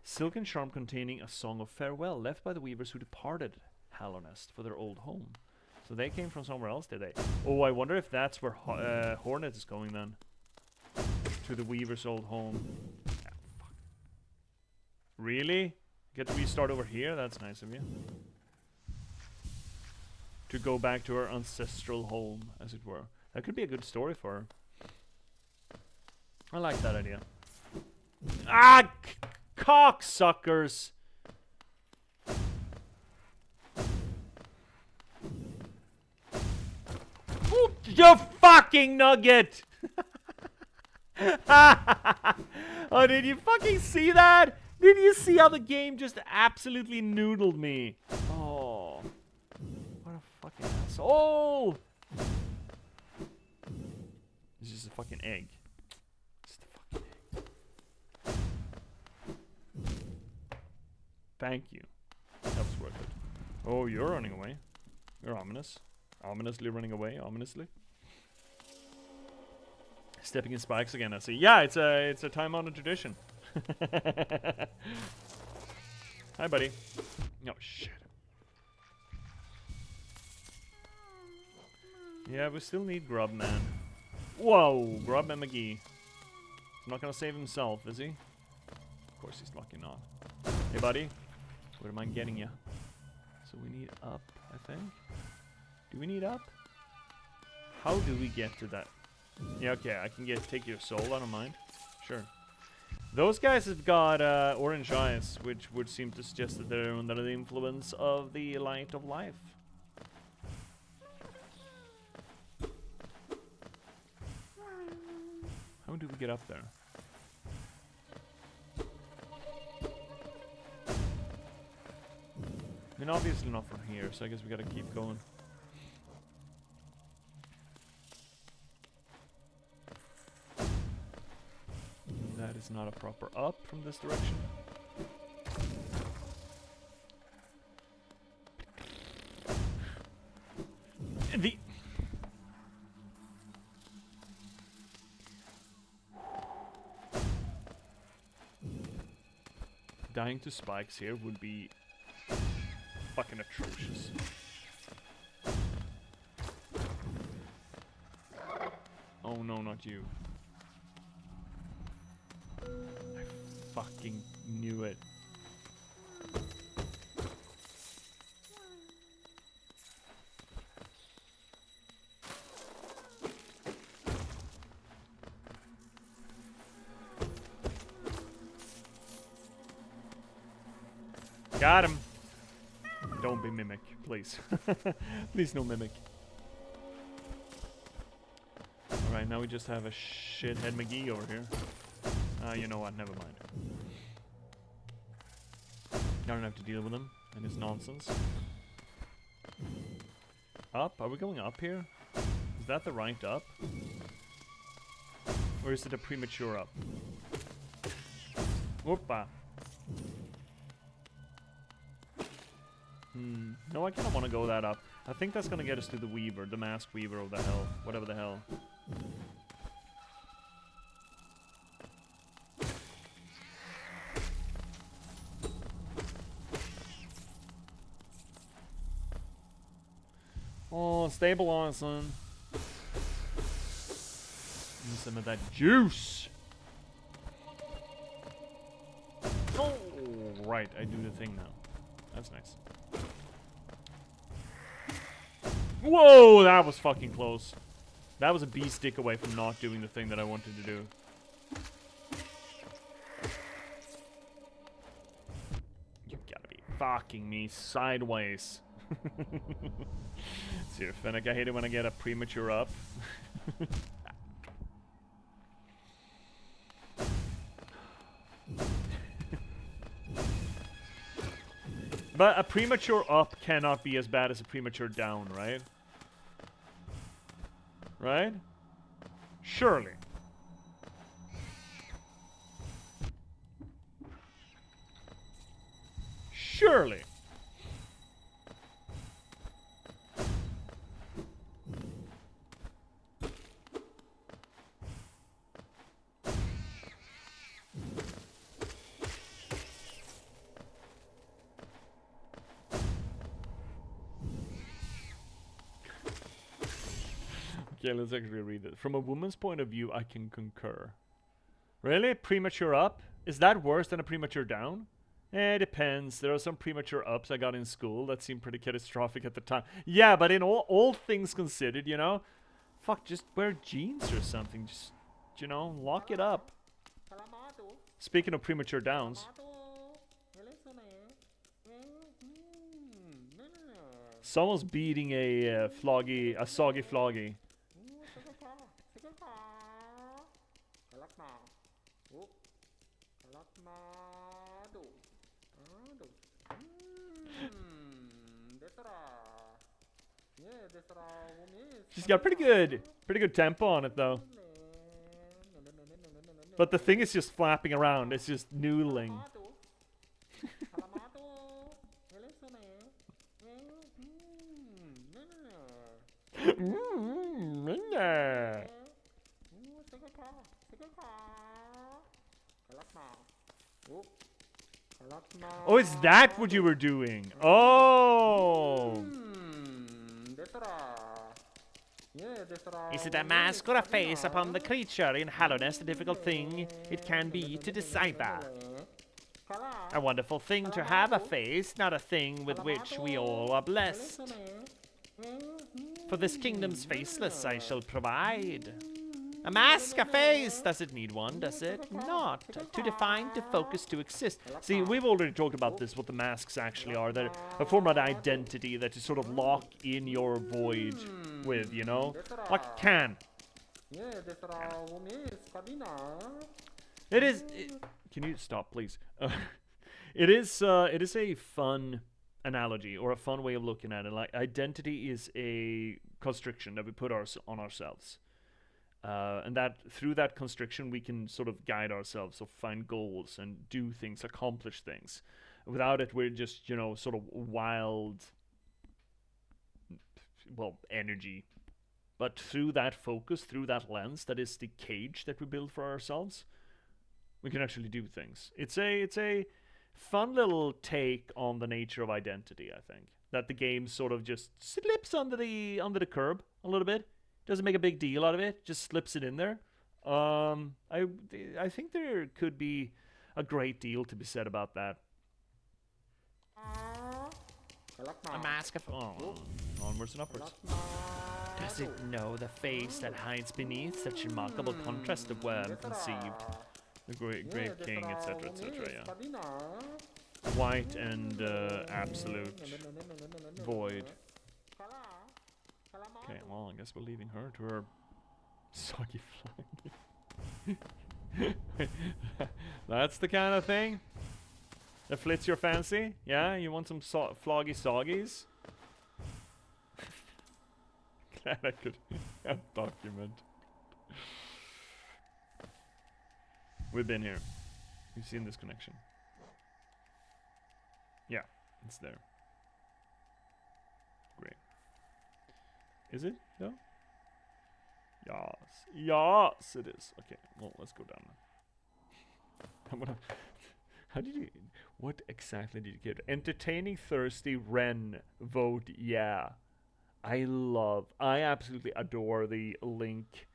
Silken charm containing a song of farewell left by the weavers who departed Hallownest for their old home. So they came from somewhere else, did they? Oh, I wonder if that's where Hornet is going then. To the weaver's old home. Really? Get to restart over here? That's nice of you. To go back to her ancestral home, as it were. That could be a good story for her. I like that idea. Ah! Cocksuckers! Oh, you fucking nugget! Oh, did you fucking see that? Did you see how the game just absolutely noodled me? Oh. What a fucking asshole. It's just a fucking egg. Just a fucking egg. Thank you. That was worth it. Oh, you're running away. You're ominous. Ominously running away, ominously. Stepping in spikes again, I see. Yeah, it's a time-honored tradition. Hi, buddy. Oh, shit. Yeah, we still need Grubman. Whoa, Grubman McGee. He's not gonna save himself, is he? Of course he's fucking not. Hey, buddy. Where am I getting you? So we need up, I think. Do we need up? How do we get to that? Yeah, okay, I can take your soul, I don't mind. Sure. Those guys have got orange eyes, which would seem to suggest that they're under the influence of the light of life. How do we get up there? I mean, obviously not from here, so I guess we gotta keep going. That is not a proper up from this direction. dying to spikes here would be fucking atrocious. Oh no, not you. I fucking knew it. Got him. Don't be mimic, please. Please no mimic. Alright, now we just have a shithead McGee over here. You know what, never mind. I don't have to deal with him and his nonsense. Up? Are we going up here? Is that the right up? Or is it a premature up? Whoopa. No, I kind of want to go that up. I think that's going to get us to the Weaver, the Masked Weaver of the hell. Whatever the hell. Oh, stabilizing. Need some of that juice. Oh, right. I do the thing now. That's nice. Whoa, that was fucking close. That was a bee stick away from not doing the thing that I wanted to do. You gotta be fucking me sideways. See, Fennec, I hate it when I get a premature up. But a premature up cannot be as bad as a premature down, right? Right? Surely. Surely. Okay, let's actually read it. From a woman's point of view, I can concur. Really? Premature up? Is that worse than a premature down? It depends. There are some premature ups I got in school that seemed pretty catastrophic at the time. Yeah, but in all things considered, you know? Fuck, just wear jeans or something. Just, you know, lock it up. Speaking of premature downs. Someone's beating a soggy floggy. She's got pretty good tempo on it though. But the thing is just flapping around. It's just noodling. Oh, is that what you were doing? Oh. Is it a mask or a face upon the creature? In Hallownest, a difficult thing it can be to decipher. A wonderful thing to have a face, not a thing with which we all are blessed. For this kingdom's faceless I shall provide. A mask, a face! Does it need one, does it? Not. To define, to focus, to exist. See, we've already talked about this, what the masks actually are. They're a form of identity that you sort of lock in your void with, you know? Like can. It is... can you stop, please? It is a fun analogy, or a fun way of looking at it. Like, identity is a constriction that we put on ourselves. And that through that constriction we can sort of guide ourselves or find goals and do things, accomplish things. Without it, we're just, you know, sort of wild, well, energy. But through that focus, through that lens, that is the cage that we build for ourselves, we can actually do things. It's a fun little take on the nature of identity, I think. That the game sort of just slips under the curb a little bit. Doesn't make a big deal out of it, just slips it in there. I think there could be a great deal to be said about that. A mask of... Oh, onwards and upwards. Does it know the face that hides beneath such remarkable contrast of worm conceived? The great king, etc., etc., yeah. White and absolute void. Okay, well, I guess we're leaving her to her soggy flag. That's the kind of thing that flits your fancy? Yeah, you want some floggy soggies? Glad I could document. We've been here. We've seen this connection. Yeah, it's there. Great. Is it? No? Yes. Yes, it is. Okay, well, let's go down now. I'm gonna... How did you... What exactly did you get? Entertaining Thirsty Ren. Vote yeah. I absolutely adore the Link.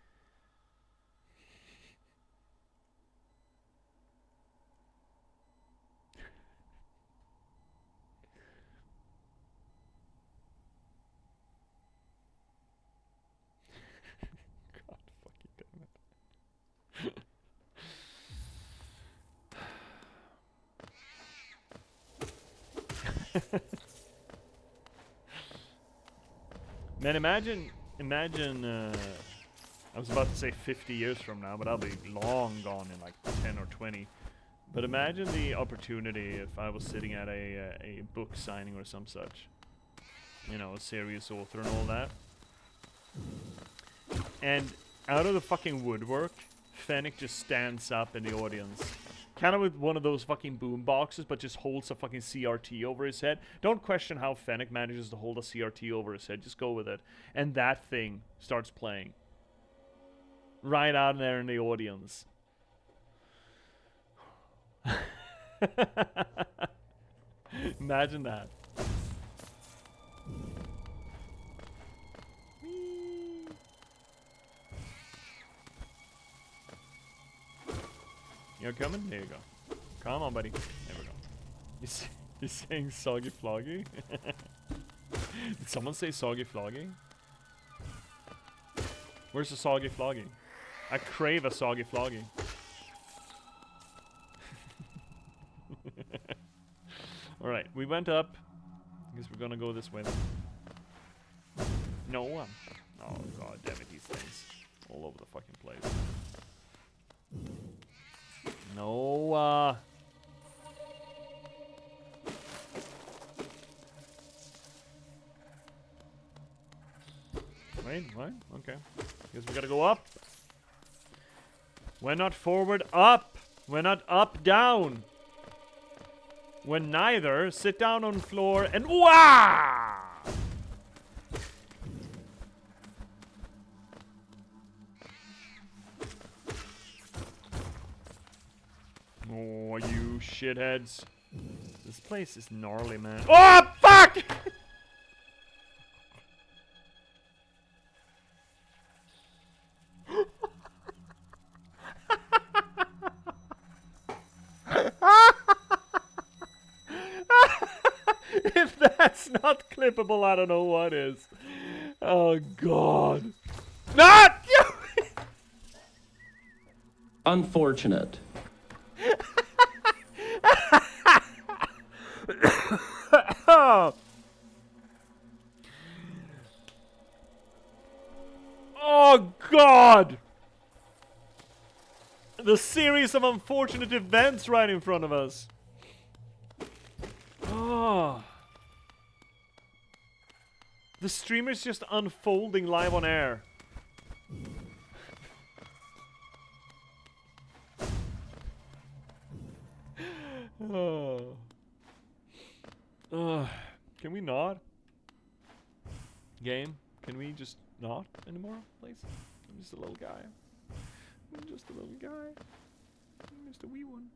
God fucking damn it. Man, imagine, I was about to say 50 years from now, but I'll be long gone in like 10 or 20. But imagine the opportunity if I was sitting at a book signing or some such. You know, a serious author and all that. And out of the fucking woodwork, Fennec just stands up in the audience. Kind of with one of those fucking boom boxes, but just holds a fucking CRT over his head. Don't question how Fennec manages to hold a CRT over his head. Just go with it. And that thing starts playing. Right out there in the audience. Imagine that. You're coming? There you go. Come on, buddy. There we go. You're saying soggy floggy? Did someone say soggy floggy? Where's the soggy floggy? I crave a soggy floggy. Alright, we went up. I guess we're gonna go this way then. No one. Oh god damn it, these things. All over the fucking place. No, Wait, what? Okay. Guess we gotta go up. We're not forward, up! We're not up, down! We're neither. Sit down on floor and wah! Oh, you shitheads. This place is gnarly, man. Oh, fuck! If that's not clippable, I don't know what is. Oh, God. Not! Unfortunate. Oh, God! The series of unfortunate events right in front of us. Oh. The streamer's just unfolding live on air. Oh. Can we not? Game, can we just not anymore, please? I'm just a little guy. I'm just a little guy. I'm just a wee one.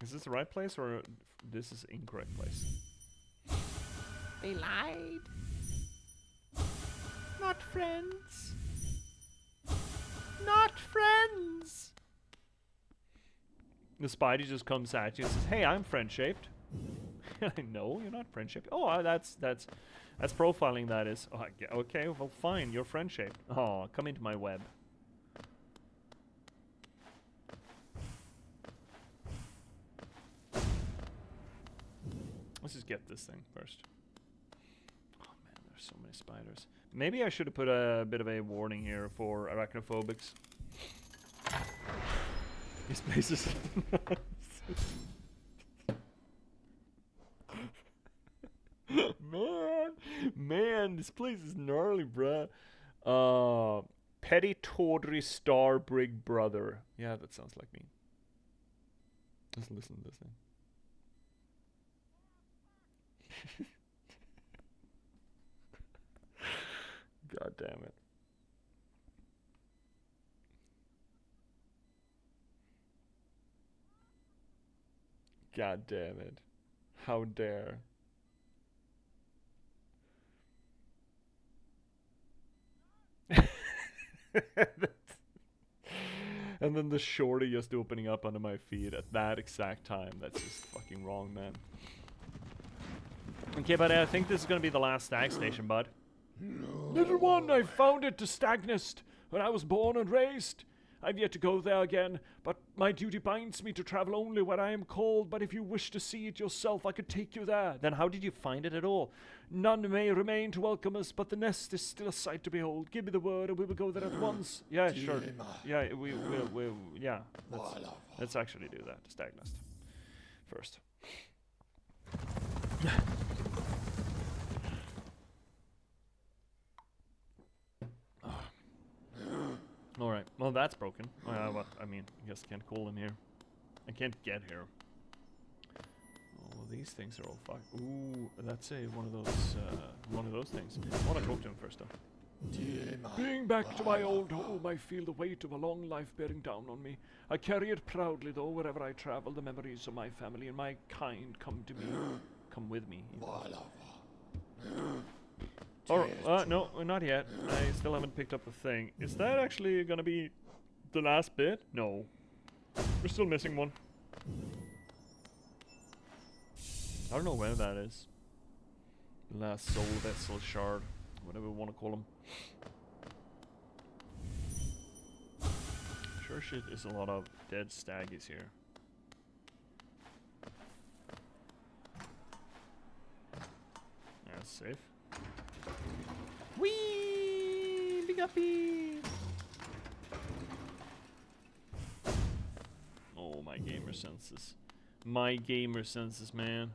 Is this the right place or this is incorrect place? They lied. Not friends. Not friends. The Spidey just comes at you and says, "Hey, I'm friend-shaped." No, you're not friend-shaped. Oh, that's profiling. That is. Oh, okay, well, fine. You're friend-shaped. Oh, come into my web. Let's just get this thing first. Oh man, there's so many spiders. Maybe I should have put a bit of a warning here for arachnophobics. These places. Man, this place is gnarly, bruh. Petty tawdry star brig brother. Yeah, that sounds like me. Let's listen to this thing. God damn it. God damn it. How dare. And then the shorty just opening up under my feet at that exact time. That's just fucking wrong, man. Okay, but I think this is gonna be the last stag station, bud. Little one, I found it to Stagnest, where I was born and raised. I've yet to go there again, but my duty binds me to travel only where I am called. But if you wish to see it yourself, I could take you there. Then how did you find it at all? None may remain to welcome us, but the nest is still a sight to behold. Give me the word, and we will go there at once. Yeah, sure. Yeah, we yeah. Let's actually do that. Stag nest first. All right. Well, that's broken. Well, I mean, I guess I can't call him here. I can't get here. Oh, these things are all fucked. Ooh, that's one of those things. I want to talk to him first, though. Being back to my old home, I feel the weight of a long life bearing down on me. I carry it proudly, though, wherever I travel. The memories of my family and my kind come to me. Come with me. Or, no, not yet. I still haven't picked up the thing. Is that actually gonna be the last bit? No. We're still missing one. I don't know where that is. The last soul vessel shard. Whatever we want to call them. Sure shit is a lot of dead staggies here. Yeah, it's safe. Whee! Big uppy! Oh, my gamer senses. My gamer senses, man.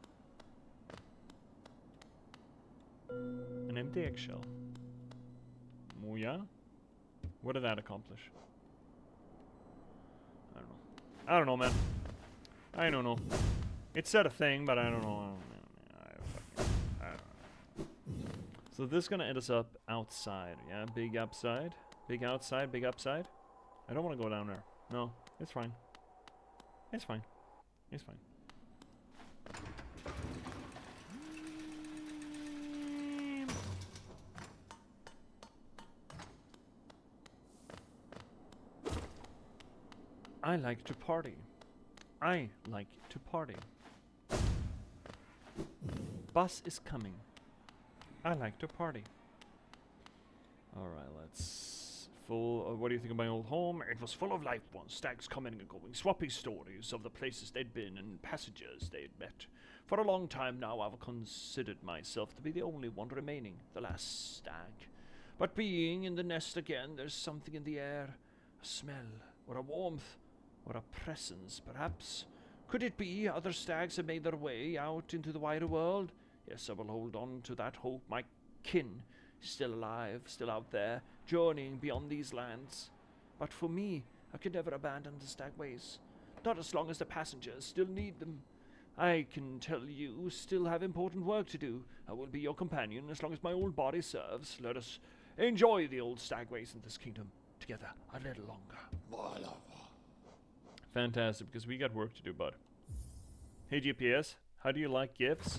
An empty eggshell. Oh, yeah? What did that accomplish? I don't know. I don't know, man. I don't know. It said a thing, but I don't know. I don't know. So this is gonna end us up outside, yeah? Big upside. Big outside, big upside. I don't want to go down there. No, it's fine. It's fine. It's fine. I like to party. I like to party. Bus is coming. I like to party. Alright, let's... what do you think of my old home? It was full of life once, stags coming and going, swapping stories of the places they'd been and passengers they'd met. For a long time now I've considered myself to be the only one remaining, the last stag. But being in the nest again, there's something in the air, a smell, or a warmth, or a presence, perhaps. Could it be other stags have made their way out into the wider world? Yes, I will hold on to that hope. My kin, still alive, still out there, journeying beyond these lands. But for me, I could never abandon the stagways. Not as long as the passengers still need them. I can tell you still have important work to do. I will be your companion as long as my old body serves. Let us enjoy the old stagways in this kingdom together a little longer. Fantastic, because we got work to do, bud. Hey J.P.S, how do you like gifts?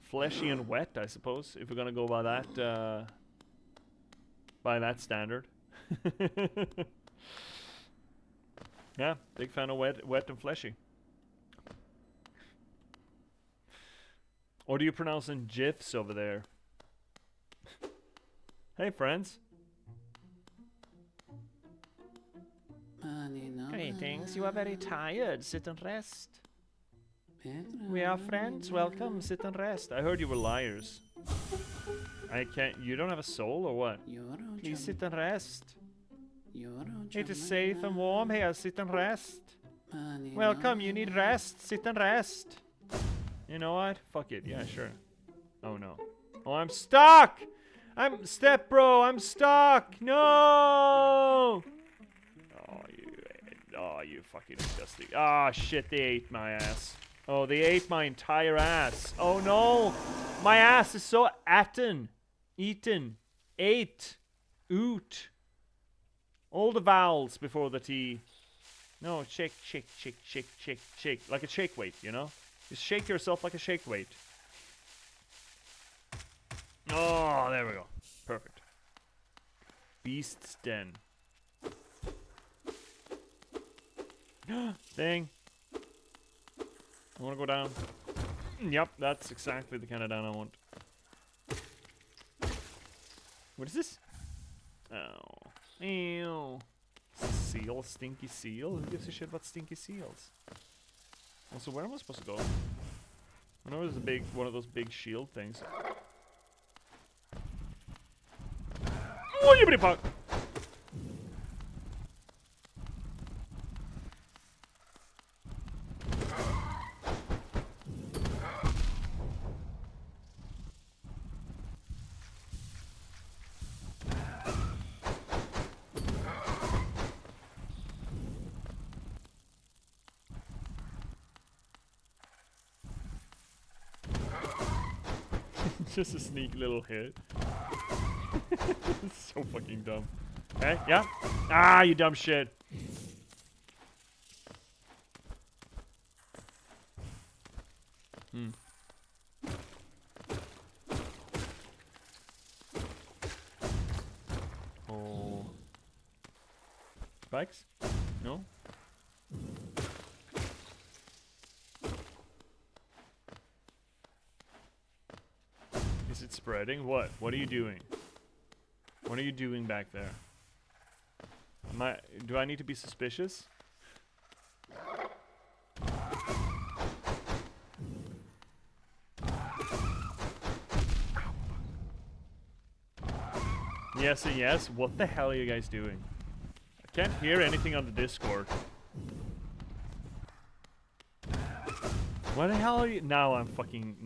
Fleshy and wet, I suppose, if we're gonna go by that standard. Yeah, big fan of wet and fleshy. Or do you pronounce in GIFs over there? Hey friends. Greetings, you are very tired. Sit and rest. We are friends. Welcome, sit and rest. I heard you were liars. I can't. You don't have a soul or what? Please sit and rest. It is safe and warm here. Sit and rest. Welcome, you need rest. Sit and rest. You know what? Fuck it. Yeah, sure. Oh no. Oh, I'm stuck! I'm Step Bro, I'm stuck! No! Oh, you fucking disgusting. Ah, shit, they ate my ass. Oh, they ate my entire ass. Oh no! My ass is so eaten, ate, oot. All the vowels before the T. No, shake. Like a shake weight, you know? Just shake yourself like a shake weight. Oh, there we go. Perfect. Beast's Den. Dang. I want to go down. Yep, that's exactly the kind of down I want. What is this? Oh. Ew. Seal? Stinky seal? Who gives a shit about stinky seals? Also, where am I supposed to go? I know there's a big, one of those big shield things. Oh, yippity fuck! Just a sneaky little hit. It's so fucking dumb. Okay, yeah. Ah, you dumb shit. Oh. Spikes? No? Is it spreading? What? What are you doing? What are you doing back there? Do I need to be suspicious? Yes and yes? What the hell are you guys doing? I can't hear anything on the Discord. What the hell are you? Now I'm fucking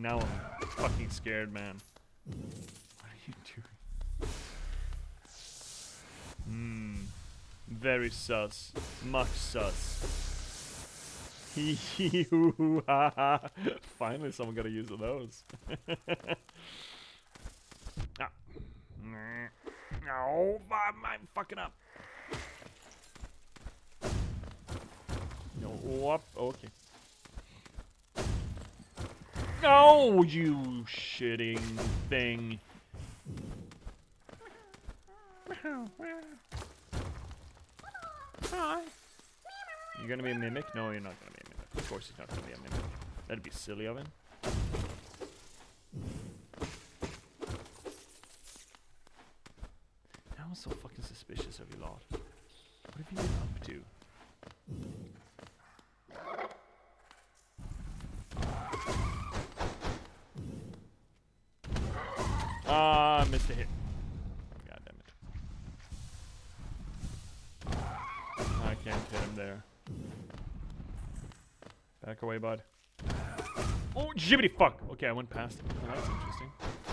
scared, man. What are you doing? Very sus. Much sus. Finally someone got a use of those. Ah. No, I'm fucking up. No, whoop, okay. No, you shitting thing. Hi. You gonna be a mimic? No, you're not gonna be a mimic. Of course he's not gonna be a mimic. That'd be silly of him. I'm so fucking suspicious of you lot. What have you been up to? Ah, missed a hit. God damn it. I can't hit him there. Back away, bud. Oh, jibbity fuck! Okay, I went past him. Oh, that's interesting.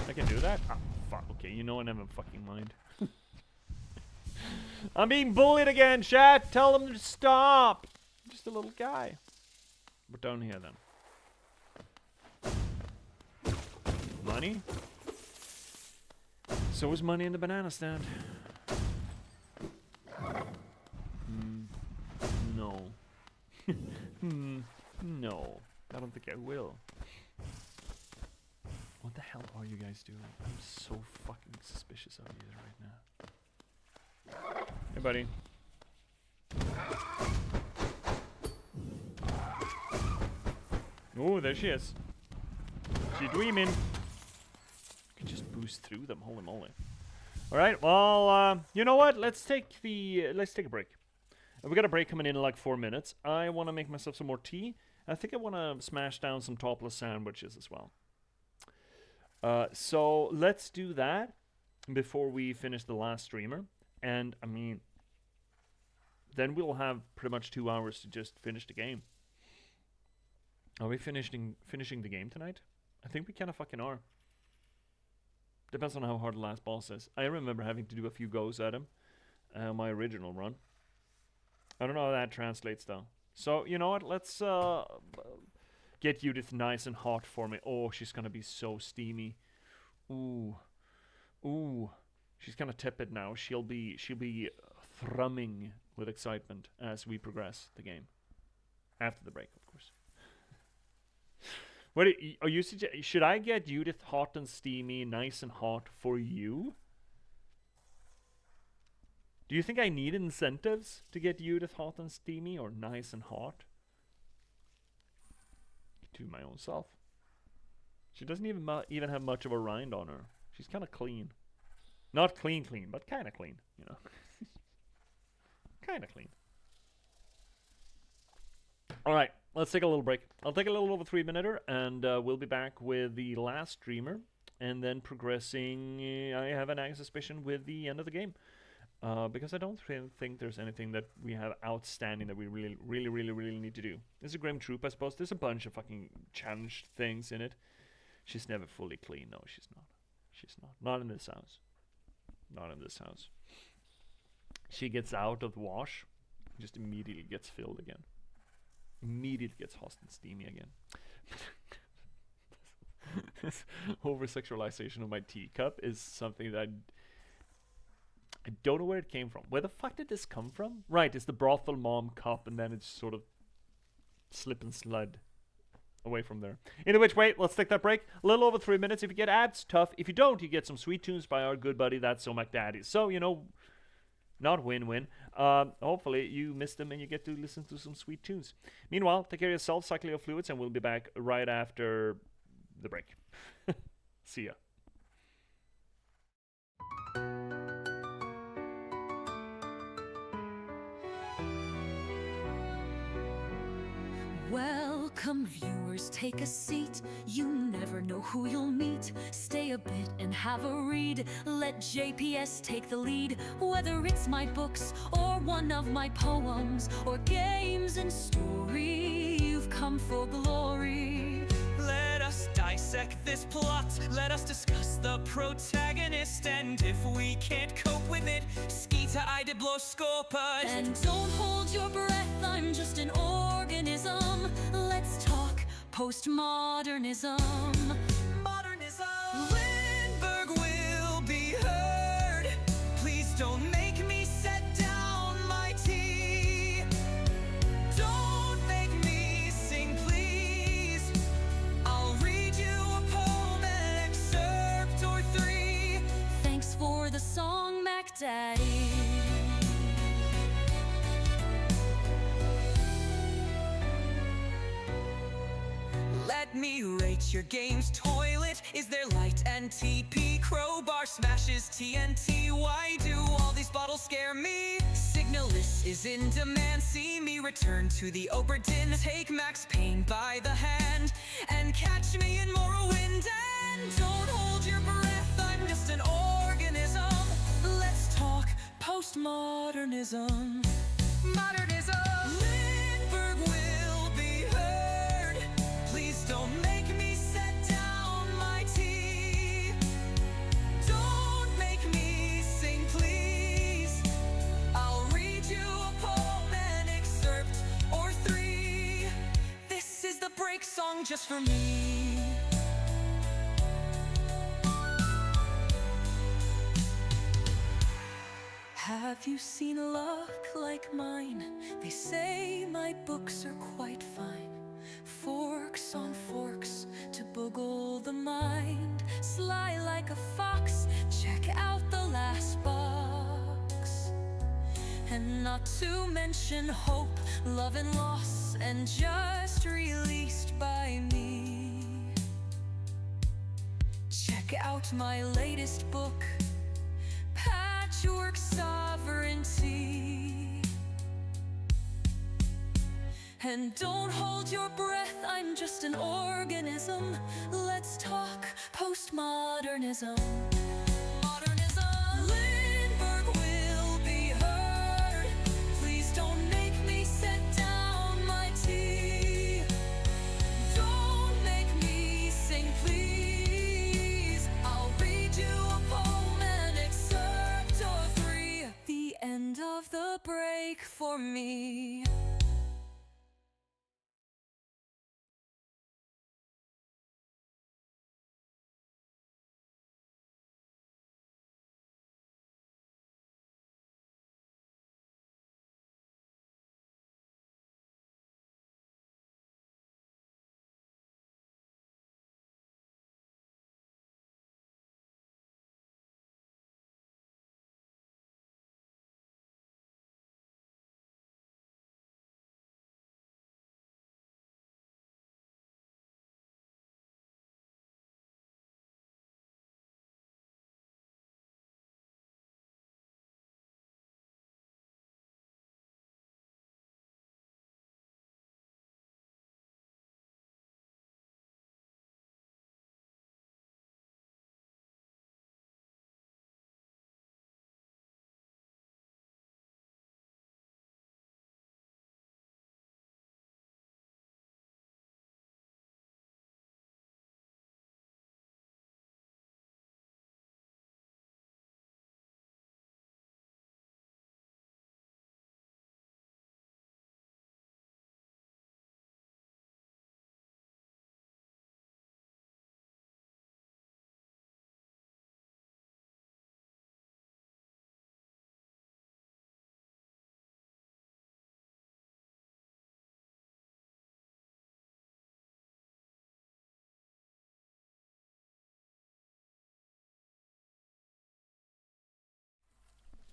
I can do that? Ah, fuck. Okay, you know I never fucking mind. I'm being bullied again, chat! Tell them to stop! I'm just a little guy. We're down here then. Money? So is money in the banana stand. No, I don't think I will. What the hell are you guys doing? I'm so fucking suspicious of you right now. Hey, buddy. Oh, there she is. She dreaming. Can just boost through them. Holy moly! All right. Well, you know what? Let's take a break. We got a break coming in like 4 minutes. I want to make myself some more tea. I think I want to smash down some topless sandwiches as well. So let's do that before we finish the last streamer. And I mean, then we'll have pretty much 2 hours to just finish the game. Are we finishing the game tonight? I think we kind of fucking are. Depends on how hard the last boss is. I remember having to do a few goes at him. My original run. I don't know how that translates though. So, you know what? Let's get Judith nice and hot for me. Oh, she's gonna be so steamy. Ooh. Ooh. She's kind of tepid now. She'll be thrumming with excitement as we progress the game. After the break, of course. What are you should I get Judith hot and steamy, nice and hot for you? Do you think I need incentives to get Judith hot and steamy or nice and hot? To my own self. She doesn't even have much of a rind on her. She's kind of clean. Not clean, but kind of clean, you know. Kind of clean. All right, let's take a little break. I'll take a little over 3-minute, and we'll be back with the last streamer, and then progressing. I have an nagging suspicion with the end of the game, because I don't think there's anything that we have outstanding that we really need to do. There's a Grim Troop, I suppose. There's a bunch of fucking challenge things in it. She's never fully clean. No, she's not. She's not. Not in this house. Not in this house. She gets out of the wash, just immediately gets filled again. Immediately gets hot and steamy again. This over-sexualization of my teacup is something that I don't know where it came from. Where the fuck did this come from? Right, it's the brothel mom cup, and then it's sort of slip and slide away from there. In which way, let's take that break. A little over 3 minutes. If you get ads, tough. If you don't, you get some sweet tunes by our good buddy, That's So McDaddy. So, you know, not win-win. Hopefully you missed them and you get to listen to some sweet tunes. Meanwhile, take care of yourself, cycle your fluids, and we'll be back right after the break. See ya. Welcome viewers, take a seat. You never know who you'll meet. Stay a bit and have a read. Let J.P.S. take the lead. Whether it's my books or one of my poems or games and story, you've come for glory. Let us dissect this plot. Let us discuss the protagonist. And if we can't cope with it, Skeeta I did blow scorpus. And don't hold your breath, I'm just an organism. Let's talk postmodernism. Modernism. Lindberg will be heard. Please don't make me set down my tea. Don't make me sing, please. I'll read you a poem, an excerpt or 3. Thanks for the song, MacDaddy. Let me rate your game's toilet. Is there light and TP? Crowbar smashes TNT. Why do all these bottles scare me? Signalist is in demand. See me return to the Oberdin. Take Max Payne by the hand and catch me in Morrowind. And don't hold your breath, I'm just an organism. Let's talk postmodernism. Modernism. Lindberg will be heard. Please don't make me set down my tea. Don't make me sing, please. I'll read you a poem, an excerpt or 3. This is the break song just for me. Have you seen luck like mine? They say my books are quite fine. Forks on forks to boggle the mind. Sly like a fox, check out the last box. And not to mention hope, love and loss, and just released by me. Check out my latest book, Patchwork Sovereignty. And don't hold your breath, I'm just an organism. Let's talk postmodernism. Modernism. Lindberg will be heard. Please don't make me set down my tea. Don't make me sing, please. I'll read you a poem, an excerpt or three. The end of the break for me.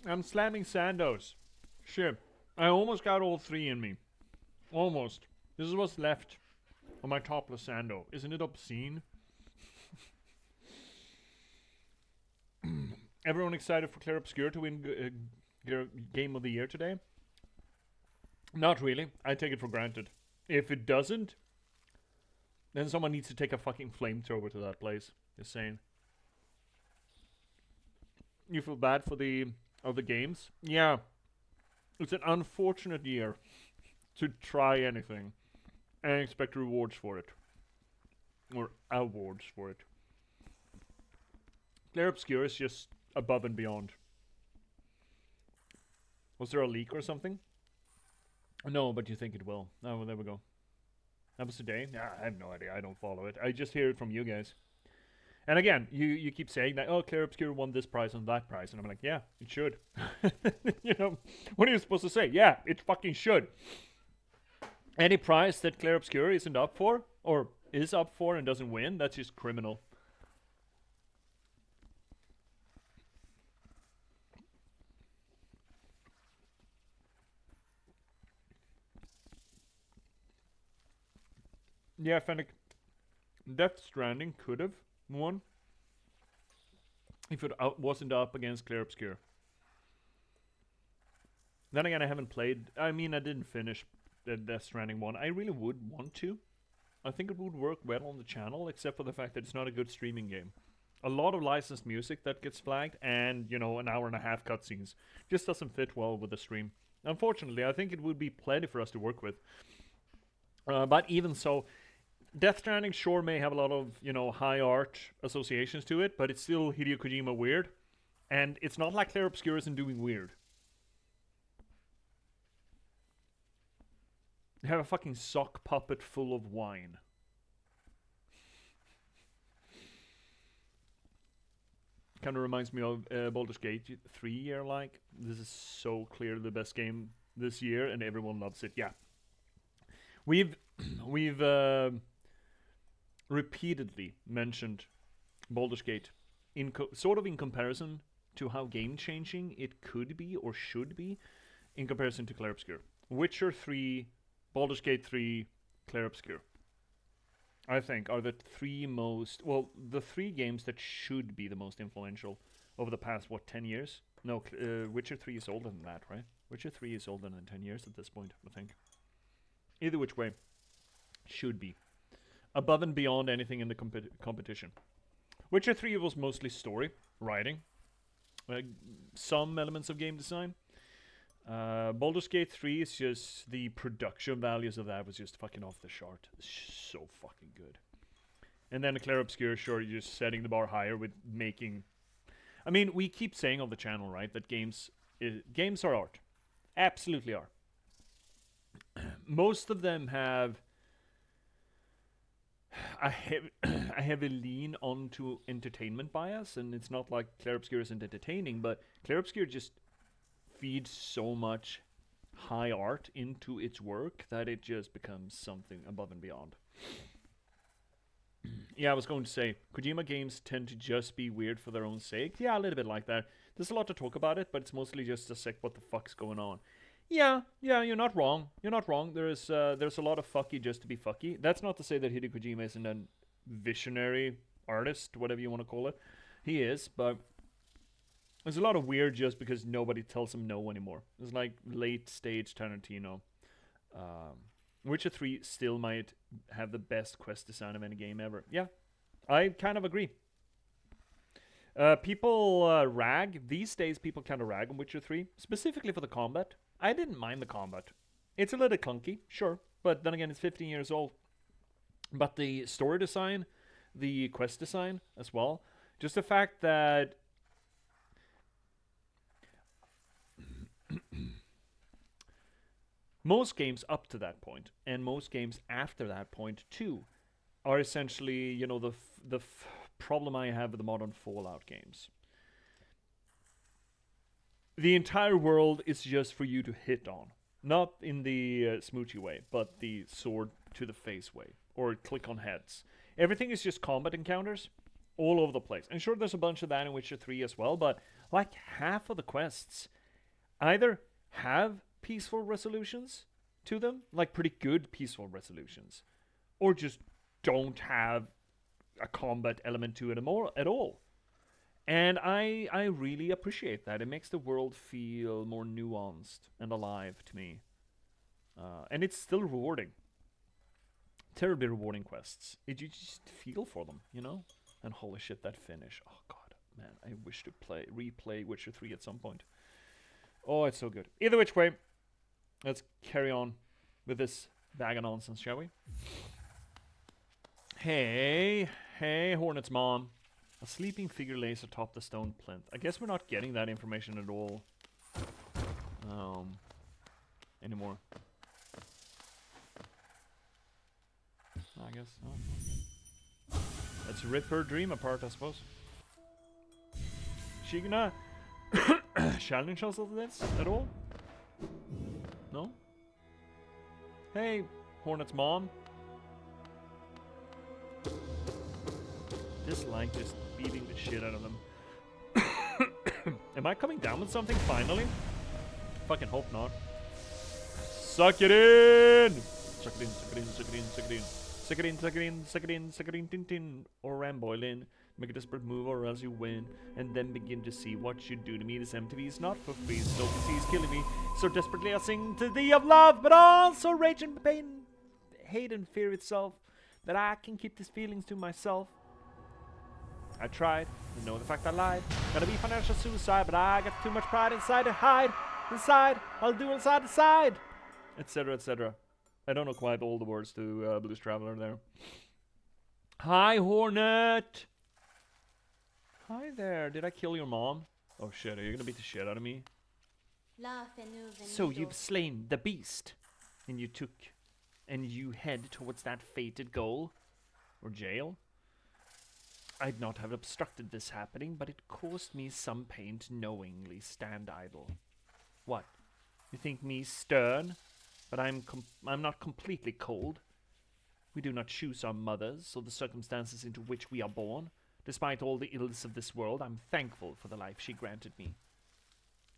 I'm slamming Sandos. Shit. I almost got all three in me. Almost. This is what's left on my topless Sando. Isn't it obscene? Everyone excited for Clair Obscur to win Game of the Year today? Not really. I take it for granted. If it doesn't, then someone needs to take a fucking flamethrower to that place. Just saying. You feel bad for the other games? Yeah. It's an unfortunate year to try anything and expect rewards for it. Or awards for it. Clair Obscur is just above and beyond. Was there a leak or something? No, but you think it will. Oh, well, there we go. That was today? Yeah, I have no idea. I don't follow it. I just hear it from you guys. And again, you keep saying that, oh, Clair Obscur won this prize and that prize. And I'm like, yeah, it should. You know, what are you supposed to say? Yeah, it fucking should. Any prize that Clair Obscur isn't up for, or is up for and doesn't win, that's just criminal. Yeah, Fennec. Death Stranding could have won if it wasn't up against Clair Obscur. Then again, I haven't played. I mean, I didn't finish the Death Stranding one. I really would want to. I think it would work well on the channel, except for the fact that it's not a good streaming game. A lot of licensed music that gets flagged, and, you know, an hour and a half cutscenes. Just doesn't fit well with the stream. Unfortunately, I think it would be plenty for us to work with. But even so, Death Stranding sure may have a lot of, you know, high art associations to it, but it's still Hideo Kojima weird. And it's not like Clair Obscur isn't doing weird. You have a fucking sock puppet full of wine. Kind of reminds me of Baldur's Gate 3 year. Like, this is so clear the best game this year, and everyone loves it. Yeah, we've repeatedly mentioned Baldur's Gate sort of in comparison to how game changing it could be or should be in comparison to Clair Obscur. Witcher 3, Baldur's Gate 3, Clair Obscur, I think, are the the three games that should be the most influential over the past, 10 years? No, Witcher 3 is older than that, right? Witcher 3 is older than 10 years at this point, I think. Either which way, should be. Above and beyond anything in the competition. Witcher 3 was mostly story, writing, some elements of game design. Baldur's Gate 3 is just the production values of that was just fucking off the chart. So fucking good. And then Clair Obscur, sure, you're just setting the bar higher with making. I mean, we keep saying on the channel, right, that games are art. Absolutely are. Most of them have a heavy lean onto entertainment bias, and it's not like Clair Obscur isn't entertaining, but Clair Obscur just feeds so much high art into its work that it just becomes something above and beyond. Yeah, I was going to say, Kojima games tend to just be weird for their own sake. Yeah, a little bit like that. There's a lot to talk about it, but it's mostly just a sec, what the fuck's going on? Yeah, you're not wrong. You're not wrong. There's a lot of fucky just to be fucky. That's not to say that Hideo Kojima isn't a visionary artist, whatever you want to call it. He is, but there's a lot of weird just because nobody tells him no anymore. It's like late stage Tarantino. Witcher 3 still might have the best quest design of any game ever. Yeah, I kind of agree. People rag. These days, people kind of rag on Witcher 3, specifically for the combat. I didn't mind the combat. It's a little clunky, sure, but then again, it's 15 years old. But the story design, the quest design as well, just the fact that most games up to that point, and most games after that point too, are essentially, the problem I have with the modern Fallout games. The entire world is just for you to hit on. Not in the smoochy way, but the sword to the face way. Or click on heads. Everything is just combat encounters all over the place. And sure, there's a bunch of that in Witcher 3 as well, but like half of the quests either have peaceful resolutions to them, like pretty good peaceful resolutions, or just don't have a combat element to it at all. And I really appreciate that. It makes the world feel more nuanced and alive to me. And it's still rewarding. Terribly rewarding quests. You just feel for them, And holy shit, that finish. Oh god, man, I wish to replay Witcher 3 at some point. Oh, it's so good. Either which way, let's carry on with this bag of nonsense, shall we? Hey, Hornet's mom. A sleeping figure lays atop the stone plinth. I guess we're not getting that information at all. Anymore. I guess. Oh. Let's rip her dream apart, I suppose. She gonna challenge us with this at all? No? Hey, Hornet's mom. Dislike just beating the shit out of them. Am I coming down with something finally? Fucking hope not. Suck it in! Suck it in, suck it in, suck it in, suck it in. Suck it in, suck it in, suck it in, suck it in, tin tin. Or ramboilin. Make a desperate move or else you win. And then begin to see what you do to me. This MTV is not for free. Slow disease killing me. So desperately I sing to thee of love, but also rage and pain, hate and fear itself. That I can keep these feelings to myself. I tried, you know the fact I lied. Gonna be financial suicide, but I got too much pride inside to hide. Inside, I'll do inside to side. Etc, etc. I don't know quite all the words to Blues Traveler there. Hi, Hornet! Hi there, did I kill your mom? Oh shit, are you gonna beat the shit out of me? So you've slain the beast. And you head towards that fated goal? Or jail? I'd not have obstructed this happening, but it caused me some pain to knowingly stand idle. What? You think me stern? But I'm not completely cold. We do not choose our mothers or the circumstances into which we are born. Despite all the ills of this world, I'm thankful for the life she granted me.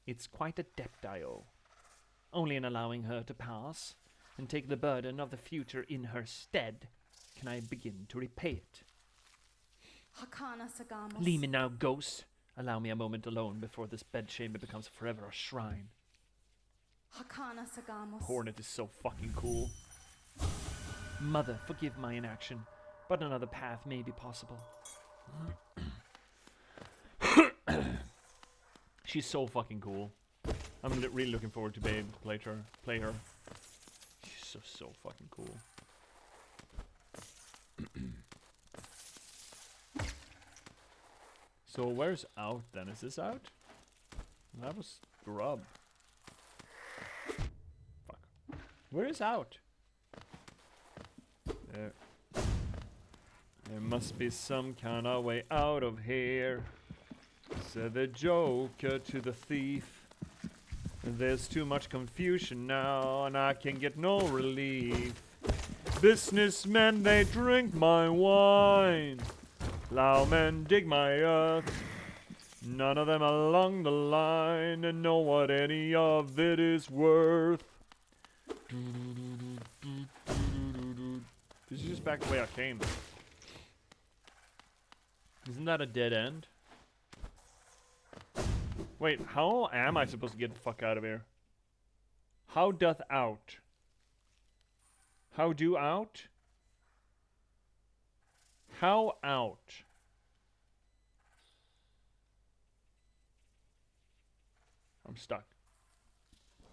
It's quite a debt I owe. Only in allowing her to pass and take the burden of the future in her stead can I begin to repay it. Hakana Sagamos. Leave me now, ghost. Allow me a moment alone before this bedchamber becomes forever a shrine. Hakana Sagamos. Hornet is so fucking cool. Mother, forgive my inaction, but another path may be possible. She's so fucking cool. I'm really looking forward to being able to play her. She's so fucking cool. So where's out then? Is this out? That was grub. Fuck. Where is out? There must be some kind of way out of here, said the Joker to the thief. There's too much confusion now, and I can get no relief. Businessmen, they drink my wine. Plowmen dig my earth. None of them along the line and know what any of it is worth. This is just back the way I came. Isn't that a dead end? Wait, how am I supposed to get the fuck out of here? How doth out? How do out? How out? I'm stuck.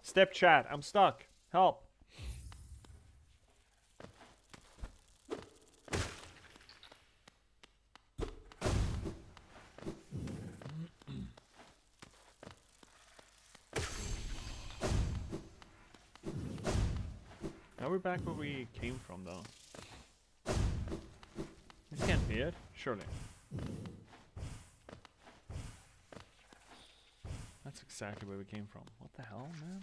Step chat, I'm stuck. Help. Now we're back where we came from, though. This can't be it, surely. That's exactly where we came from. What the hell, man?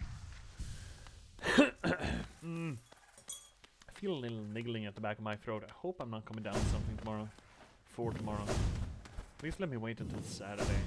I feel a little niggling at the back of my throat. I hope I'm not coming down with something tomorrow. For tomorrow. Please let me wait until Saturday.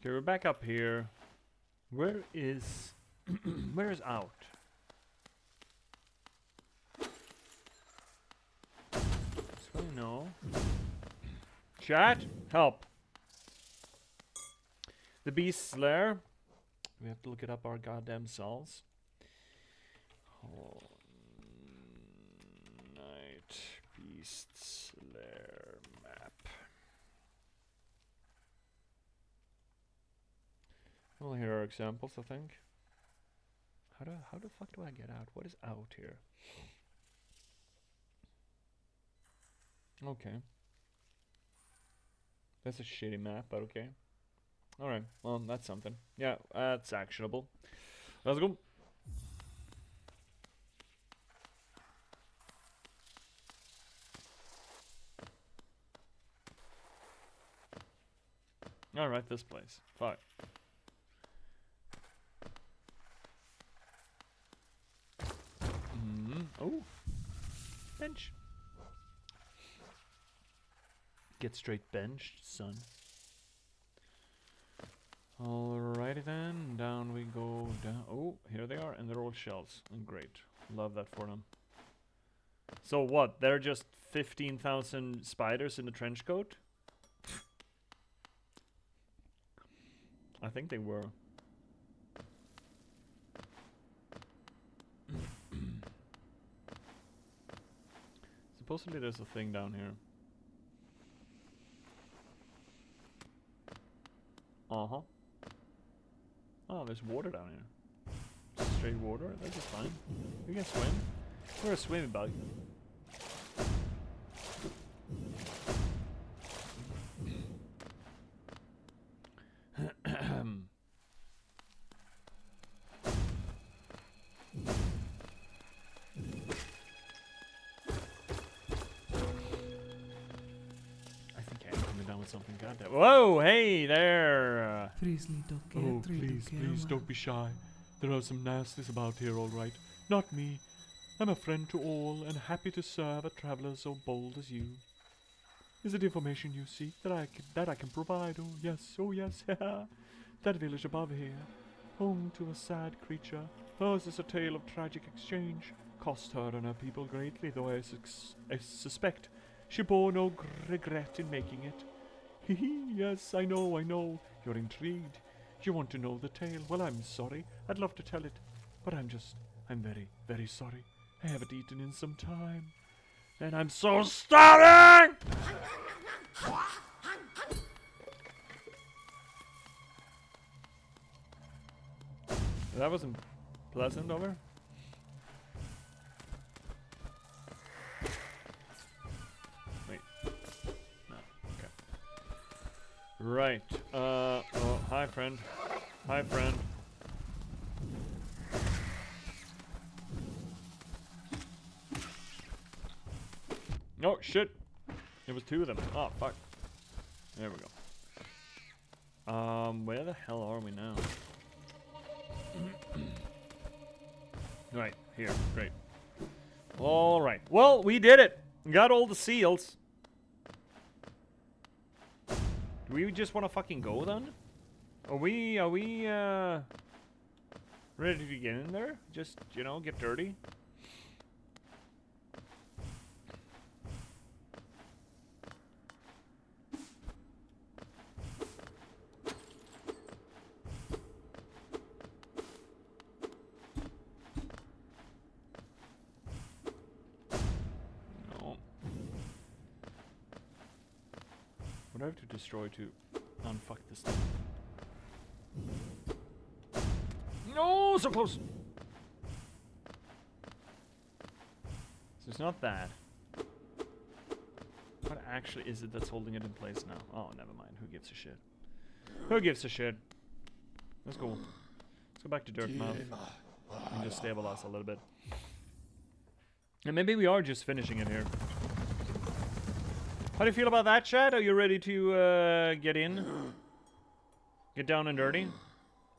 Okay, we're back up here. Where is... where is out? So no. Chat, help. The Beast's Lair. We have to look it up our goddamn selves. Night Beast's Lair map. Well, here are examples, I think. How the fuck do I get out? What is out here? Okay. That's a shitty map, but okay. Alright, well, that's something. Yeah, that's actionable. Let's go. Alright, this place. Fuck. Oh. Bench. Get straight benched, son. Alrighty then, down we go. Down. Oh, here they are, and they're all shells. Great, love that for them. So what? They're just 15,000 spiders in the trench coat? I think they were. Supposedly there's a thing down here. Uh-huh. Oh, there's water down here. straight water. That's just fine. We can swim. We're a swimming bug. Something. Goddamn. Whoa! Hey there! Oh, please, don't be shy. There are some nasties about here, all right. Not me. I'm a friend to all, and happy to serve a traveler so bold as you. Is it information you seek that I can provide? Oh yes, that village above here, home to a sad creature. Hers is a tale of tragic exchange. Cost her and her people greatly, though I suspect she bore no regret in making it. Yes, I know. You're intrigued. You want to know the tale. Well, I'm sorry. I'd love to tell it. But I'm very, very sorry. I haven't eaten in some time. And I'm so starving! That wasn't pleasant over. Right. Oh, hi, friend. Hi, friend. Oh, shit. It was two of them. Oh, fuck. There we go. Where the hell are we now? Right, here. Great. Alright. Well, we did it. We got all the seals. Do we just want to fucking go then? Are we ready to get in there? Just, you know, get dirty? No. What do I have to destroy to unfuck this thing? No, suppose. So it's not that. What actually is it that's holding it in place now? Oh, never mind. Who gives a shit? Who gives a shit? Let's go. Let's go back to Dirtmouth and just stabilize a little bit. And maybe we are just finishing it here. How do you feel about that, chat? Are you ready to get in? Get down and dirty?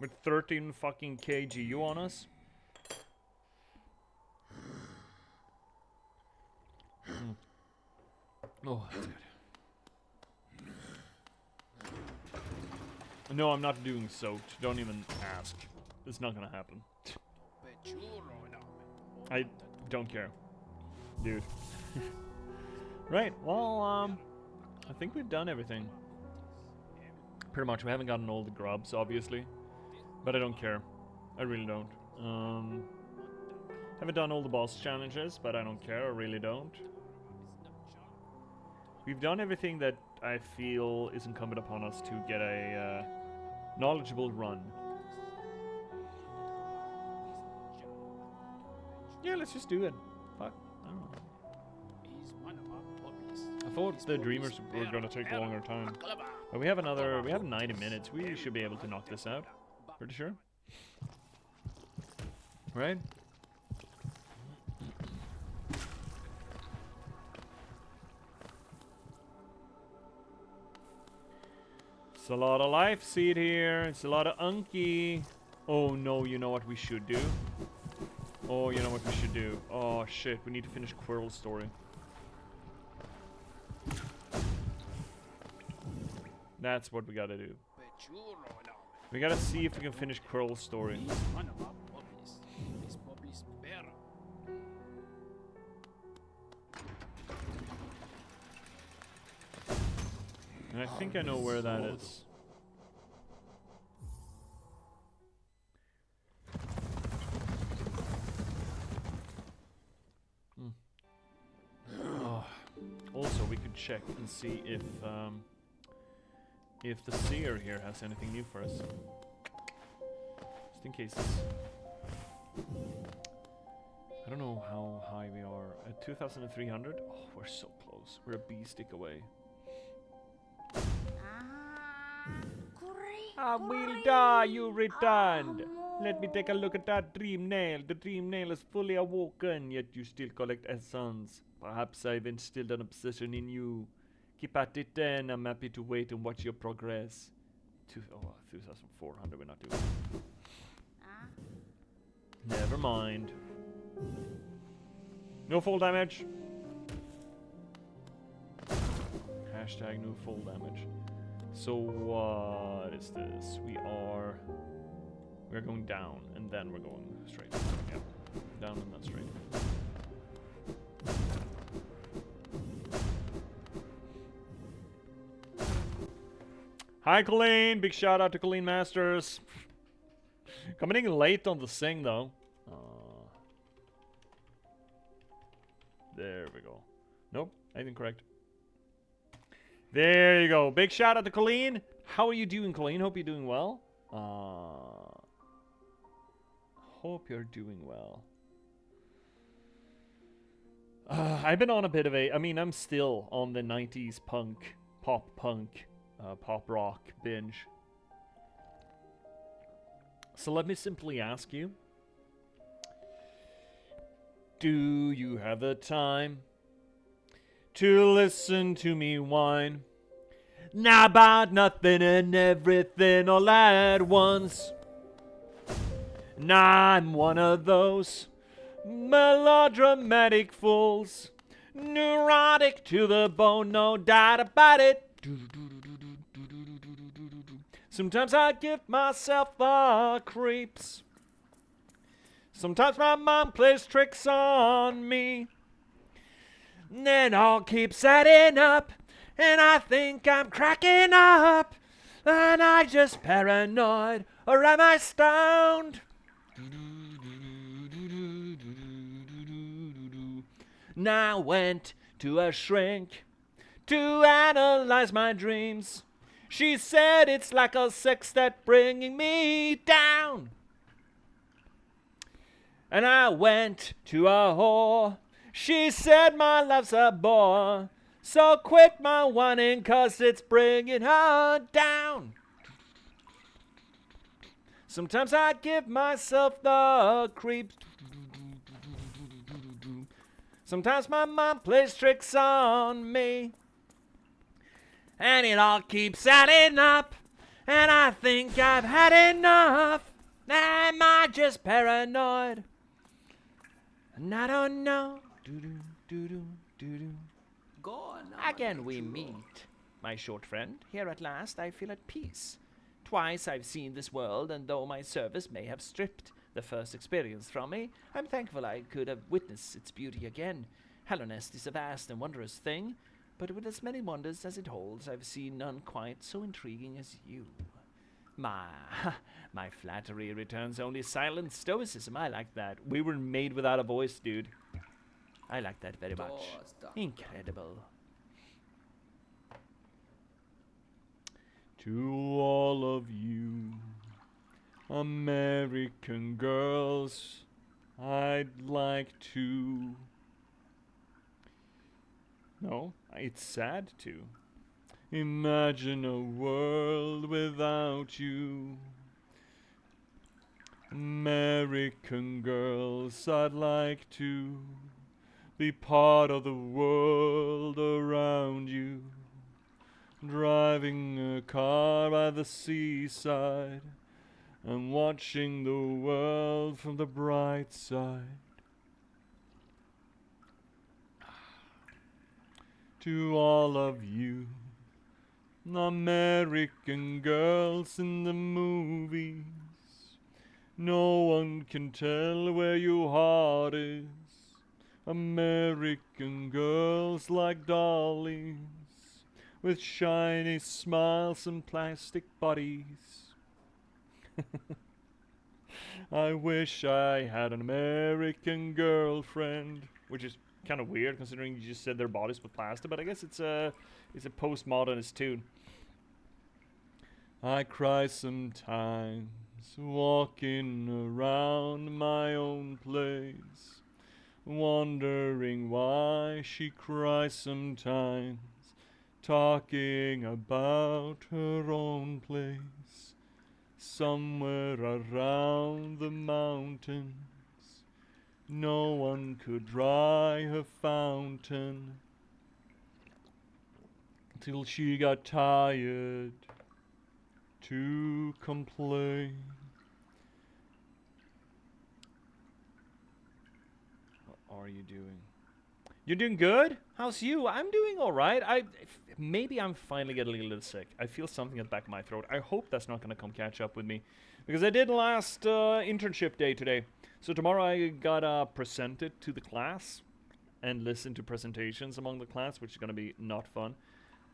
With 13 fucking kgu on us? Oh, that's good. No, I'm not doing soaked. Don't even ask. It's not gonna happen. I don't care. Dude. Right, well, I think we've done everything. Pretty much. We haven't gotten all the grubs, obviously. But I don't care. I really don't. Haven't done all the boss challenges, but I don't care. I really don't. We've done everything that I feel is incumbent upon us to get a knowledgeable run. Yeah, let's just do it. Fuck. I don't know. I thought the Dreamers were gonna take a longer time. But we have 90 minutes. We should be able to knock this out. Pretty sure. Right? It's a lot of life seed here. It's a lot of unky. Oh no, you know what we should do? Oh, you know what we should do? Oh shit, we need to finish Quirrell's story. That's what we gotta do. We gotta see if we can finish Quirrell's story. And I think I know where that is. Oh. Also, we could check and see if the seer here has anything new for us. Just in case. I don't know how high we are. At 2,300? Oh, we're so close. We're a bee stick away. I will die, you returned! Let me take a look at that dream nail. The dream nail is fully awoken, yet you still collect essence. Perhaps I've instilled an obsession in you. Keep at it then. I'm happy to wait and watch your progress. 2,400, we're not doing it. Never mind. No fall damage. Hashtag no fall damage. So what is this? We're going down and then we're going straight. Yep. Down and then straight. Hi Colleen! Big shout out to Colleen Masters. Coming in late on the sing though. There we go. Nope, I didn't correct. There you go. Big shout out to Colleen. How are you doing, Colleen? Hope you're doing well. Hope you're doing well. I've been on a bit of a... I mean, I'm still on the 90s punk, pop rock binge. So let me simply ask you. Do you have the time to listen to me whine now about nothing and everything all at once? Now I'm one of those melodramatic fools, neurotic to the bone, no doubt about it. Sometimes I give myself the creeps. Sometimes my mom plays tricks on me. Then all keeps adding up, and I think I'm cracking up. And I just paranoid, or am I stoned? Now I went to a shrink to analyze my dreams. She said it's like a sextet bringing me down. And I went to a whore. She said my love's a bore. So quit my whining, 'cause it's bringing her down. Sometimes I give myself the creeps. Sometimes my mom plays tricks on me. And it all keeps adding up. And I think I've had enough. Am I just paranoid? And I don't know. Again we meet, my short friend. Here at last I feel at peace. Twice I've seen this world, and though my service may have stripped the first experience from me, I'm thankful I could have witnessed its beauty again. Hellonest is a vast and wondrous thing, but with as many wonders as it holds, I've seen none quite so intriguing as you. My flattery returns only silent stoicism. I like that. We were made without a voice, dude. I like that very much. Incredible. To all of you American girls, I'd like to... No, it's sad to. Imagine a world without you. American girls, I'd like to be part of the world around you. Driving a car by the seaside and watching the world from the bright side. To all of you American girls in the movies, no one can tell where your heart is. American girls like dollies, with shiny smiles and plastic bodies. I wish I had an American girlfriend, which is kind of weird considering you just said their bodies were plastic, but I guess it's a postmodernist tune. I cry sometimes walking around my own place, wondering why she cries sometimes, talking about her own place, somewhere around the mountains. No one could dry her fountain till she got tired to complain. What are you doing? You're doing good? How's you? I'm doing alright. Maybe I'm finally getting a little sick. I feel something at the back of my throat. I hope that's not gonna come catch up with me, because I did last internship day today. So tomorrow I gotta present it to the class and listen to presentations among the class, which is gonna be not fun.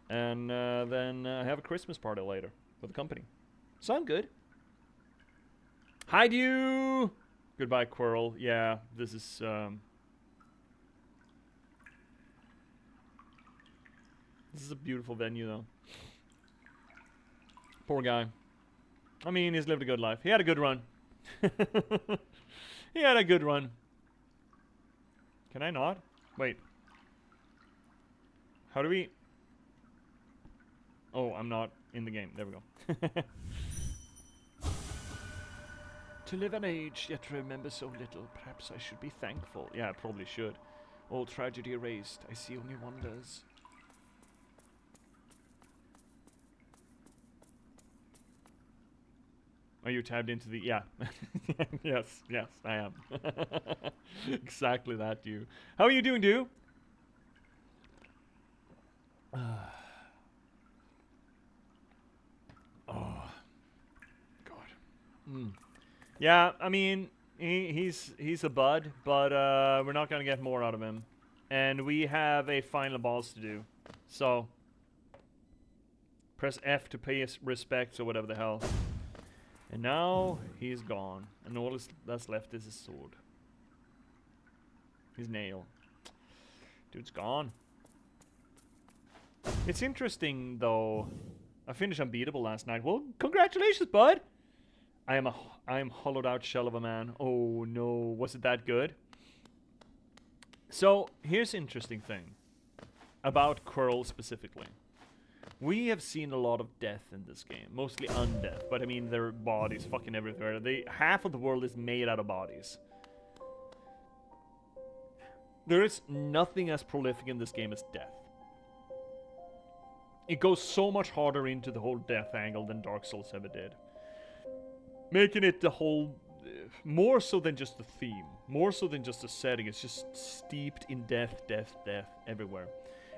And then have a Christmas party later with the company. So I'm good. Hi, you. Goodbye, Quirrell. Yeah, this is a beautiful venue, though. Poor guy. I mean, he's lived a good life. He had a good run. He had a good run. Can I not? Wait. How do we... Oh, I'm not in the game. There we go. To live an age, yet remember so little. Perhaps I should be thankful. Yeah, I probably should. All tragedy erased. I see only wonders. Are you tabbed into the... Yeah. Yes, I am. Exactly that, you. How are you doing, dude? Oh. God. Yeah, I mean, he's a bud, but we're not gonna get more out of him. And we have a final boss to do. So... Press F to pay his respects or whatever the hell. And now he's gone, and all that's left is his sword. His nail. Dude's gone. It's interesting, though. I finished Unbeatable last night. Well, congratulations, bud! I am hollowed out shell of a man. Oh no, was it that good? So, here's the interesting thing. About Quirrell specifically. We have seen a lot of death in this game, mostly undeath, but I mean there are bodies fucking everywhere. Half of the world is made out of bodies. There is nothing as prolific in this game as death. It goes so much harder into the whole death angle than Dark Souls ever did. Making it the whole, more so than just the theme, more so than just the setting, it's just steeped in death, death, death everywhere.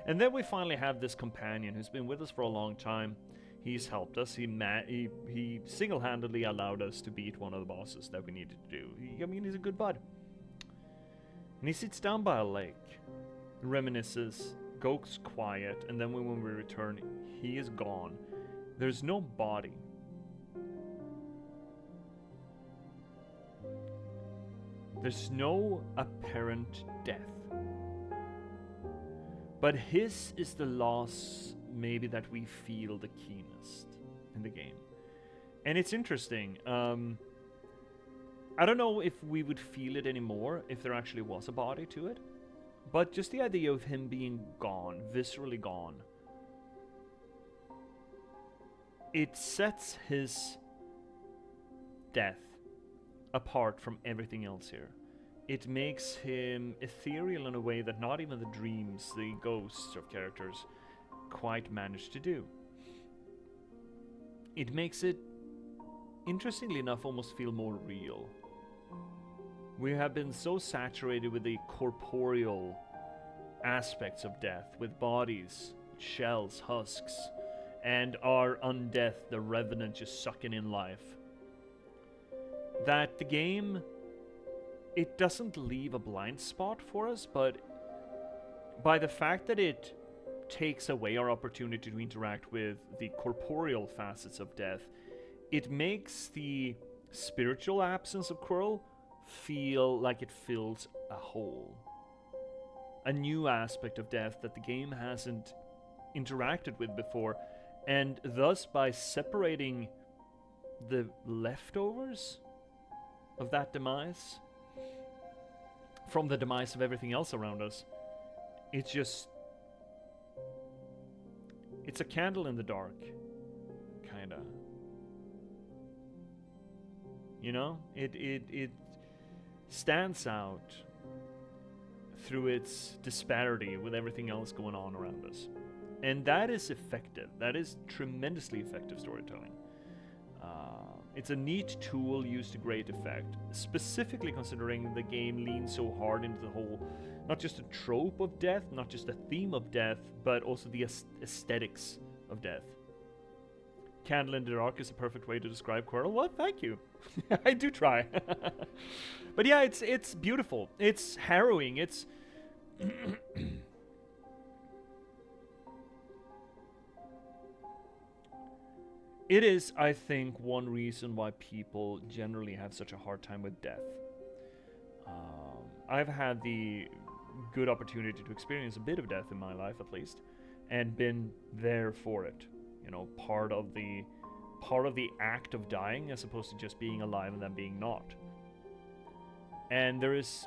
And then we finally have this companion who's been with us for a long time. He's helped us. He single-handedly allowed us to beat one of the bosses that we needed to do. I mean, he's a good bud. And he sits down by a lake, reminisces, goes quiet, and then when we return, he is gone. There's no body. There's no apparent death. But his is the loss, maybe, that we feel the keenest in the game. And it's interesting. I don't know if we would feel it anymore if there actually was a body to it. But just the idea of him being gone, viscerally gone, it sets his death apart from everything else here. It makes him ethereal in a way that not even the dreams, the ghosts of characters, quite manage to do. It makes it, interestingly enough, almost feel more real. We have been so saturated with the corporeal aspects of death, with bodies, shells, husks, and our undeath, the revenant just sucking in life, that the game, it doesn't leave a blind spot for us, but by the fact that it takes away our opportunity to interact with the corporeal facets of death, it makes the spiritual absence of Quirrell feel like it fills a hole. A new aspect of death that the game hasn't interacted with before, and thus by separating the leftovers of that demise, from the demise of everything else around us. It's a candle in the dark, kinda. You know, it stands out through its disparity with everything else going on around us. And that is effective. That is tremendously effective storytelling. It's a neat tool used to great effect, specifically considering the game leans so hard into the whole, not just a trope of death, not just a theme of death, but also the aesthetics of death. Candle in the dark is a perfect way to describe Quirrell. Well, thank you. I do try. But yeah, it's beautiful. It's harrowing. It's it is, I think, one reason why people generally have such a hard time with death. I've had the good opportunity to experience a bit of death in my life, at least, and been there for it. You know, part of the act of dying, as opposed to just being alive and then being not. And there is,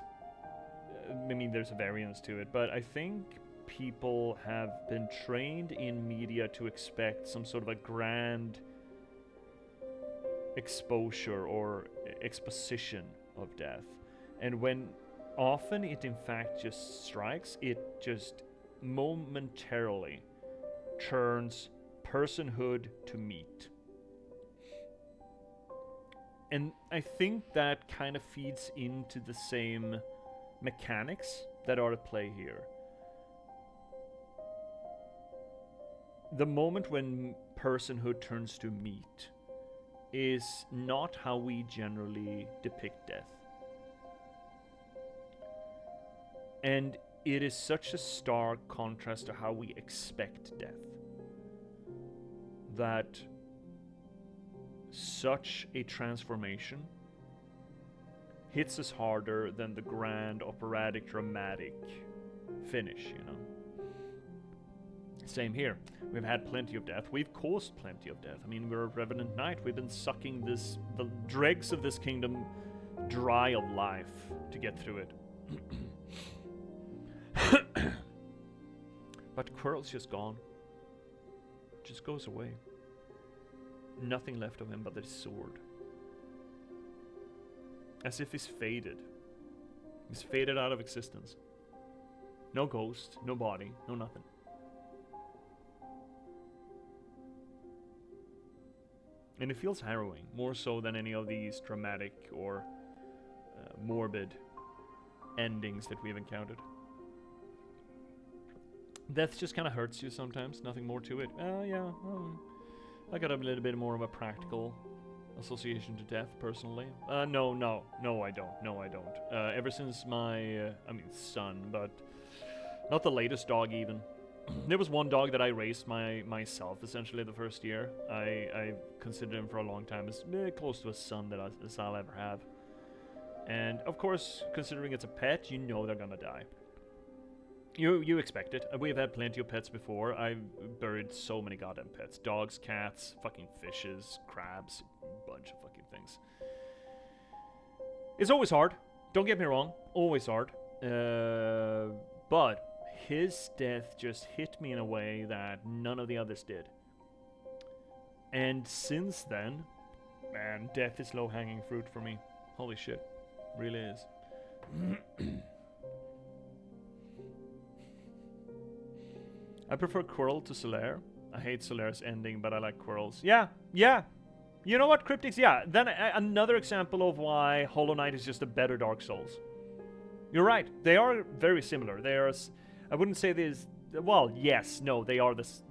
there's a variance to it, but I think people have been trained in media to expect some sort of a grand exposure or exposition of death. And when often it in fact just strikes, it just momentarily turns personhood to meat. And I think that kind of feeds into the same mechanics that are at play here. The moment when personhood turns to meat is not how we generally depict death. And it is such a stark contrast to how we expect death, that such a transformation hits us harder than the grand operatic dramatic finish, you know. Same here. We've had plenty of death. We've caused plenty of death. I mean, we're a revenant knight. We've been sucking the dregs of this kingdom dry of life to get through it. But Quirrell's just gone. Just goes away. Nothing left of him but his sword. As if he's faded. He's faded out of existence. No ghost, no body, no nothing. And it feels harrowing, more so than any of these dramatic or morbid endings that we've encountered. Death just kind of hurts you sometimes, nothing more to it. I got a little bit more of a practical association to death, personally. No, I don't. Ever since my, son, but not the latest dog even. There was one dog that I raised myself, essentially, the first year. I considered him for a long time as close to a son as I'll ever have. And, of course, considering it's a pet, you know they're gonna die. You expect it. We've had plenty of pets before. I've buried so many goddamn pets. Dogs, cats, fucking fishes, crabs, a bunch of fucking things. It's always hard. Don't get me wrong. Always hard. But his death just hit me in a way that none of the others did. And since then, man, death is low-hanging fruit for me. Holy shit. Really is. I prefer Quirrell to Solaire. I hate Solaire's ending, but I like Quirrell's. Yeah. You know what, Cryptics? Yeah. Then another example of why Hollow Knight is just a better Dark Souls. You're right. They are very similar. They are. I wouldn't say there's. Well, yes, no. They are this.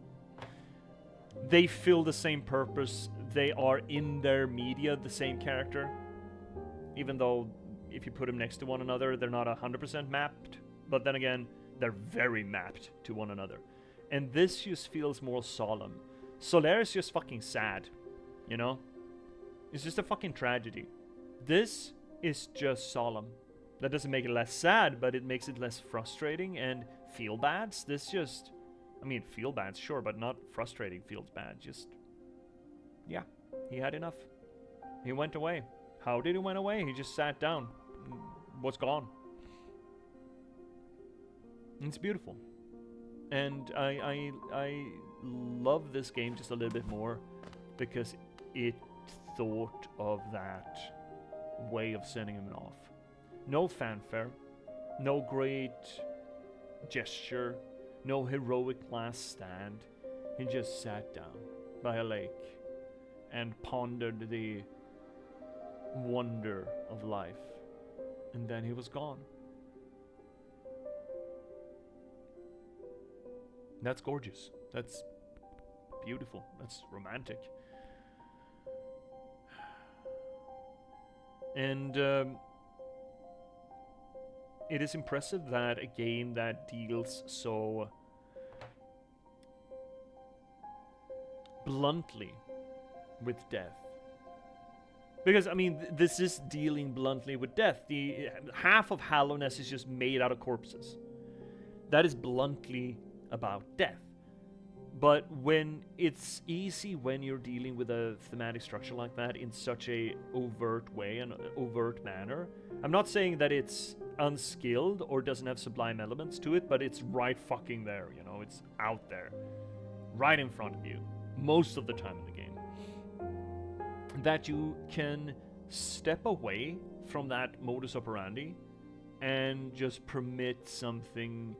They fill the same purpose. They are in their media the same character. Even though, if you put them next to one another, they're not 100% mapped. But then again, they're very mapped to one another. And this just feels more solemn. Solaire is just fucking sad, you know? It's just a fucking tragedy. This is just solemn. That doesn't make it less sad, but it makes it less frustrating and feel bads. This just, feel bads, sure, but not frustrating feels bad. Just, yeah, he had enough. He went away. How did he went away? He just sat down. What's gone? It's beautiful. And I love this game just a little bit more because it thought of that way of sending him off. No fanfare, no great gesture, no heroic last stand. He just sat down by a lake and pondered the wonder of life. And then he was gone. That's gorgeous. That's beautiful. That's romantic. And it is impressive that a game that deals so bluntly with death. Because, I mean, this is dealing bluntly with death. The half of Hallowness is just made out of corpses. That is bluntly about death. But when it's easy when you're dealing with a thematic structure like that in such a overt way, an overt manner. I'm not saying that it's unskilled or doesn't have sublime elements to it, but it's right fucking there, you know, it's out there. Right in front of you. Most of the time in the game. That you can step away from that modus operandi and just permit something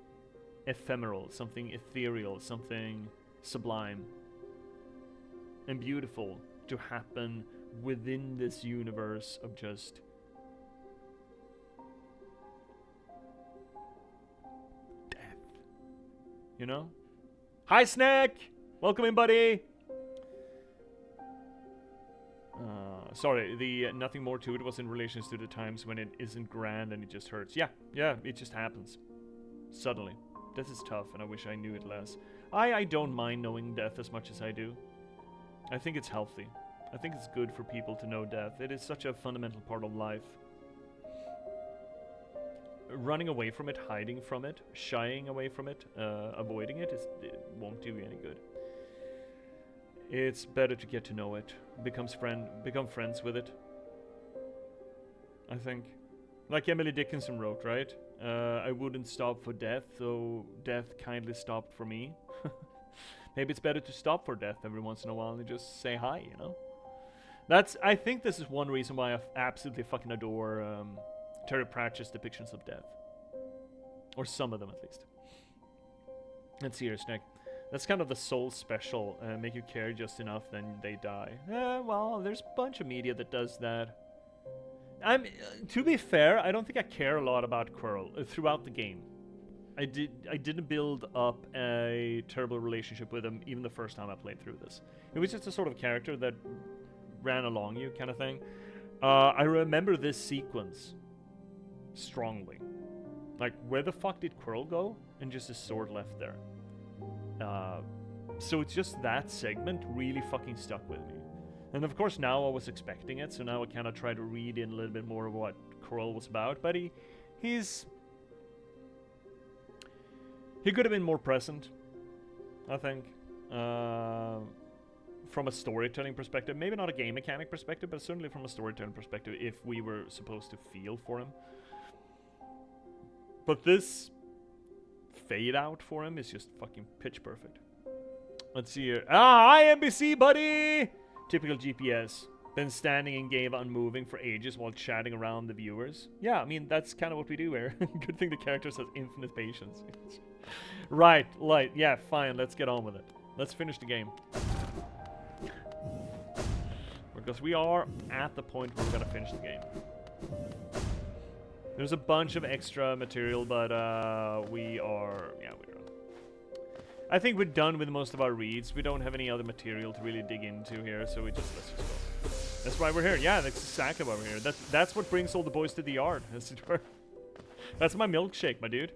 ephemeral, something ethereal, something sublime and beautiful to happen within this universe of just death. You know? Hi, Snack! Welcome in, buddy! Sorry, the nothing more to it was in relation to the times when it isn't grand and it just hurts. Yeah, it just happens. Suddenly. Death is tough, and I wish I knew it less. I don't mind knowing death as much as I do. I think it's healthy. I think it's good for people to know death. It is such a fundamental part of life. Running away from it, hiding from it, shying away from it, avoiding it, it won't do you any good. It's better to get to know it, become friends with it. I think. Like Emily Dickinson wrote, right? I wouldn't stop for death, though death kindly stopped for me. Maybe it's better to stop for death every once in a while and just say hi, you know? I think this is one reason why I absolutely fucking adore Terry Pratchett's depictions of death. Or some of them, at least. Let's see here, Snake. That's kind of the soul special. Make you care just enough, then they die. Well, there's a bunch of media that does that. To be fair, I don't think I care a lot about Quirrell throughout the game. I didn't build up a terrible relationship with him even the first time I played through this. It was just a sort of character that ran along you, kind of thing. I remember this sequence strongly. Like, where the fuck did Quirrell go? And just his sword left there. So it's just that segment really fucking stuck with me. And of course now I was expecting it, so now I kind of try to read in a little bit more of what Quirrell was about. But he could have been more present, I think. From a storytelling perspective. Maybe not a game mechanic perspective, but certainly from a storytelling perspective, if we were supposed to feel for him. But this fade out for him is just fucking pitch perfect. Let's see here. Hi, NBC, buddy! Typical J.P.S. Been standing in game unmoving for ages while chatting around the viewers. Yeah, I mean, that's kind of what we do here. Good thing the characters has infinite patience. Right, light. Yeah, fine, let's get on with it. Let's finish the game. Because we are at the point where we're gonna finish the game. There's a bunch of extra material, but we're done. I think we're done with most of our reads. We don't have any other material to really dig into here, so let's just go. That's why we're here. Yeah, that's exactly why we're here. That's what brings all the boys to the yard, as it were. That's my milkshake, my dude.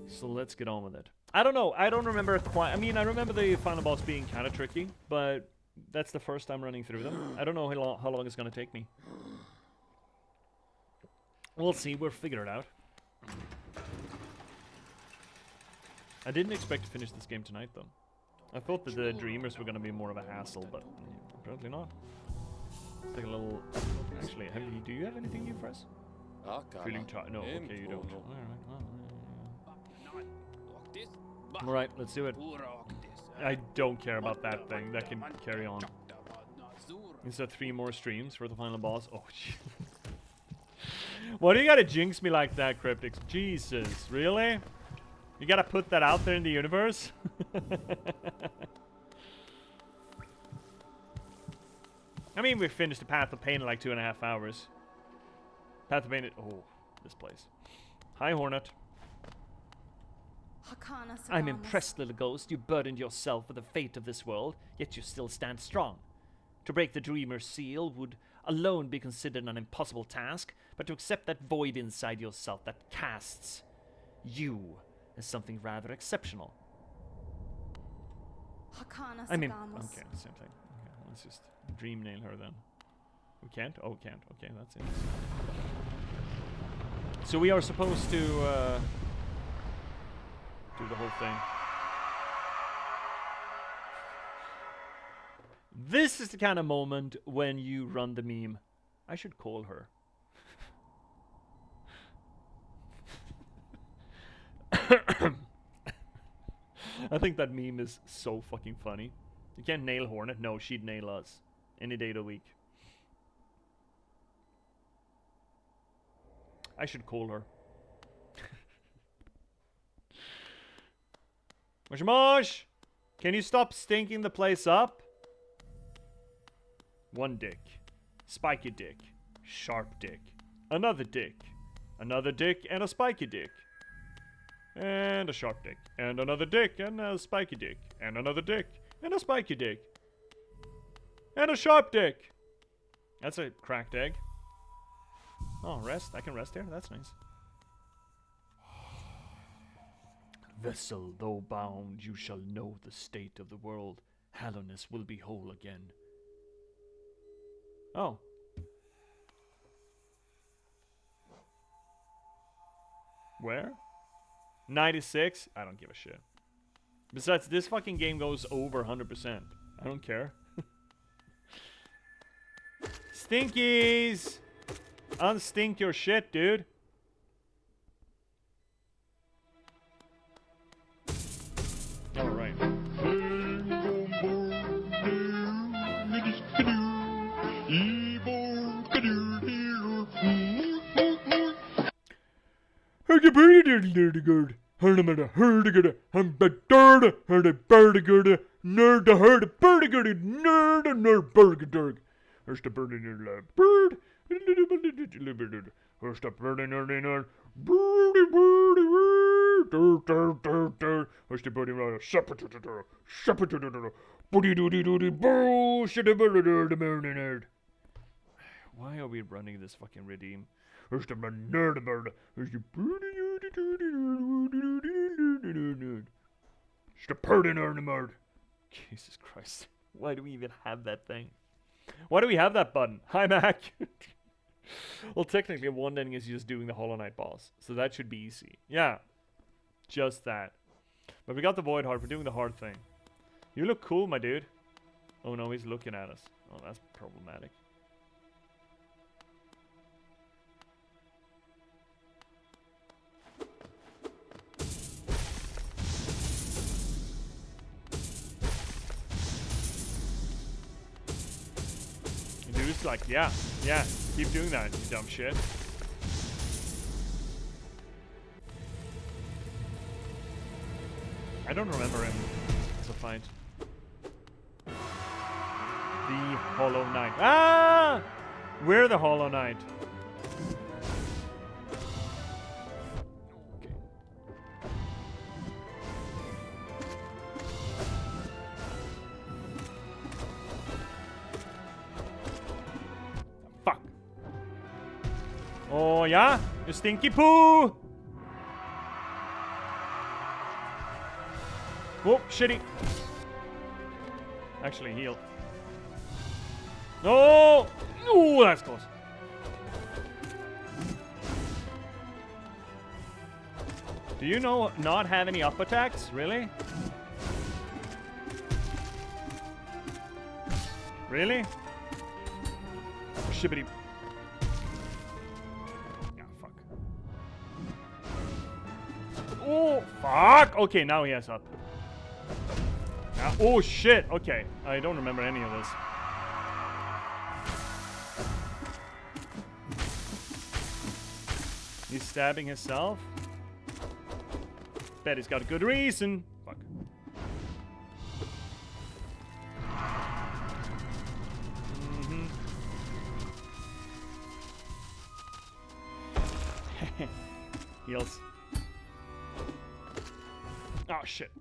So let's get on with it. I don't know. I don't remember quite. I mean, I remember the final boss being kind of tricky, but that's the first time running through them. I don't know how long it's going to take me. We'll see. We'll figure it out. I didn't expect to finish this game tonight, though. I thought that the Dreamers were gonna be more of a hassle, but apparently not. Take a little. Actually, do you have anything new for us? Feeling tired? No, okay, you don't. Alright, let's do it. I don't care about that thing. That can carry on. Instead, 3 more streams for the final boss. Oh, why do you gotta jinx me like that, Cryptix? Jesus, really? You gotta put that out there in the universe? I mean, we finished the Path of Pain in like 2.5 hours. Path of Pain. Oh, this place. Hi, Hornet. I'm impressed, little ghost. You burdened yourself with the fate of this world, yet you still stand strong. To break the Dreamer's seal would alone be considered an impossible task, but to accept that void inside yourself that casts you as something rather exceptional. I mean, okay, same thing. Okay, let's just dream nail her then. We can't? Oh, we can't. Okay, that's it. So we are supposed to do the whole thing. This is the kind of moment when you run the meme. I should call her. I think that meme is so fucking funny. You can't nail Hornet. No, she'd nail us. Any day of the week. I should call her. Mosh mosh! Can you stop stinking the place up? One dick. Spiky dick. Sharp dick. Another dick. Another dick and a spiky dick. And a sharp dick. And another dick and a spiky dick. And another dick and a spiky dick. And a sharp dick. That's a cracked egg. Oh, rest. I can rest here. That's nice. Vessel, though bound, you shall know the state of the world. Hallowness will be whole again. Oh. Where? 96? I don't give a shit. Besides, this fucking game goes over 100%. I don't care. Stinkies! Unstink your shit, dude. Alright. Why are we running this fucking redeem? Jesus Christ. Why do we even have that thing? Why do we have that button? Hi, Mac. Well, technically, one ending is just doing the Hollow Knight boss. So that should be easy. Yeah. Just that. But we got the Void Heart. We're doing the hard thing. You look cool, my dude. Oh, no, he's looking at us. Oh, that's problematic. And dude's like, yeah, keep doing that, you dumb shit. I don't remember him as a fight. The Hollow Knight. Ah! We're the Hollow Knight. Okay. Fuck. Oh, yeah? You stinky poo! Oh, shitty. Actually, heal. No! Ooh, that's close. Do you know not have any up attacks? Really? Really? Oh, shibbity. Yeah, fuck. Oh, fuck! Okay, now he has up. Now, oh, shit! Okay, I don't remember any of this. He's stabbing himself? Bet he's got a good reason. Fuck. Heals. Oh, shit.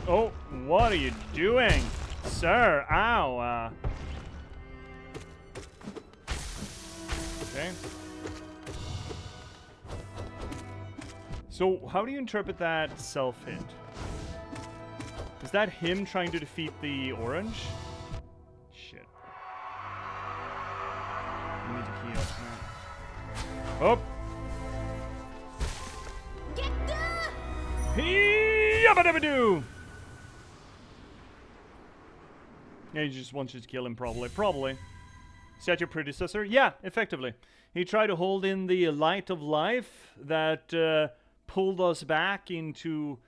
Oh, what are you doing? Sir, ow. Okay. So, how do you interpret that self-hit? Is that him trying to defeat the orange? Shit. I need to heal. Oh! Yabba-dabba-doo! Yeah, he just wants you to kill him, probably. Probably. Is that your predecessor? Yeah, effectively. He tried to hold in the light of life that pulled us back into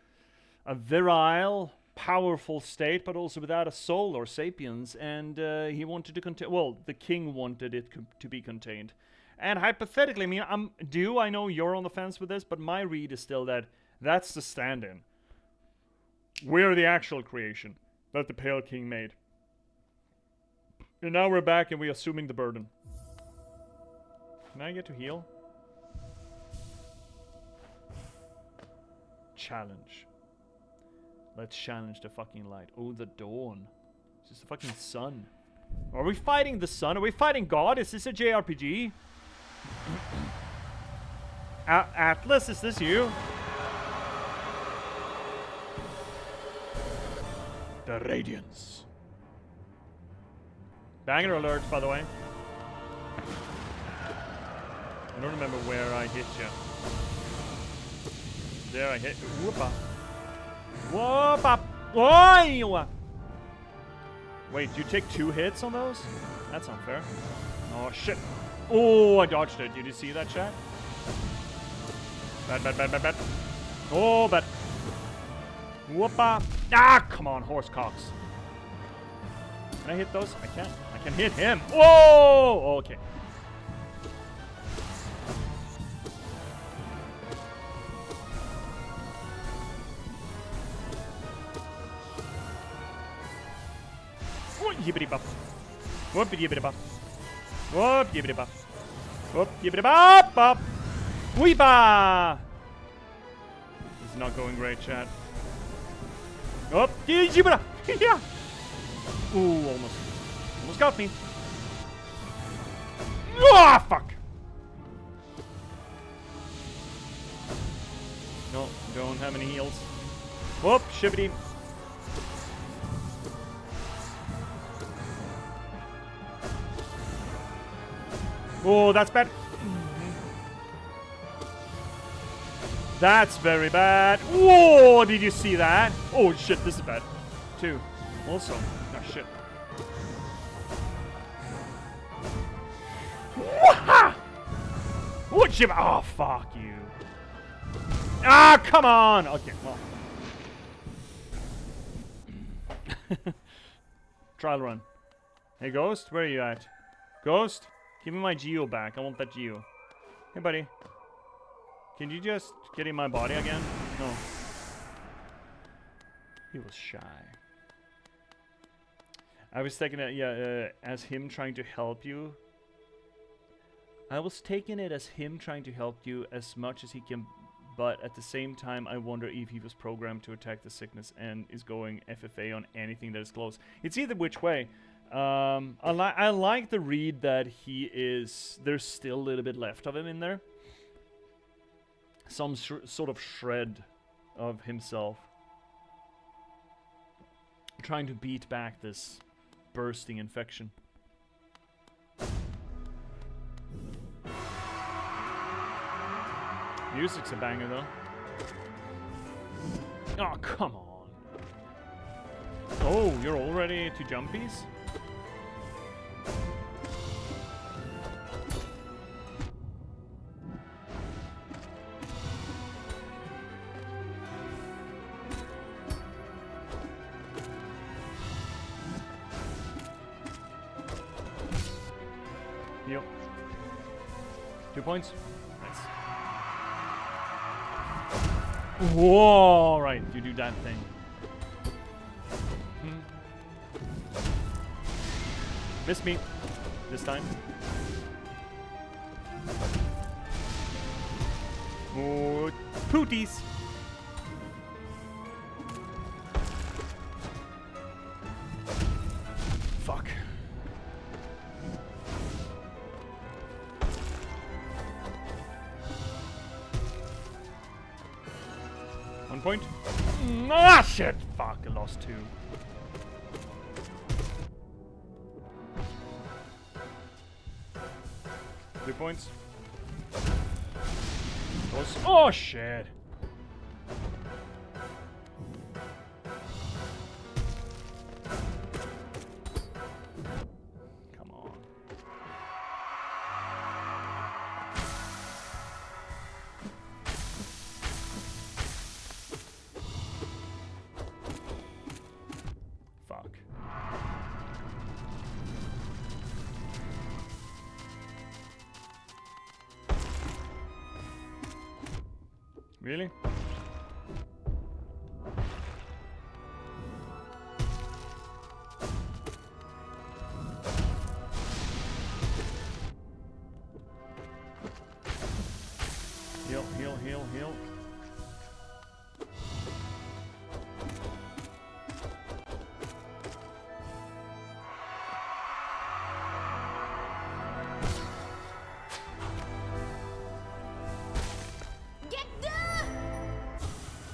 a virile, powerful state, but also without a soul or sapience. And he wanted to contain... Well, the king wanted it to be contained. And hypothetically, I mean, I know you're on the fence with this, but my read is still that that's the stand-in. We're the actual creation that the Pale King made. And now we're back and we're assuming the burden. Can I get to heal? Challenge. Let's challenge the fucking light. Oh, the dawn. It's just the fucking sun. Are we fighting the sun? Are we fighting God? Is this a JRPG? Atlas, is this you? The Radiance. Banger alert, by the way. I don't remember where I hit you. There I hit. Whoop-a. Whoop-a. Whoa! Wait, do you take 2 hits on those? That's unfair. Oh, shit. Oh, I dodged it. Did you see that, chat? Bad. Oh, bad. Whoop-a. Ah, come on, horse cocks. Can I hit those? I can. I can hit him. Whoa! Okay. Yibbity bop. Whoop yibbity bop. Whoop yibbity bop. Whoop yibbity bop bop. Weepa! This is not going great, chat. Oh, yibbity. Yeah. Ooh, almost. Almost got me. Ah, fuck. No, don't have any heals. Whoop, shibbity. Oh, that's bad. That's very bad. Whoa, did you see that? Oh, shit, this is bad. 2. Also. Oh, shit. What you? Oh, fuck you. Ah, come on. Okay, well. Trial run. Hey, Ghost, where are you at? Ghost? Give me my Geo back. I want that Geo. Hey, buddy. Can you just get in my body again? No. He was shy. I was taking it, as him trying to help you. I was taking it as him trying to help you as much as he can, but at the same time, I wonder if he was programmed to attack the sickness and is going FFA on anything that is close. It's either which way. I like the read that he is... There's still a little bit left of him in there. Some sort of shred of himself. Trying to beat back this bursting infection. Music's a banger, though. Oh, come on. Oh, you're already to jumpies? Yep. 2 points. Nice. Whoa! Right, you do that thing. Missed me. This time. Oh, pooties! Fuck. One point. Ah, shit! Fuck, I lost 2. Points. Oh shit! Come on. Fuck. Really? Heal, heal, heal, heal.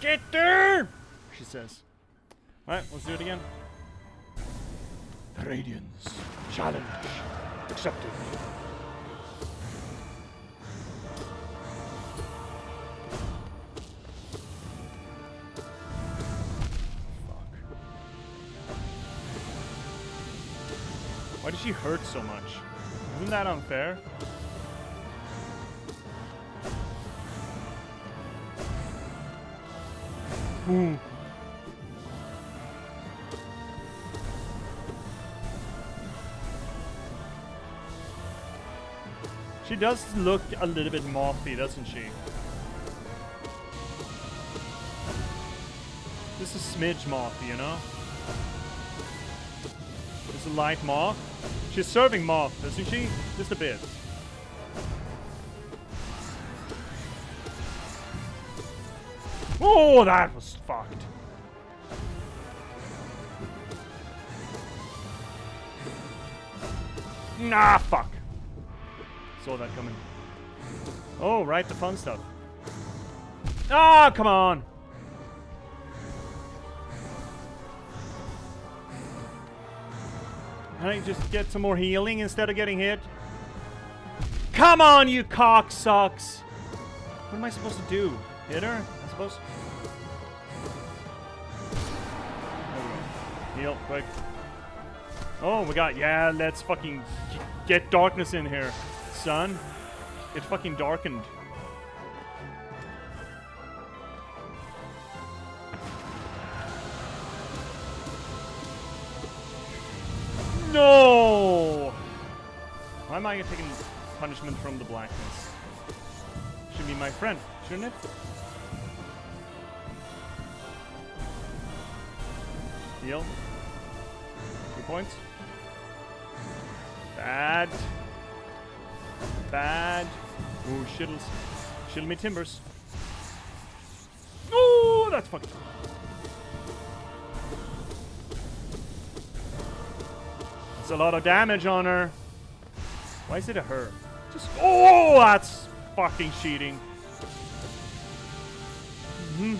Get there! She says. Alright, let's do it again. Radiance. Challenge. Accepted. Fuck. Why does she hurt so much? Isn't that unfair? Ooh. She does look a little bit mothy, doesn't she? Just a smidge mothy, you know? Just a light moth. She's serving moth, doesn't she? Just a bit. Oh, that was fucked. Nah, fuck. Saw that coming. Oh, right, the fun stuff. Ah, come on. Can I just get some more healing instead of getting hit? Come on, you cocksucks. What am I supposed to do? Hit her? I suppose. Heal, quick. Oh, we got, yeah, let's fucking get darkness in here, son. It's fucking darkened. No! Why am I taking punishment from the blackness? Should be my friend, shouldn't it? Heal. 2 points. Bad. Bad. Ooh, shittles. Shield me timbers. Oh, that's fucked. That's a lot of damage on her. Why is it a her? Just, oh, that's fucking cheating. Mm-hmm.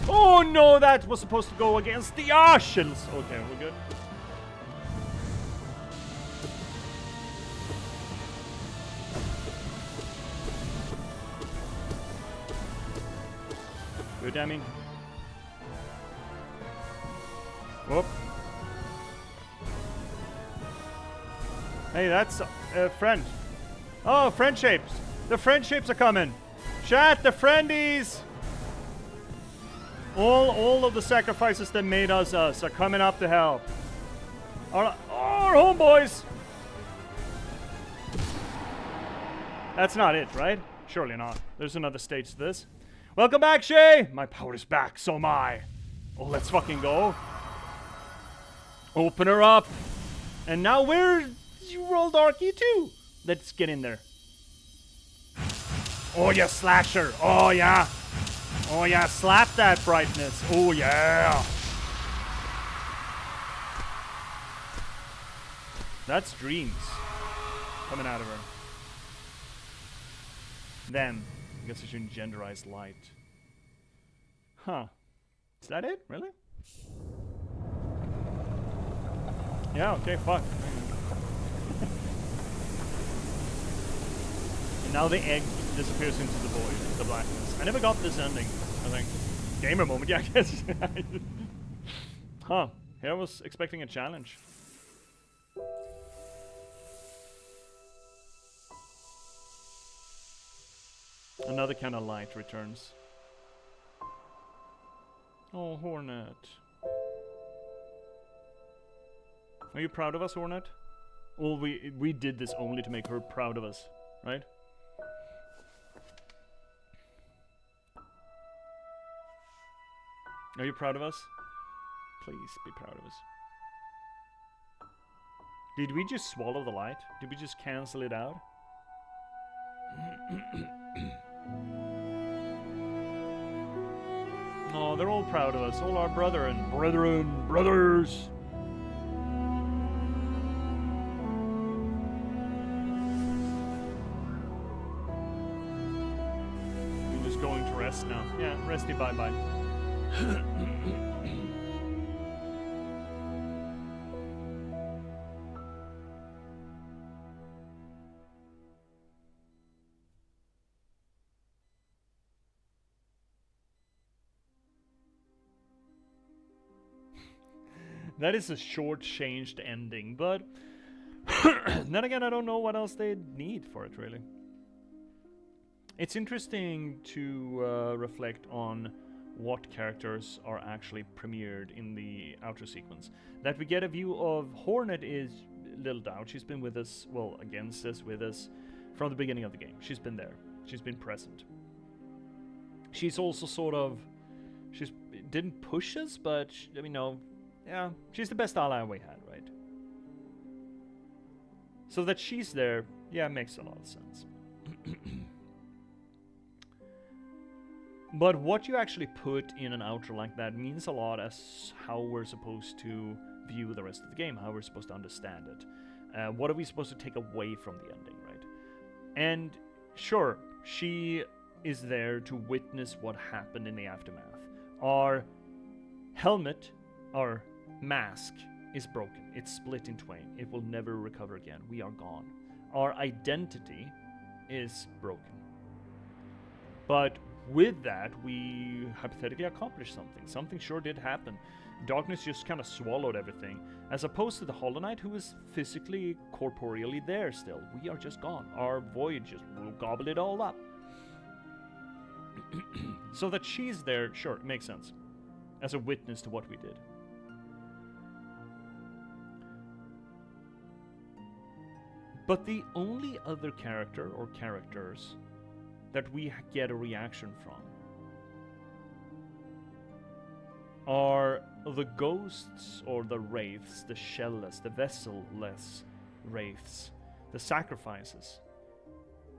Oh no, that was supposed to go against the shittles. Okay, we're good. Good aiming. Whoop. Hey, that's a friend. Oh, friend shapes. The friend shapes are coming. Chat, the friendies. All of the sacrifices that made us are coming up to help. Our homeboys. That's not it, right? Surely not. There's another stage to this. Welcome back, Shay. My power is back, so am I. Oh, let's fucking go. Open her up. And now we're roll darky too. Let's get in there. Oh yeah, slasher. Oh yeah. Oh yeah, slap that brightness. Oh yeah. That's dreams coming out of her. Then, I guess I should genderize light. Huh. Is that it? Really? Yeah, okay, fuck. And now the egg disappears into the void, the blackness. I never got this ending, I think. Gamer moment, yeah, I guess. Huh. Here I was expecting a challenge. Another kind of light returns. Oh, Hornet. Are you proud of us, Hornet? Well, we did this only to make her proud of us, right? Are you proud of us? Please be proud of us. Did we just swallow the light? Did we just cancel it out? Oh, they're all proud of us. All our brothers. We're just going to rest now. Yeah, resty bye-bye. That is a short-changed ending, but then again, I don't know what else they need for it, really. It's interesting to reflect on what characters are actually premiered in the outer sequence. That we get a view of Hornet is little doubt. She's been with us, well, against us, with us, from the beginning of the game. She's been there. She's been present. She's also sort of... She's didn't push us, but, I mean, no... Yeah, she's the best ally we had, right? So that she's there, yeah, makes a lot of sense. But what you actually put in an outro like that means a lot as how we're supposed to view the rest of the game, how we're supposed to understand it. What are we supposed to take away from the ending, right? And sure, she is there to witness what happened in the aftermath. Our helmet, our mask is broken. It's split in twain. It will never recover again. We are gone. Our identity is broken. But with that, we hypothetically accomplished something. Something sure did happen. Darkness just kind of swallowed everything, as opposed to the Hollow Knight, who is physically, corporeally there still. We are just gone. Our void just will gobble it all up. So that she's there, sure, it makes sense. As a witness to what we did. But the only other character or characters that we get a reaction from are the ghosts or the wraiths, the shellless, the vessel-less wraiths. The sacrifices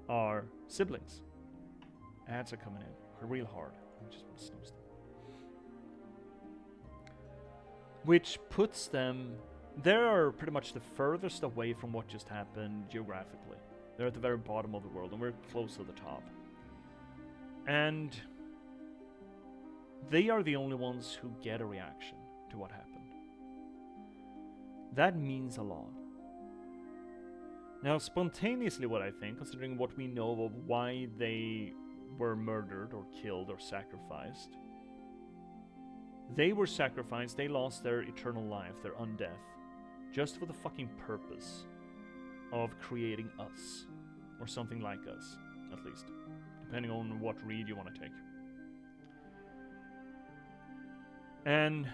are siblings. Ads are coming in real hard. I just want to snooze them. Which puts them... They're pretty much the furthest away from what just happened geographically. They're at the very bottom of the world, and we're close to the top. And they are the only ones who get a reaction to what happened. That means a lot. Now, spontaneously what I think, considering what we know of why they were murdered or killed or sacrificed, They were sacrificed, they lost their eternal life, their undeath, just for the fucking purpose of creating us. Or something like us, at least. Depending on what read you want to take. And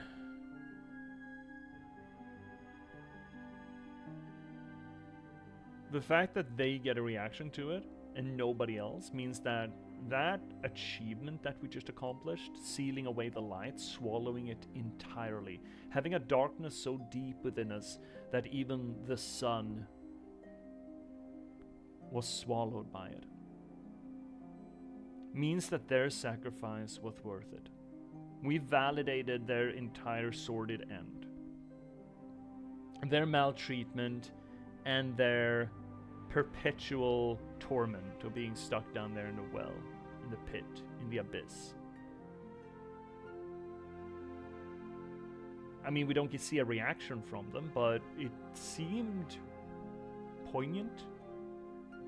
the fact that they get a reaction to it and nobody else means that that achievement that we just accomplished, sealing away the light, swallowing it entirely, having a darkness so deep within us that even the sun was swallowed by it, means that their sacrifice was worth it. We validated their entire sordid end. Their maltreatment and their perpetual torment of being stuck down there in the well, in the pit, in the abyss. I mean, we don't see a reaction from them, but it seemed poignant.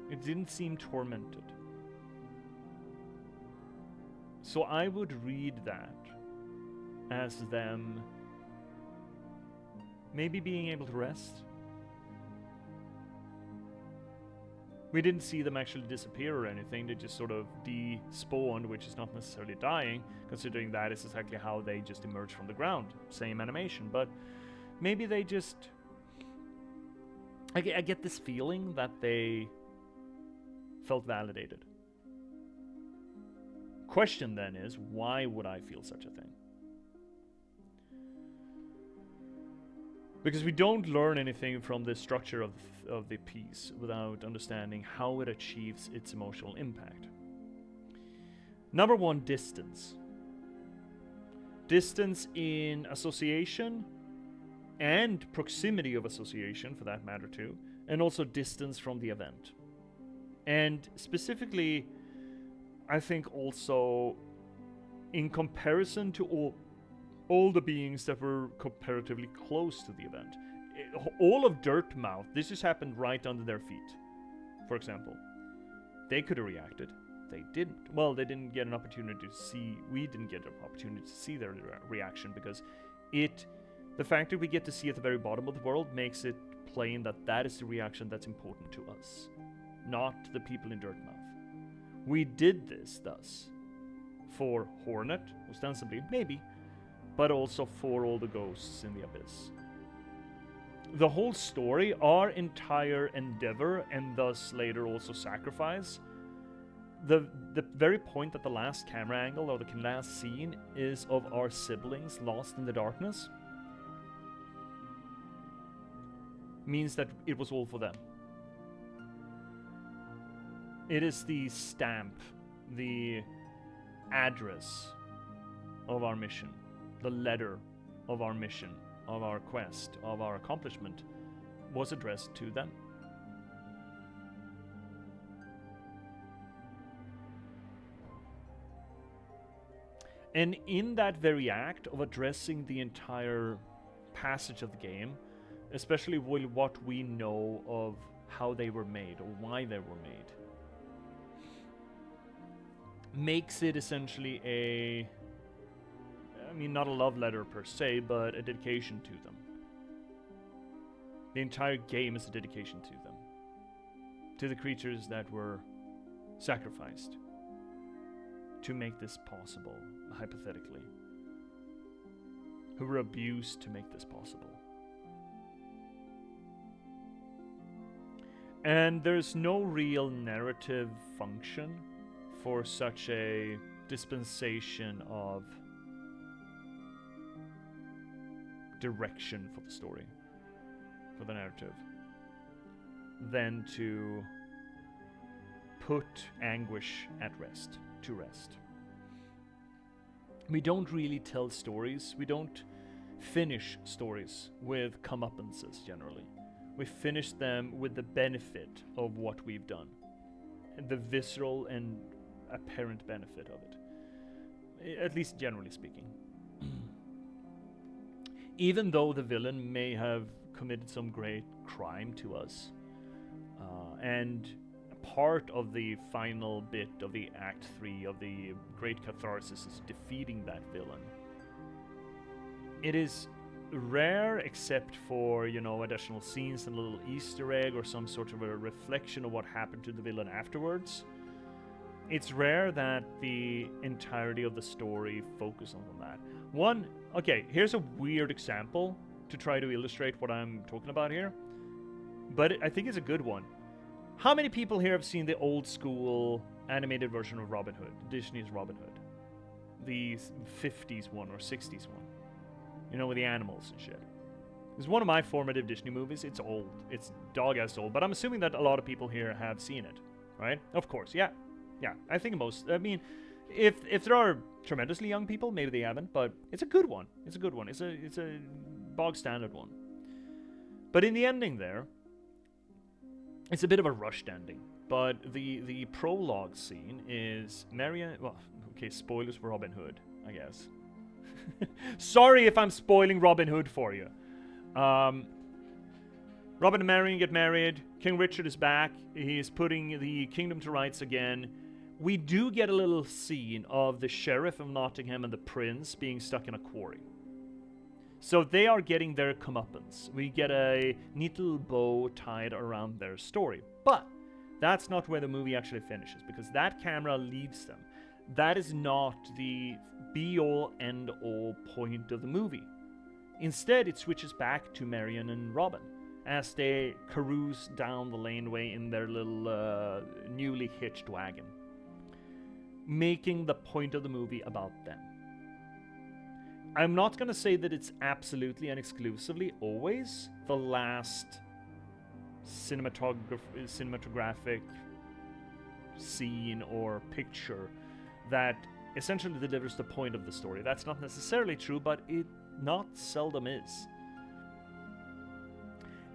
It didn't seem tormented. So I would read that as them maybe being able to rest. We didn't see them actually disappear or anything. They just sort of despawned, which is not necessarily dying, considering that is exactly how they just emerged from the ground. Same animation, but maybe they just... I get this feeling that they felt validated. Question then is, why would I feel such a thing? Because we don't learn anything from the structure of the piece without understanding how it achieves its emotional impact. Number one, distance. Distance in association and proximity of association, for that matter too, and also distance from the event. And specifically, I think also in comparison to all the beings that were comparatively close to the event. All of Dirtmouth, this just happened right under their feet, for example. They could have reacted. They didn't. Well, they didn't get an opportunity to see, we didn't get an opportunity to see their reaction, because the fact that we get to see at the very bottom of the world makes it plain that that is the reaction that's important to us, not the people in Dirtmouth. We did this, thus, for Hornet, ostensibly, maybe, but also for all the ghosts in the abyss. The whole story, our entire endeavor, and thus later also sacrifice, the very point that the last camera angle or the last scene is of our siblings lost in the darkness, means that it was all for them. It is the stamp, the address of our mission, the letter of our mission, of our quest, of our accomplishment, was addressed to them. And in that very act of addressing the entire passage of the game, especially with what we know of how they were made or why they were made, makes it essentially not a love letter per se, but a dedication to them. The entire game is a dedication to them, to the creatures that were sacrificed to make this possible, hypothetically, who were abused to make this possible. And there's no real narrative function for such a dispensation of direction for the story, for the narrative, than to put anguish at rest, to rest. We don't really tell stories, we don't finish stories with comeuppances generally. We finish them with the benefit of what we've done, and the visceral and apparent benefit of it, at least generally speaking. Even though the villain may have committed some great crime to us, and part of the final bit of the Act 3 of the great catharsis is defeating that villain, it is rare except for, you know, additional scenes and a little Easter egg or some sort of a reflection of what happened to the villain afterwards. It's rare that the entirety of the story focuses on that. Okay, here's a weird example to try to illustrate what I'm talking about here, but I think it's a good one. How many people here have seen the old school animated version of Robin Hood, Disney's Robin Hood? The 50s one or 60s one. You know, with the animals and shit. It's one of my formative Disney movies. It's old. It's dog-ass old, but I'm assuming that a lot of people here have seen it, right? Of course, yeah. Yeah, I think I mean, if there are tremendously young people, maybe they haven't, but it's a good one. It's a good one. It's a bog standard one. But in the ending there, it's a bit of a rushed ending. But the prologue scene is Marion. Well, okay, spoilers for Robin Hood, I guess. Sorry if I'm spoiling Robin Hood for you. Robin and Marion get married. King Richard is back. He's putting the kingdom to rights again. We do get a little scene of the sheriff of Nottingham and the prince being stuck in a quarry. So they are getting their comeuppance. We get a neat little bow tied around their story. But that's not where the movie actually finishes, because that camera leaves them. That is not the be-all, end-all point of the movie. Instead, it switches back to Marion and Robin as they carouse down the laneway in their little newly hitched wagon, making the point of the movie about them. I'm not going to say that it's absolutely and exclusively always the last cinematographic scene or picture that essentially delivers the point of the story. That's not necessarily true, but it not seldom is.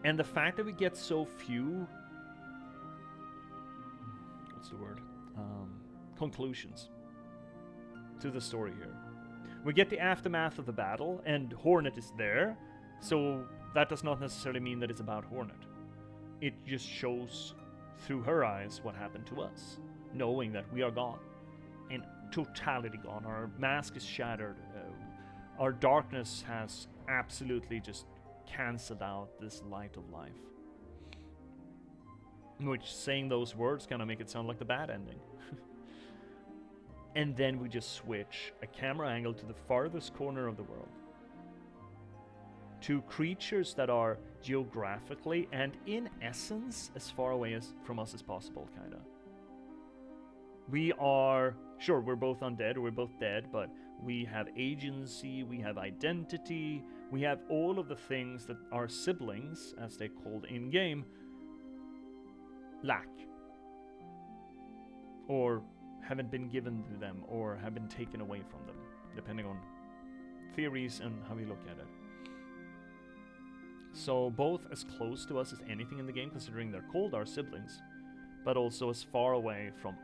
And the fact that we get so few, conclusions to the story here. We get the aftermath of the battle, and Hornet is there, so that does not necessarily mean that it's about Hornet. It just shows through her eyes what happened to us, knowing that we are gone, in totality gone. Our mask is shattered. Our darkness has absolutely just cancelled out this light of life. Which, saying those words kind of make it sound like the bad ending. And then we just switch a camera angle to the farthest corner of the world. To creatures that are geographically and in essence as far away from us as possible, kind of. We are, sure, we're both undead or we're both dead, but we have agency, we have identity, we have all of the things that our siblings, as they're called in-game, lack. Or haven't been given to them, or have been taken away from them, depending on theories and how we look at it. So both as close to us as anything in the game, considering they're called our siblings, but also as far away from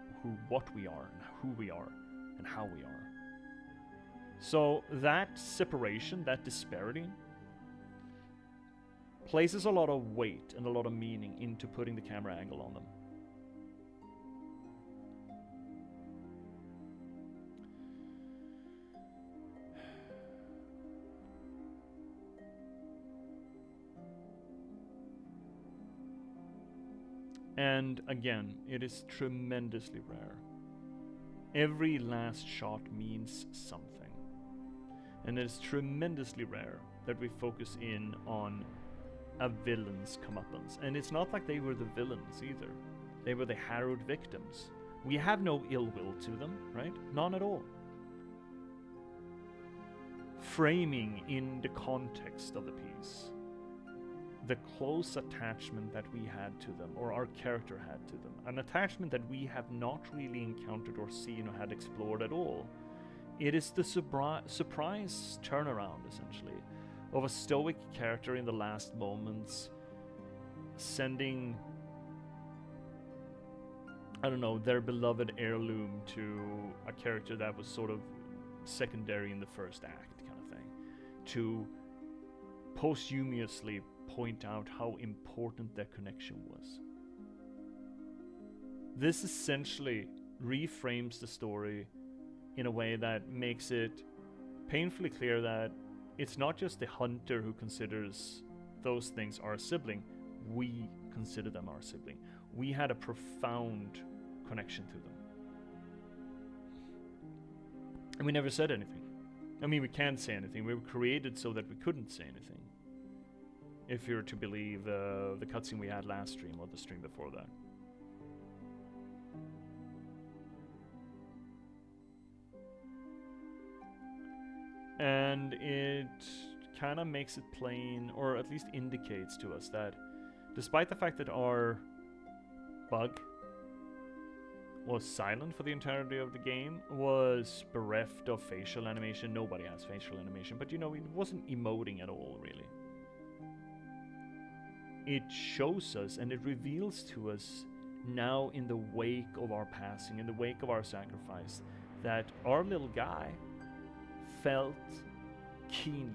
what we are, and who we are, and how we are. So that separation, that disparity, places a lot of weight and a lot of meaning into putting the camera angle on them. And again, it is tremendously rare. Every last shot means something. And it is tremendously rare that we focus in on a villain's comeuppance. And it's not like they were the villains either. They were the harrowed victims. We have no ill will to them, right? None at all. Framing in the context of the piece, the close attachment that we had to them, or our character had to them, an attachment that we have not really encountered or seen or had explored at all. It is the surprise turnaround, essentially, of a stoic character in the last moments sending, I don't know, their beloved heirloom to a character that was sort of secondary in the first act, kind of thing, to posthumously point out how important their connection was. This essentially reframes the story in a way that makes it painfully clear that it's not just the hunter who considers those things our sibling. We consider them our sibling. We had a profound connection to them. And we never said anything. I mean, we can't say anything. We were created so that we couldn't say anything. If you're to believe the cutscene we had last stream or the stream before that. And it kind of makes it plain, or at least indicates to us that despite the fact that our bug was silent for the entirety of the game, was bereft of facial animation. Nobody has facial animation, but you know, it wasn't emoting at all, really. It shows us and it reveals to us now in the wake of our passing, in the wake of our sacrifice, that our little guy felt keenly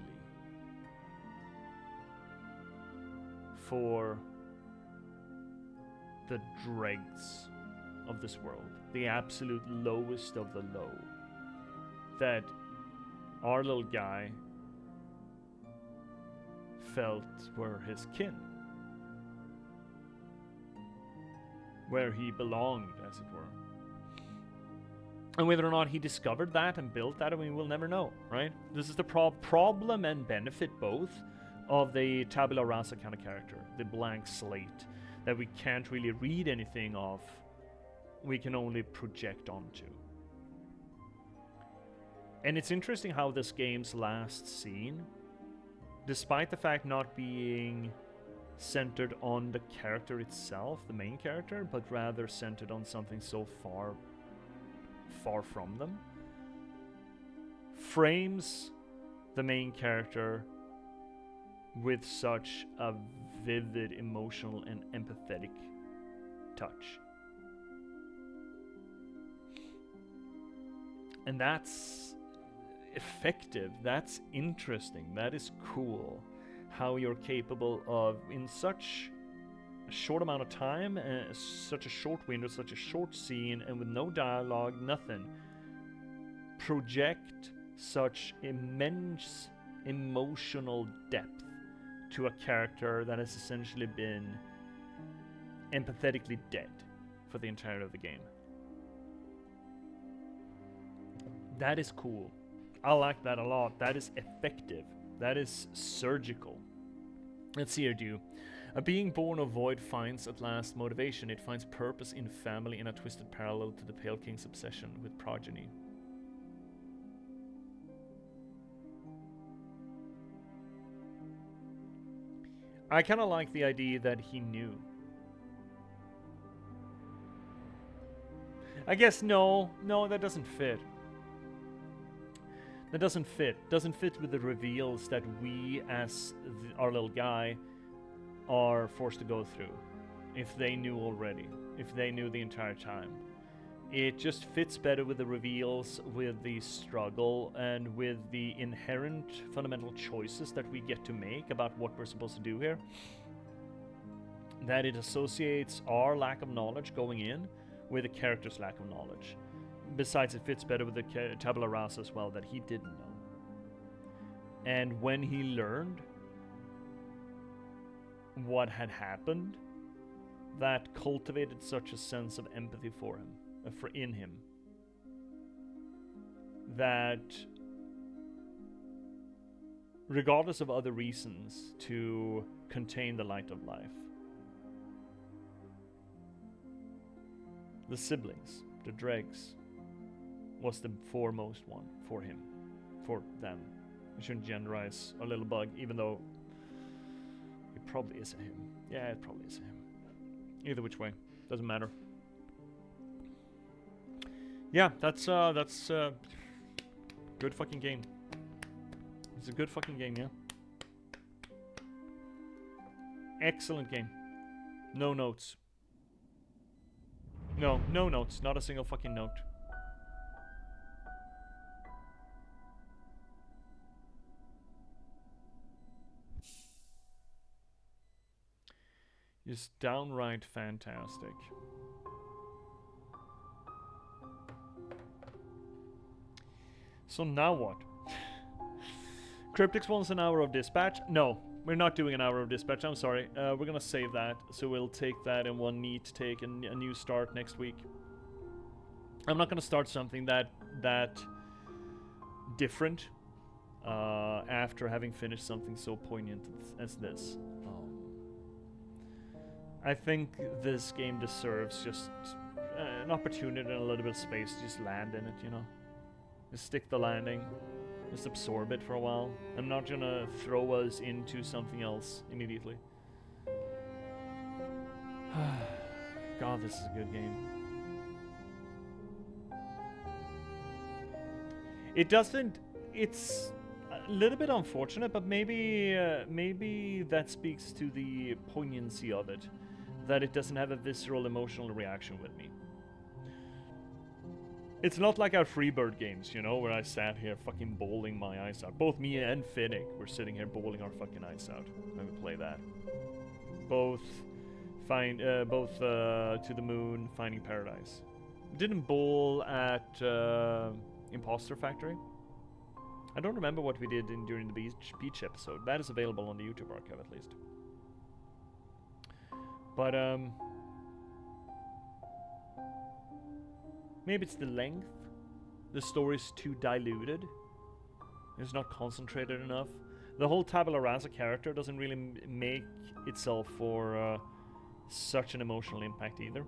for the dregs of this world, the absolute lowest of the low, that our little guy felt were his kin, where he belonged, as it were. And whether or not he discovered that and built that, I mean, we'll never know, right? This is the problem and benefit both of the tabula rasa kind of character, the blank slate, that we can't really read anything of, we can only project onto. And it's interesting how this game's last scene, despite the fact not being centered on the character itself, the main character, but rather centered on something so far from them, frames the main character with such a vivid, emotional, and empathetic touch. And that's effective, that's interesting, that is cool. How you're capable of, in such a short amount of time, such a short window, such a short scene, and with no dialogue, nothing, project such immense emotional depth to a character that has essentially been empathetically dead for the entirety of the game. That is cool. I like that a lot. That is effective. That is surgical. Let's see here, do. A being born of void finds at last motivation. It finds purpose in family in a twisted parallel to the Pale King's obsession with progeny. I kind of like the idea that he knew. I guess no, that doesn't fit. That doesn't fit. Doesn't fit with the reveals that we, as our little guy, are forced to go through. If they knew already. If they knew the entire time. It just fits better with the reveals, with the struggle, and with the inherent fundamental choices that we get to make about what we're supposed to do here. That it associates our lack of knowledge going in with the character's lack of knowledge. Besides, it fits better with the tabula rasa as well, that he didn't know. And when he learned what had happened, that cultivated such a sense of empathy for him, in him, that regardless of other reasons to contain the light of life, the siblings, the dregs, was the foremost one for him, for them. I shouldn't generalize a little bug, even though it probably is a him. Yeah, it probably is a him. Either which way, doesn't matter. Yeah, that's good fucking game. It's a good fucking game, yeah. Excellent game. No notes. No notes. Not a single fucking note. Just downright fantastic. So now what? Cryptics wants an hour of dispatch. No, we're not doing an hour of dispatch. I'm sorry. We're gonna save that, so we'll take that in one neat take and a new start next week. I'm not gonna start something that different after having finished something so poignant as this. I think this game deserves just an opportunity and a little bit of space to just land in it, you know? Just stick the landing. Just absorb it for a while. I'm not gonna throw us into something else immediately. God, this is a good game. It doesn't... It's a little bit unfortunate, but maybe that speaks to the poignancy of it. That it doesn't have a visceral emotional reaction with me. It's not like our Freebird games, you know, where I sat here fucking bawling my eyes out. Both me and Finnick were sitting here bawling our fucking eyes out when we play that. Both To the Moon, Finding Paradise. Didn't bowl at Imposter Factory. I don't remember what we did during the beach episode. That is available on the YouTube archive at least. But maybe it's the length. The story's too diluted. It's not concentrated enough. The whole Tabula Rasa character doesn't really make itself for such an emotional impact either.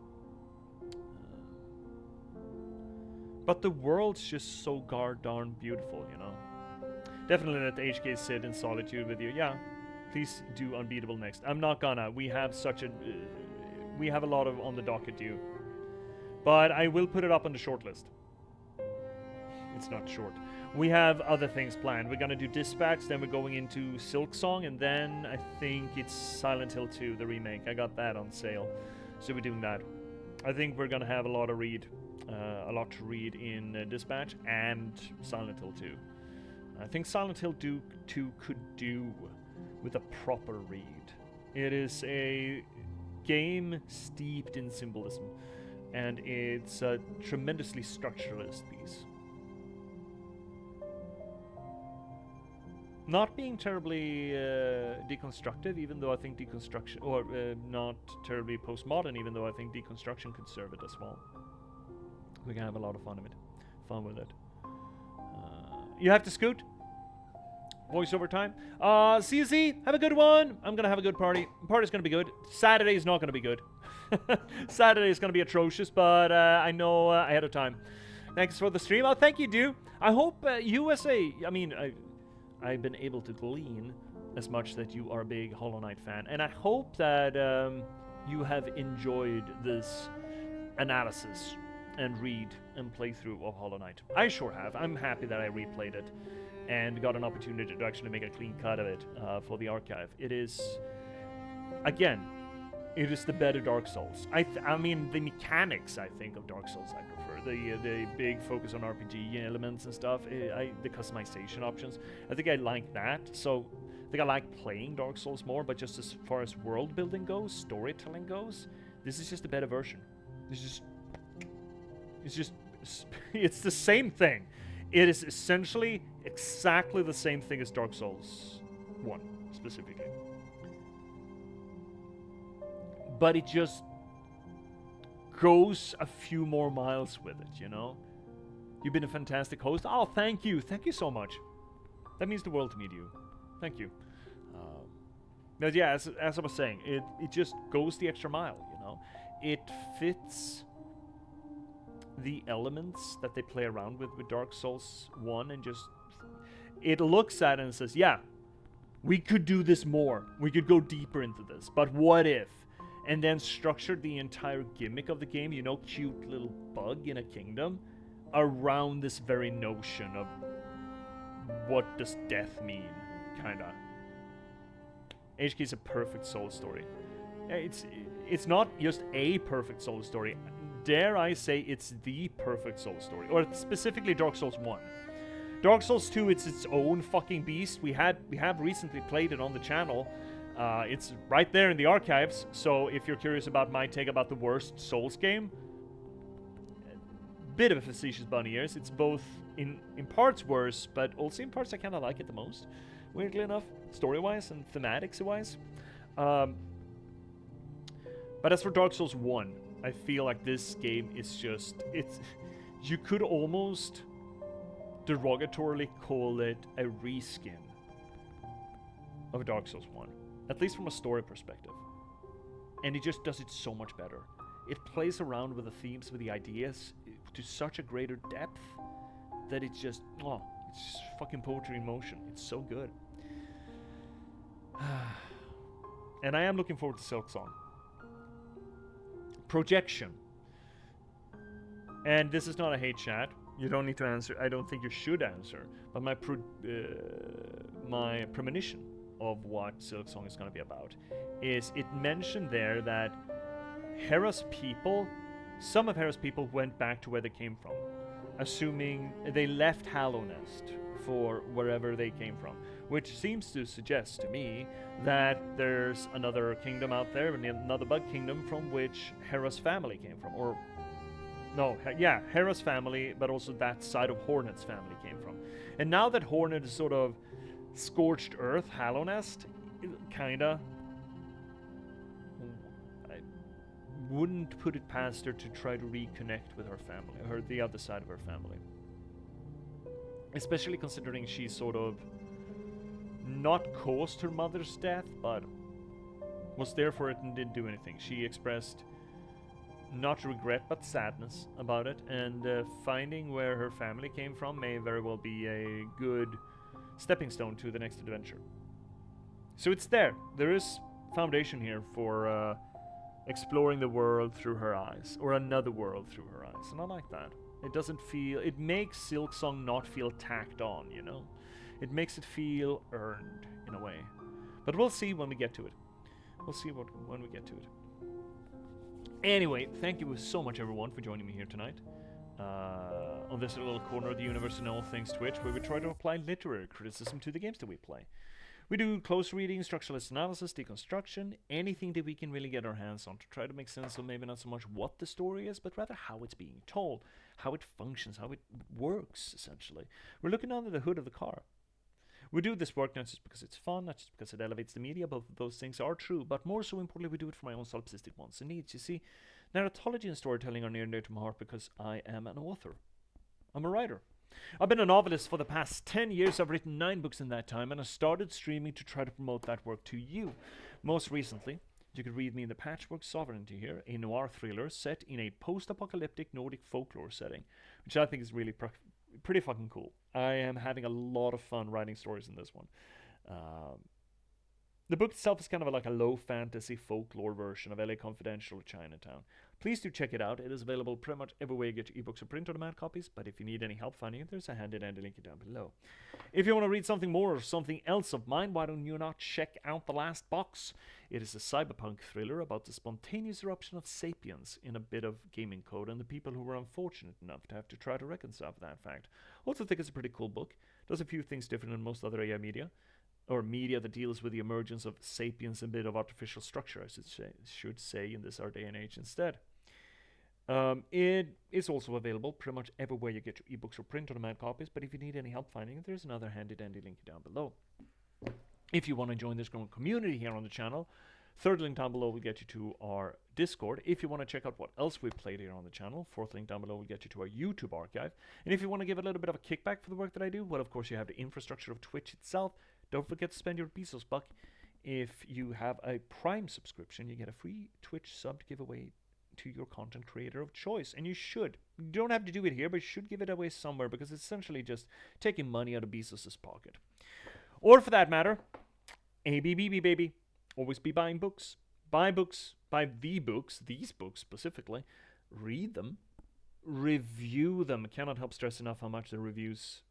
But the world's just so darn beautiful, you know. Definitely let HK sit in solitude with you. Yeah, please do Unbeatable next. I'm not gonna. We have such a... we have a lot of on the docket due. But I will put it up on the short list. It's not short. We have other things planned. We're gonna do Dispatch, then we're going into Silk Song, and then I think it's Silent Hill 2, the remake. I got that on sale, so we're doing that. I think we're gonna have a lot to read in Dispatch and Silent Hill 2. I think Silent Hill 2 could do with a proper read. It is a game steeped in symbolism, and it's a tremendously structuralist piece. Not being terribly deconstructive, even though I think deconstruction, or not terribly postmodern, even though I think deconstruction could serve it as well. We can have a lot of fun with it. You have to scoot. Voiceover time. CZ, have a good one. I'm gonna have a good party. Party's gonna be good. Saturday is not gonna be good. Saturday is gonna be atrocious, but I know ahead of time. Thanks for the stream. Oh, thank you, dude. I hope USA. I mean, I've been able to glean as much that you are a big Hollow Knight fan, and I hope that you have enjoyed this analysis and read and playthrough of Hollow Knight. I sure have. I'm happy that I replayed it and got an opportunity to actually make a clean cut of it for the archive. It is, again, it is the better Dark Souls. I mean, the mechanics, I think, of Dark Souls I prefer. The big focus on RPG elements and stuff, the customization options. I think I like that. So I think I like playing Dark Souls more, but just as far as world building goes, storytelling goes, this is just a better version. It's the same thing. It is essentially exactly the same thing as Dark Souls 1, specifically. But it just goes a few more miles with it, you know? You've been a fantastic host. Oh, thank you. Thank you so much. That means the world to me, to you. Thank you. But yeah, as I was saying, it just goes the extra mile, you know? It fits the elements that they play around with Dark Souls 1, and just it looks at it and says, yeah, we could do this more, we could go deeper into this, but what if? And then structured the entire gimmick of the game, you know, cute little bug in a kingdom, around this very notion of what does death mean, kinda. HK is a perfect soul story. It's not just a perfect soul story. Dare I say it's the perfect Soul story, or specifically Dark Souls 1. Dark Souls 2, it's its own fucking beast. We have recently played it on the channel. It's right there in the archives, so if you're curious about my take about the worst Souls game, bit of a facetious bunny ears. It's both in parts worse, but also in parts I kind of like it the most. Weirdly enough, story-wise and thematics-wise. But as for Dark Souls 1, I feel like this game is just... You could almost derogatorily call it a reskin of Dark Souls 1. At least from a story perspective. And it just does it so much better. It plays around with the themes, with the ideas, to such a greater depth that it's just... Oh, it's just fucking poetry in motion. It's so good. And I am looking forward to Silksong. Projection. And this is not a hate chat. You don't need to answer. I don't think you should answer. But my premonition of what Silksong is going to be about is it mentioned there that Hera's people, some of Hera's people went back to where they came from, assuming they left Hallownest for wherever they came from, which seems to suggest to me that there's another kingdom out there, another bug kingdom from which Hera's family came from, or no, yeah, Hera's family, but also that side of Hornet's family came from. And now that Hornet is sort of scorched earth, Hallownest, kinda, I wouldn't put it past her to try to reconnect with her family, or the other side of her family. Especially considering she sort of not caused her mother's death, but was there for it and didn't do anything. She expressed not regret, but sadness about it, and finding where her family came from may very well be a good stepping stone to the next adventure. So it's there. There is foundation here for exploring the world through her eyes, or another world through her eyes, and I like that. It doesn't feel... It makes Silksong not feel tacked on, you know? It makes it feel earned, in a way. But we'll see when we get to it. We'll see when we get to it. Anyway, thank you so much, everyone, for joining me here tonight. On this little corner of the universe and all things Twitch, where we try to apply literary criticism to the games that we play. We do close reading, structuralist analysis, deconstruction, anything that we can really get our hands on to try to make sense of maybe not so much what the story is, but rather how it's being told, how it functions, how it works, essentially. We're looking under the hood of the car. We do this work not just because it's fun, not just because it elevates the media, both of those things are true, but more so importantly, we do it for my own solipsistic wants and needs. You see, narratology and storytelling are near and dear to my heart because I am an author. I'm a writer. I've been a novelist for the past 10 years. I've written 9 books in that time, and I started streaming to try to promote that work to you. Most recently, you could read me in the Patchwork Sovereignty here, a noir thriller set in a post-apocalyptic Nordic folklore setting, which I think is really pretty fucking cool. I am having a lot of fun writing stories in this one. The book itself is kind of like a low fantasy folklore version of LA Confidential or Chinatown. Please do check it out. It is available pretty much everywhere you get your ebooks or print-on-demand copies, but if you need any help finding it, there's a handy-dandy link down below. If you want to read something more or something else of mine, why don't you not check out The Last Box? It is a cyberpunk thriller about the spontaneous eruption of sapiens in a bit of gaming code and the people who were unfortunate enough to have to try to reconcile with that fact. Also think it's a pretty cool book. Does a few things different than most other AI media, or media that deals with the emergence of sapiens and a bit of artificial structure, I should say in this our day and age instead. It is also available pretty much everywhere you get your ebooks or print-on-demand copies, but if you need any help finding it, there's another handy-dandy link down below. If you want to join this growing community here on the channel, third link down below will get you to our Discord. If you want to check out what else we've played here on the channel, fourth link down below will get you to our YouTube archive. And if you want to give a little bit of a kickback for the work that I do, well, of course, you have the infrastructure of Twitch itself. Don't forget to spend your Bezos buck. If you have a Prime subscription, you get a free Twitch sub to give away to your content creator of choice. And you should. You don't have to do it here, but you should give it away somewhere because it's essentially just taking money out of Bezos' pocket. Or for that matter, ABBB, baby. Always be buying books. Buy books. Buy the books, these books specifically. Read them. Review them. I cannot help stress enough how much the reviews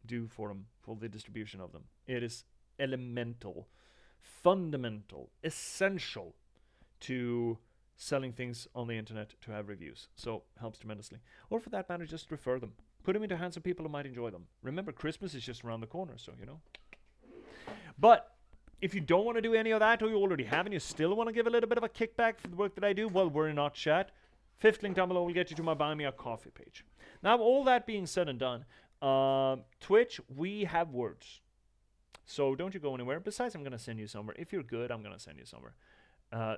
do for them, for the distribution of them. It is elemental, fundamental, essential to selling things on the internet to have reviews. So, helps tremendously. Or for that matter, just refer them. Put them into hands of people who might enjoy them. Remember, Christmas is just around the corner, so, you know. But if you don't want to do any of that, or you already have and you still want to give a little bit of a kickback for the work that I do, well, we're not chat. Fifth link down below will get you to my Buy Me a Coffee page. Now, all that being said and done, Twitch, we have words. So don't you go anywhere. Besides, I'm going to send you somewhere. If you're good, I'm going to send you somewhere.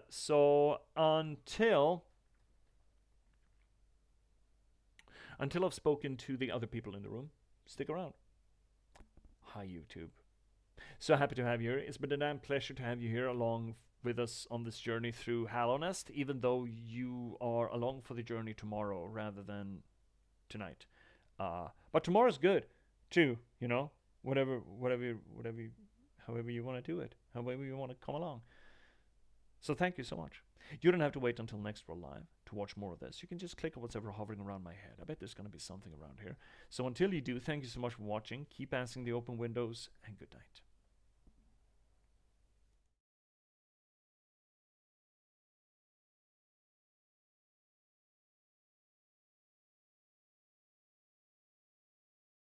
So until I've spoken to the other people in the room, stick around. Hi, YouTube. So happy to have you here. It's been a damn pleasure to have you here along with us on this journey through Hallownest, even though you are along for the journey tomorrow rather than tonight. But tomorrow's good too, you know. Whatever, however you want to do it, however you want to come along. So thank you so much. You don't have to wait until next World Live to watch more of this. You can just click on what's ever hovering around my head. I bet there's going to be something around here. So until you do, thank you so much for watching. Keep answering the open windows, and good night.